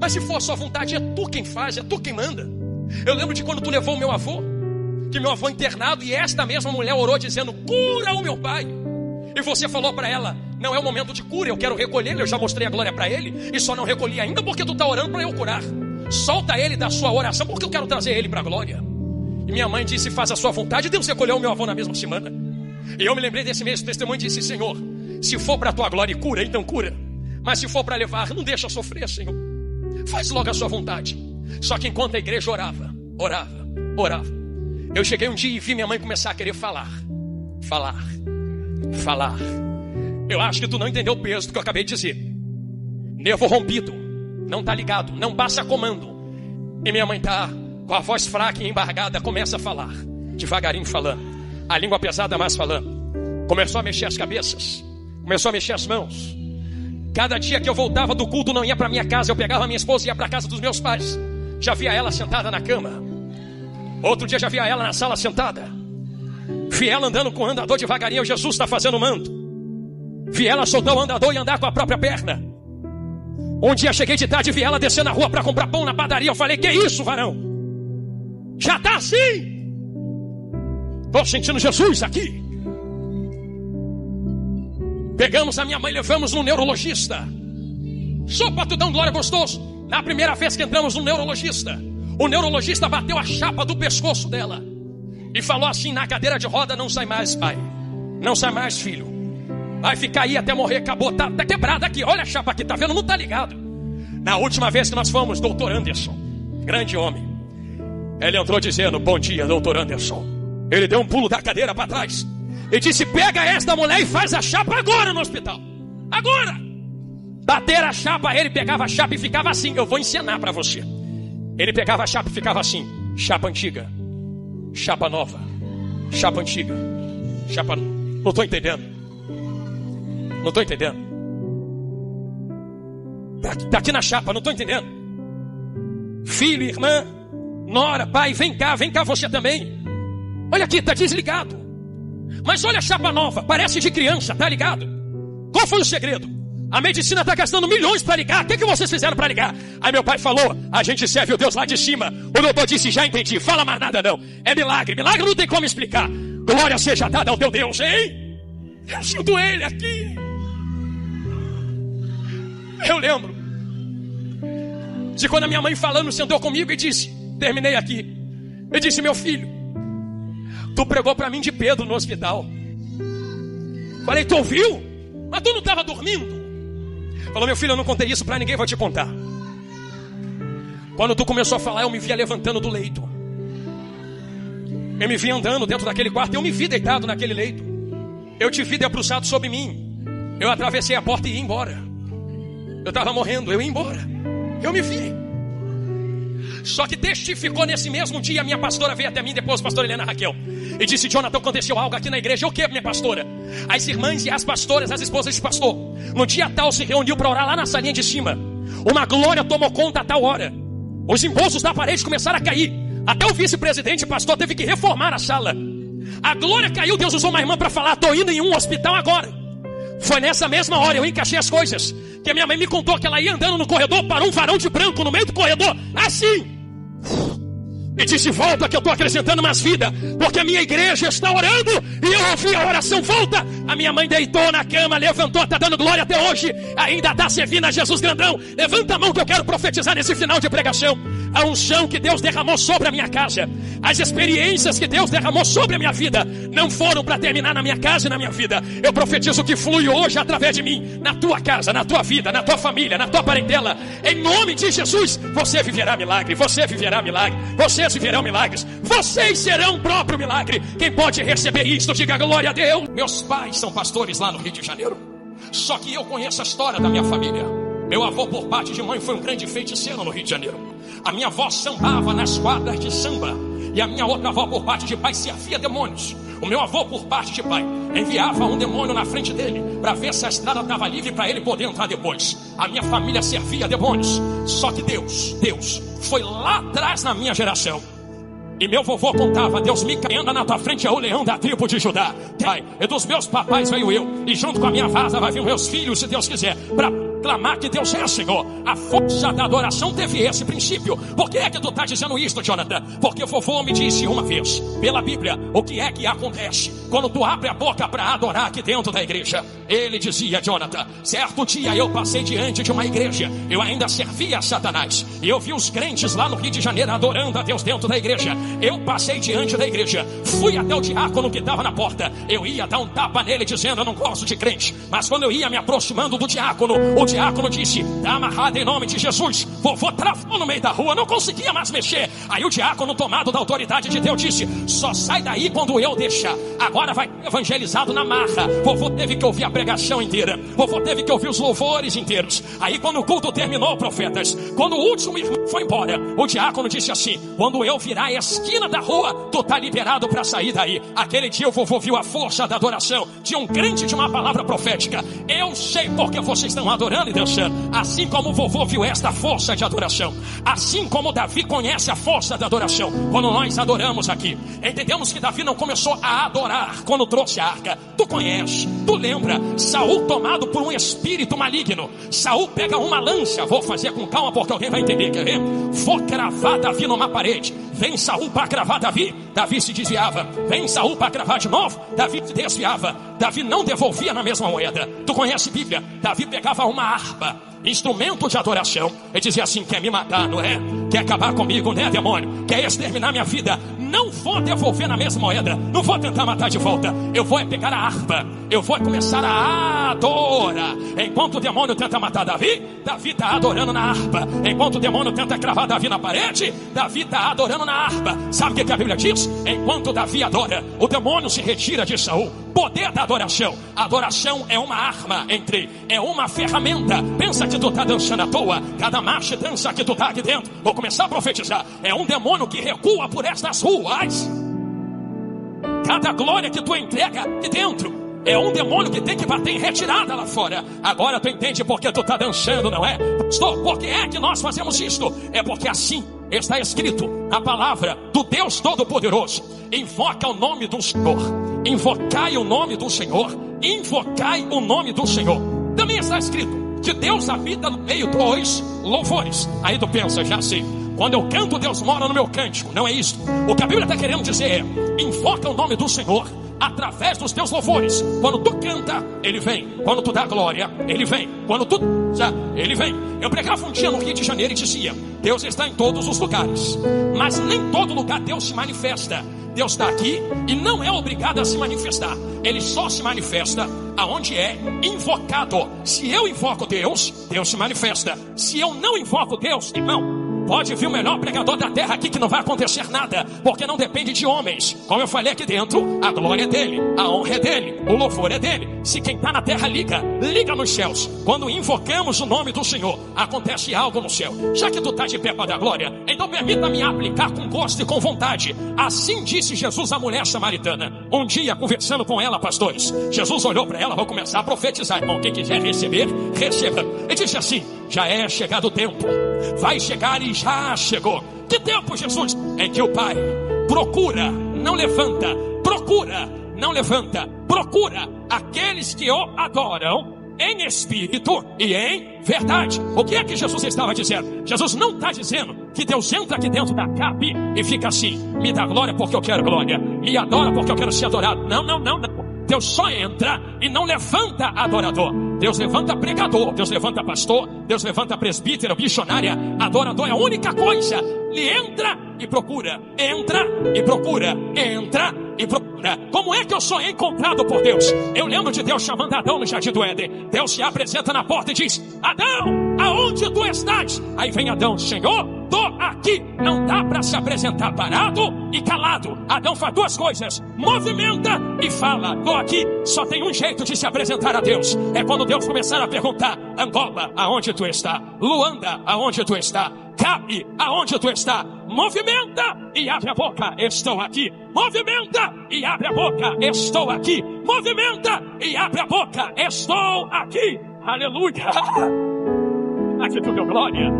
Mas se for a sua vontade, é tu quem faz, é tu quem manda. Eu lembro de quando tu levou o meu avô, que meu avô internado, e esta mesma mulher orou dizendo: cura o meu pai. E você falou para ela: não é o momento de cura, eu quero recolher ele, eu já mostrei a glória para ele, e só não recolhi ainda porque tu está orando para eu curar. Solta ele da sua oração, porque eu quero trazer ele para a glória. E minha mãe disse: faz a sua vontade. Deus recolheu o meu avô na mesma semana. E eu me lembrei desse mesmo testemunho e disse: Senhor, se for para a tua glória e cura, então cura. Mas se for para levar, não deixa sofrer, Senhor. Faz logo a sua vontade. Só que enquanto a igreja orava, eu cheguei um dia e vi minha mãe começar a querer falar. Eu acho que tu não entendeu o peso do que eu acabei de dizer. Nervo rompido, não tá ligado, não passa comando. E minha mãe tá com a voz fraca e embargada, começa a falar, devagarinho falando, a língua pesada mais falando. Começou a mexer as cabeças, começou a mexer as mãos. Cada dia que eu voltava do culto, não ia para minha casa, eu pegava minha esposa e ia para casa dos meus pais. Já via ela sentada na cama. Outro dia já via ela na sala sentada. Vi ela andando com o andador devagarinho, Jesus está fazendo manto. Vi ela soltar o andador e andar com a própria perna. Um dia cheguei de tarde e vi ela descer na rua para comprar pão na padaria. Eu falei, que isso, varão? Já tá assim? Tô sentindo Jesus aqui. Pegamos a minha mãe e levamos no neurologista. Só para tu dar um glória gostoso. Na primeira vez que entramos no neurologista, o neurologista bateu a chapa do pescoço dela e falou assim, na cadeira de roda, não sai mais, pai. Não sai mais, filho. Vai ficar aí até morrer, acabou, tá quebrada aqui. Olha a chapa aqui, tá vendo? Não tá ligado. Na última vez que nós fomos, doutor Anderson, grande homem, ele entrou dizendo, bom dia, doutor Anderson. Ele deu um pulo da cadeira para trás e disse, pega esta mulher e faz a chapa agora no hospital. Agora. Bater a chapa, ele pegava a chapa e ficava assim. Eu vou ensinar para você. Ele pegava a chapa e ficava assim. Chapa antiga, chapa nova, chapa antiga, chapa... Não estou entendendo. Não estou entendendo. Tá aqui na chapa, não estou entendendo. Filho, irmã, nora, pai, vem cá você também. Olha aqui, tá desligado. Mas olha a chapa nova, parece de criança, tá ligado? Qual foi o segredo? A medicina está gastando milhões para ligar. O que vocês fizeram para ligar? Aí meu pai falou, a gente serve o Deus lá de cima. O doutor disse, já entendi, fala mais nada não. É milagre, milagre não tem como explicar. Glória seja dada ao teu Deus, hein? Eu sinto ele aqui. Eu lembro de quando a minha mãe falando sentou comigo e disse, terminei aqui. Eu disse, meu filho, tu pregou para mim de Pedro no hospital. Falei, tu ouviu? Mas tu não estava dormindo? Falou, meu filho, eu não contei isso pra ninguém, vou te contar. Quando tu começou a falar, eu me via levantando do leito. Eu me vi andando dentro daquele quarto, eu me vi deitado naquele leito. Eu te vi debruçado sobre mim. Eu atravessei a porta e ia embora. Eu estava morrendo, eu ia embora. Eu me vi. Só que testificou nesse mesmo dia, a minha pastora veio até mim, depois a pastora Helena Raquel, e disse, Jonathan, aconteceu algo aqui na igreja. O que, minha pastora? As irmãs e as pastoras, as esposas de pastor, no dia tal se reuniu para orar lá na salinha de cima. Uma glória tomou conta a tal hora. Os embolsos da parede começaram a cair. Até o vice-presidente pastor teve que reformar a sala. A glória caiu, Deus usou uma irmã para falar, estou indo em um hospital agora. Foi nessa mesma hora, eu encaixei as coisas, que a minha mãe me contou que ela ia andando no corredor, parou um varão de branco no meio do corredor, assim. E disse, volta que eu estou acrescentando mais vida, porque a minha igreja está orando. E eu ouvi a oração, volta. A minha mãe deitou na cama, levantou, está dando glória até hoje. Ainda está servindo a Jesus grandão. Levanta a mão que eu quero profetizar nesse final de pregação. A unção que Deus derramou sobre a minha casa, as experiências que Deus derramou sobre a minha vida, não foram para terminar na minha casa e na minha vida. Eu profetizo que flui hoje através de mim, na tua casa, na tua vida, na tua família, na tua parentela. Em nome de Jesus, você viverá milagre, você viverá milagre, vocês viverão milagres, vocês serão o próprio milagre. Quem pode receber isto, diga glória a Deus. Meus pais são pastores lá no Rio de Janeiro, só que eu conheço a história da minha família. Meu avô por parte de mãe foi um grande feiticeiro no Rio de Janeiro. A minha avó sambava nas quadras de samba, e a minha outra avó por parte de pai servia demônios. O meu avô por parte de pai enviava um demônio na frente dele para ver se a estrada estava livre para ele poder entrar depois. A minha família servia demônios. Só que Deus foi lá atrás na minha geração. E meu vovô contava, Deus me anda na tua frente é o leão da tribo de Judá. Pai, e dos meus papais veio eu, e junto com a minha vaza vai vir meus filhos, se Deus quiser, para clamar que Deus é Senhor. A força da adoração teve esse princípio. Por que é que tu está dizendo isto, Jonathan? Porque vovô me disse uma vez, pela Bíblia, o que é que acontece quando tu abre a boca para adorar aqui dentro da igreja. Ele dizia, Jonathan, certo dia eu passei diante de uma igreja, eu ainda servia a Satanás, e eu vi os crentes lá no Rio de Janeiro adorando a Deus dentro da igreja. Eu passei diante da igreja, fui até o diácono que estava na porta. Eu ia dar um tapa nele dizendo: eu não gosto de crente. Mas quando eu ia me aproximando do diácono, o diácono disse: está amarrado em nome de Jesus. Vovô travou no meio da rua, não conseguia mais mexer. Aí o diácono, tomado da autoridade de Deus, disse: só sai daí quando eu deixar. Agora vai evangelizado na marra. Vovô teve que ouvir a pregação inteira, vovô teve que ouvir os louvores inteiros. Aí quando o culto terminou, profetas, quando o último irmão foi embora, o diácono disse assim: quando eu virar a esquina da rua, tu tá liberado para sair daí. Aquele dia o vovô viu a força da adoração de um crente, de uma palavra profética. Eu sei porque vocês estão adorando e dançando, assim como o vovô viu esta força de adoração, assim como Davi conhece a força da adoração. Quando nós adoramos aqui, entendemos que Davi não começou a adorar quando trouxe a arca. Tu conhece, tu lembra, Saul tomado por um espírito maligno. Saul pega uma lança, vou fazer com calma porque alguém vai entender, quer ver? Vou cravar Davi numa parede. Vem Saul para cravar Davi, Davi se desviava. Vem Saul para cravar de novo, Davi se desviava. Davi não devolvia na mesma moeda. Tu conhece a Bíblia? Davi pegava uma harpa, instrumento de adoração, e dizia assim: quer me matar, não é? Quer acabar comigo, né, demônio? Quer exterminar minha vida? Não vou devolver na mesma moeda, não vou tentar matar de volta. Eu vou pegar a harpa, eu vou começar a adorar. Enquanto o demônio tenta matar Davi, Davi está adorando na harpa. Enquanto o demônio tenta cravar Davi na parede, Davi está adorando na harpa. Sabe o que a Bíblia diz? Enquanto Davi adora, o demônio se retira de Saul. Poder da adoração. A adoração é uma arma, é uma ferramenta. Pensa que tu tá dançando à toa. Cada marcha dança que tu tá aqui dentro. Vou começar a profetizar. É um demônio que recua por estas ruas. Cada glória que tu entrega aqui dentro é um demônio que tem que bater em retirada lá fora. Agora tu entende porque tu tá dançando, não é? Pastor, por que é que nós fazemos isto? É porque assim está escrito na palavra do Deus Todo-Poderoso: invoca o nome do Senhor, invocai o nome do Senhor, invocai o nome do Senhor. Também está escrito que Deus habita no meio dos louvores. Aí tu pensa: já sei, quando eu canto, Deus mora no meu cântico. Não é isso. O que a Bíblia está querendo dizer é: invoca o nome do Senhor através dos teus louvores. Quando tu canta, Ele vem. Quando tu dá glória, Ele vem. Quando tu dança, Ele vem. Eu pregava um dia no Rio de Janeiro e dizia: Deus está em todos os lugares, mas nem todo lugar Deus se manifesta. Deus está aqui e não é obrigado a se manifestar. Ele só se manifesta aonde é invocado. Se eu invoco Deus, Deus se manifesta. Se eu não invoco Deus, irmão, pode vir o melhor pregador da terra aqui que não vai acontecer nada, porque não depende de homens. Como eu falei aqui dentro, a glória é dele, a honra é dele, o louvor é dele. Se quem está na terra liga nos céus. Quando invocamos o nome do Senhor, acontece algo no céu. Já que tu está de pé para dar glória, então permita-me aplicar com gosto e com vontade. Assim disse Jesus à mulher samaritana. Um dia, conversando com ela, pastores, Jesus olhou para ela: vou começar a profetizar, irmão. Quem quiser receber, receba. Ele disse assim: já é chegado o tempo, vai chegar e já chegou. Que tempo, Jesus? Em que o Pai procura, não levanta, procura, não levanta, procura aqueles que o adoram em espírito e em verdade. O que é que Jesus estava dizendo? Jesus não está dizendo que Deus entra aqui dentro da cabe e fica assim: me dá glória porque eu quero glória, me adora porque eu quero ser adorado. Não. Deus só entra e não levanta adorador. Deus levanta pregador, Deus levanta pastor, Deus levanta presbítero, missionária. Adorador é a única coisa. Ele entra e procura, entra e procura, entra e procura. Como é que eu sou encontrado por Deus? Eu lembro de Deus chamando Adão no jardim do Éden. Deus se apresenta na porta e diz: Adão, aonde tu estás? Aí vem Adão: Senhor, tô aqui. Não dá para se apresentar parado e calado. Adão faz duas coisas: movimenta e fala. Tô aqui. Só tem um jeito de se apresentar a Deus. É quando Deus começar a perguntar: Angola, aonde tu está? Luanda, aonde tu está? Cabe, aonde tu está? Movimenta e abre a boca: estou aqui. Movimenta e abre a boca: estou aqui. Movimenta e abre a boca: estou aqui. Aleluia. Aqui tu deu glória.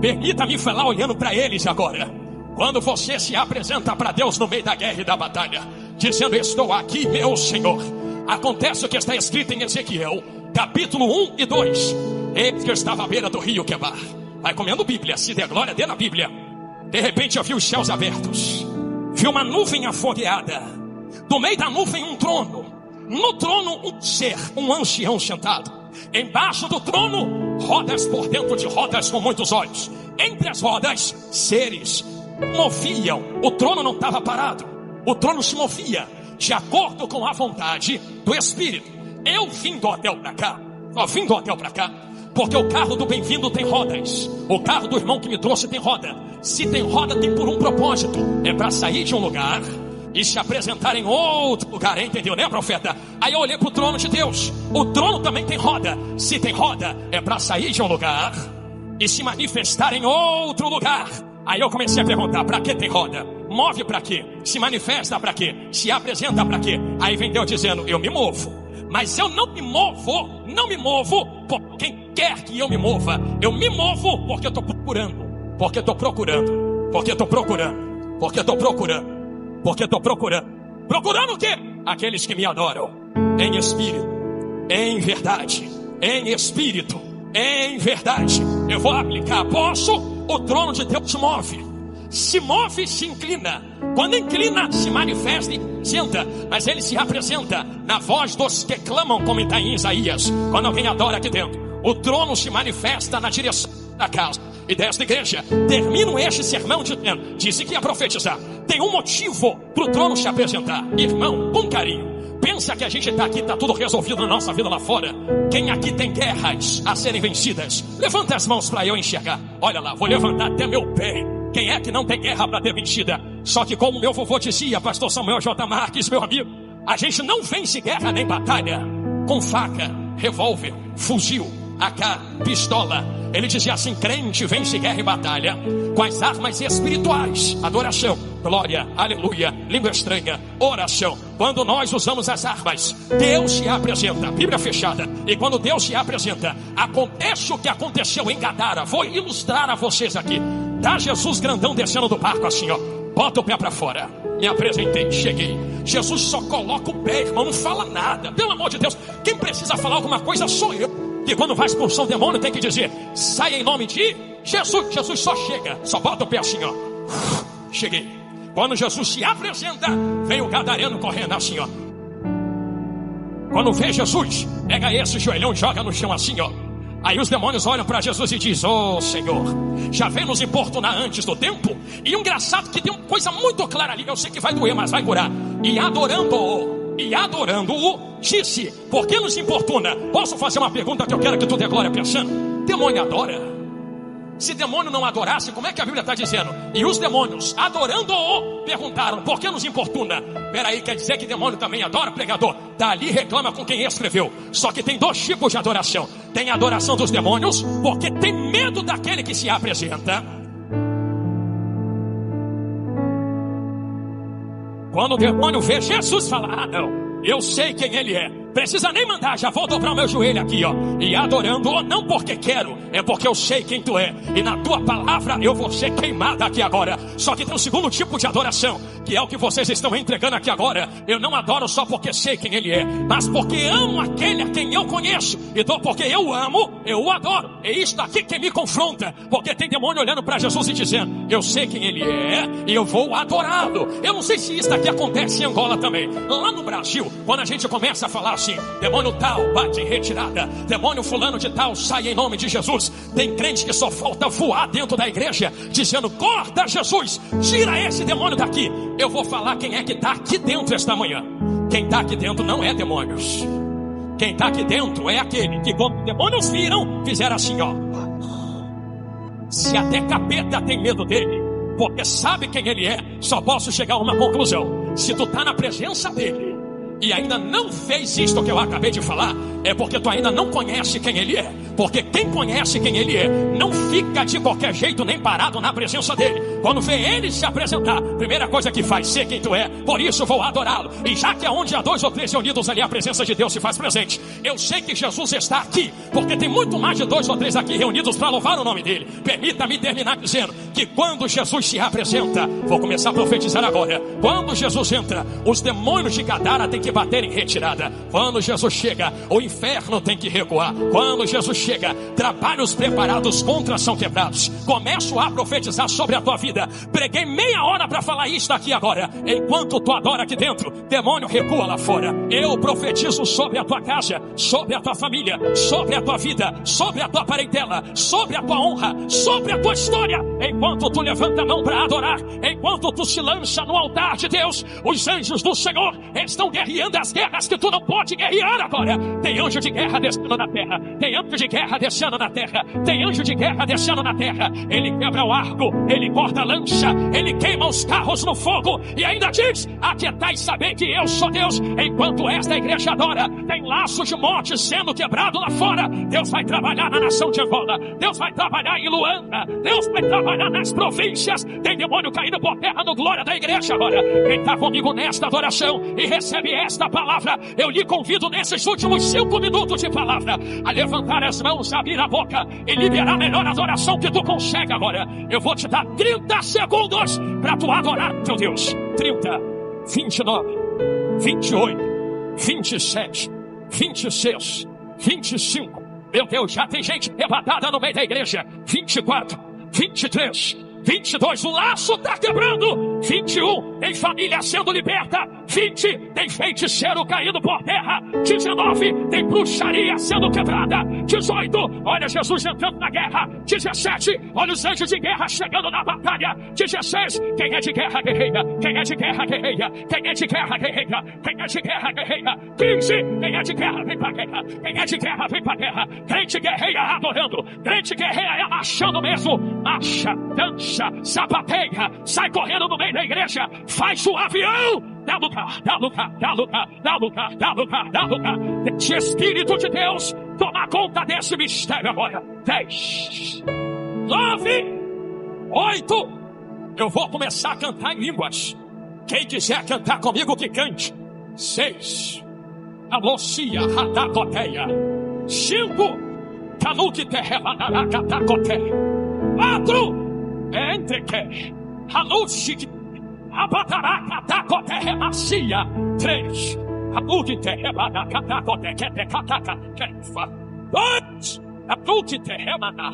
Permita-me falar olhando para eles agora. Quando você se apresenta para Deus no meio da guerra e da batalha, dizendo: estou aqui, meu Senhor, acontece o que está escrito em Ezequiel, capítulo 1 e 2. Eis que eu estava à beira do rio Quebar. Vai comendo Bíblia, se der glória, dê na Bíblia. De repente eu vi os céus abertos, vi uma nuvem afogueada, do meio da nuvem um trono, no trono um ser, um ancião sentado. Embaixo do trono, rodas por dentro de rodas com muitos olhos. Entre as rodas, seres moviam. O trono não estava parado. O trono se movia de acordo com a vontade do Espírito. Eu vim do hotel para cá. Vim do hotel para cá. Porque o carro do bem-vindo tem rodas. O carro do irmão que me trouxe tem roda. Se tem roda, tem por um propósito. É para sair de um lugar e se apresentar em outro lugar. Entendeu, né, profeta? Aí eu olhei para o trono de Deus. O trono também tem roda. Se tem roda, é para sair de um lugar e se manifestar em outro lugar. Aí eu comecei a perguntar: para que tem roda? Move para quê? Se manifesta para quê? Se apresenta para quê? Aí vem Deus dizendo: eu me movo. Mas eu não me movo por quem quer que eu me mova. Eu me movo porque eu estou procurando. Porque estou procurando. Porque estou procurando. Porque estou procurando. Porque estou procurando. Procurando o quê? Aqueles que me adoram. Em espírito. Em verdade. Em espírito. Em verdade. Eu vou aplicar. Posso? O trono de Deus se move. Se move, se inclina. Quando inclina, se manifesta e senta. Mas ele se apresenta na voz dos que clamam, como está em Isaías. Quando alguém adora aqui dentro, o trono se manifesta na direção da casa e desta igreja. Termino este sermão dizendo: disse que ia profetizar. Tem um motivo para o trono se apresentar. Irmão, com carinho, pensa que a gente está aqui, está tudo resolvido na nossa vida lá fora. Quem aqui tem guerras a serem vencidas? Levanta as mãos para eu enxergar. Olha lá, vou levantar até meu pé. Quem é que não tem guerra para ter vencida? Só que como meu vovô dizia, pastor Samuel J. Marques, meu amigo, a gente não vence guerra nem batalha com faca, revólver, fuzil, AK, pistola. Ele dizia assim: crente vence guerra e batalha com as armas espirituais: adoração, glória, aleluia, língua estranha, oração. Quando nós usamos as armas, Deus se apresenta. Bíblia fechada. E quando Deus se apresenta, acontece o que aconteceu em Gadara. Vou ilustrar a vocês aqui. Tá Jesus grandão descendo do barco assim, ó. Bota o pé para fora. Me apresentei, cheguei. Jesus só coloca o pé, irmão, não fala nada. Pelo amor de Deus, quem precisa falar alguma coisa sou eu. Que quando vai expulsar um demônio tem que dizer: sai em nome de Jesus. Jesus só chega, só bota o pé assim, ó. Cheguei. Quando Jesus se apresenta, vem o gadareno correndo assim, ó. Quando vê Jesus, pega esse joelhão e joga no chão assim, ó. Aí os demônios olham para Jesus e dizem: ô Senhor, já veio nos importunar antes do tempo? E o engraçado que tem uma coisa muito clara ali. Eu sei que vai doer, mas vai curar. E adorando-o, disse: por que nos importuna? Posso fazer uma pergunta que eu quero que tu dê glória pensando? Demônio adora? Se demônio não adorasse, como é que a Bíblia está dizendo? E os demônios, adorando-o, perguntaram: por que nos importuna? Peraí, quer dizer que demônio também adora, pregador? Dali reclama com quem escreveu. Só que tem dois tipos de adoração. Tem a adoração dos demônios, porque tem medo daquele que se apresenta. Quando o demônio vê Jesus, fala: ah não, eu sei quem ele é. Precisa nem mandar, já vou dobrar o meu joelho aqui, ó. E adorando-o, não porque quero, é porque eu sei quem tu é. E na tua palavra eu vou ser queimado aqui agora. Só que tem um segundo tipo de adoração, que é o que vocês estão entregando aqui agora. Eu não adoro só porque sei quem ele é, mas porque amo aquele a quem eu conheço. Então porque eu amo, eu o adoro. É isto aqui que me confronta. Porque tem demônio olhando para Jesus e dizendo: eu sei quem ele é e eu vou adorá-lo. Eu não sei se isso aqui acontece em Angola também. Lá no Brasil, quando a gente começa a falar assim: demônio tal, bate em retirada. Demônio fulano de tal, sai em nome de Jesus. Tem crente que só falta voar dentro da igreja, dizendo: corta Jesus, tira esse demônio daqui. Eu vou falar quem é que está aqui dentro esta manhã. Quem está aqui dentro não é demônios. Quem está aqui dentro é aquele que quando demônios viram, fizeram assim, ó. Se até capeta tem medo dele, porque sabe quem ele é, só posso chegar a uma conclusão: se tu está na presença dele e ainda não fez isto que eu acabei de falar, é porque tu ainda não conhece quem ele é. Porque quem conhece quem ele é não fica de qualquer jeito nem parado na presença dele. Quando vê ele se apresentar, primeira coisa que faz: sei quem tu é, por isso vou adorá-lo. E já que aonde há 2 ou 3 reunidos ali, a presença de Deus se faz presente. Eu sei que Jesus está aqui, porque tem muito mais de 2 ou 3 aqui reunidos para louvar o nome dele. Permita-me terminar dizendo que quando Jesus se apresenta, vou começar a profetizar agora. Quando Jesus entra, os demônios de Gadara têm que bater em retirada. Quando Jesus chega, o inferno inferno tem que recuar. Quando Jesus chega, trabalhos preparados contra são quebrados. Começo a profetizar sobre a tua vida. Preguei meia hora para falar isso aqui agora. Enquanto tu adora aqui dentro, demônio recua lá fora. Eu profetizo sobre a tua casa, sobre a tua família, sobre a tua vida, sobre a tua parentela, sobre a tua honra, sobre a tua história. Enquanto tu levanta a mão para adorar, enquanto tu se lança no altar de Deus, os anjos do Senhor estão guerreando as guerras que tu não pode guerrear agora. Tem anjo de guerra descendo na terra, tem anjo de guerra descendo na terra, tem anjo de guerra descendo na terra. Ele quebra o arco, ele corta a lança, ele queima os carros no fogo e ainda diz: aquietai e saber que eu sou Deus. Enquanto esta igreja adora, tem laços de morte sendo quebrado lá fora. Deus vai trabalhar na nação de Angola, Deus vai trabalhar em Luanda, Deus vai trabalhar nas províncias. Tem demônio caindo por terra no glória da igreja agora. Quem está comigo nesta adoração e recebe esta palavra, eu lhe convido nesses últimos 5 minutos de palavra a levantar as mãos, abrir a boca e liberar a melhor adoração que tu consegue agora. Eu vou te dar 30 segundos para tu adorar teu Deus. 30, 29, 28, 27, 26, 25. Meu Deus, já tem gente arrebatada no meio da igreja. 24, 23, 22, o laço está quebrando. 21, tem família sendo liberta. 20, tem feiticeiro caindo por terra. 19, tem bruxaria sendo quebrada. 18, olha Jesus entrando na guerra. 17, olha os anjos de guerra chegando na batalha. 16, quem é de guerra guerreira? Quem é de guerra guerreira? Quem é de guerra guerreira? Quem é de guerra guerreira? 15, quem é de guerra vem pra guerra. Quem é de guerra vem pra guerra. Crente guerreia adorando. Crente guerreia é marchando mesmo. Marcha, dança, sapateia, sai correndo no meio da igreja, faz o avião. Dá lugar, dá lugar, dá lugar, dá lugar, dá lugar, dá lugar. Deixa o Espírito de Deus tomar conta desse mistério agora. 10, 9, 8. Eu vou começar a cantar em línguas. Quem quiser cantar comigo que cante. 6, Alocia, Radacoteia. 5, Canuque Terrelanaracatacoteia. 4, Entreque, Haluxi, Abataracatacoteia Macia. 3, Abuque Terrelanacatacoteia. 2, Abuque Terremana,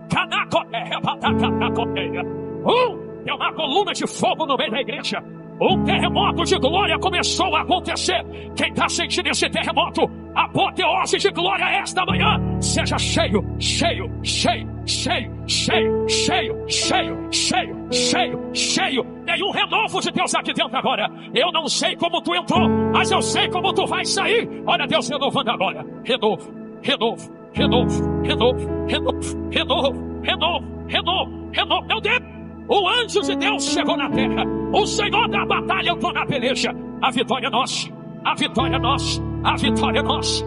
Canacoteia Batacatacoteia. 1, tem uma coluna de fogo no meio da igreja. Um terremoto de glória começou a acontecer. Quem está sentindo esse terremoto, apoteose de glória esta manhã. Seja cheio, cheio, cheio, cheio, cheio, cheio, cheio, cheio, cheio, cheio. Tem um renovo de Deus aqui dentro agora. Eu não sei como tu entrou, mas eu sei como tu vai sair. Olha Deus renovando agora. Renovo, renovo, renovo, renovo, renovo, renovo, renovo, renovo, renovo. Meu Deus! O anjo de Deus chegou na terra. O Senhor da batalha entrou na peleja. A vitória é nossa. A vitória é nossa. A vitória é nossa.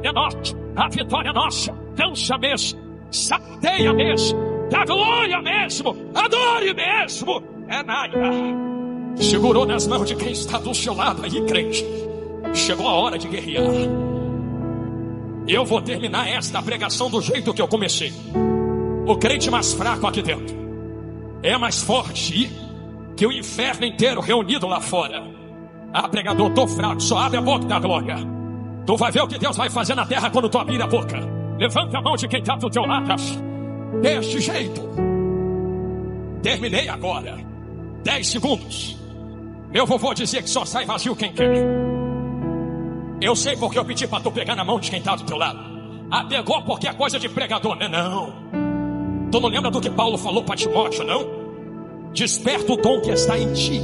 É nossa. A vitória é nossa. Dança mesmo. Sateia mesmo. Dá glória mesmo. Adore mesmo. É Naia. Segurou nas mãos de quem está do seu lado aí, crente. Chegou a hora de guerrear. Eu vou terminar esta pregação do jeito que eu comecei. O crente mais fraco aqui dentro é mais forte que o inferno inteiro reunido lá fora. Ah, pregador, tô fraco, só abre a boca da glória. Tu vai ver o que Deus vai fazer na terra quando tu abrir a boca. Levanta a mão de quem está do teu lado. Deste jeito. Terminei agora. 10 segundos. Meu vovô dizia que só sai vazio quem quer. Eu sei porque eu pedi para tu pegar na mão de quem está do teu lado. Ah, pegou porque é coisa de pregador, né? Não. Tu não lembra do que Paulo falou para Timóteo, não? Desperta o dom que está em ti,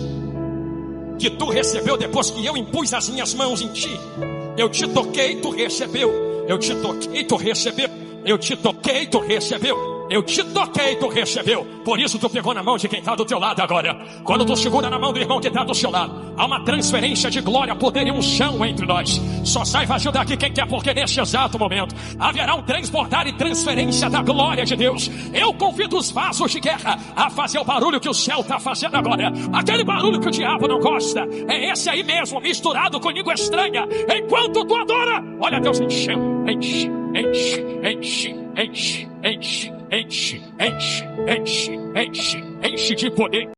que tu recebeu depois que eu impus as minhas mãos em ti. Eu te toquei, tu recebeu. Eu te toquei, tu recebeu. Eu te toquei, tu recebeu. Eu te toquei, tu recebeu. Por isso tu pegou na mão de quem está do teu lado agora. Quando tu segura na mão do irmão que está do seu lado, há uma transferência de glória, poder e unção entre nós. Só sai vazio daqui quem quer, porque neste exato momento haverá um transbordar e transferência da glória de Deus. Eu convido os vasos de guerra a fazer o barulho que o céu está fazendo agora. Aquele barulho que o diabo não gosta. É esse aí mesmo, misturado com língua estranha. Enquanto tu adora, olha Deus enchendo. Enche, enche, enche, enche, enche, enche, enche, enche, enche, enche de poder.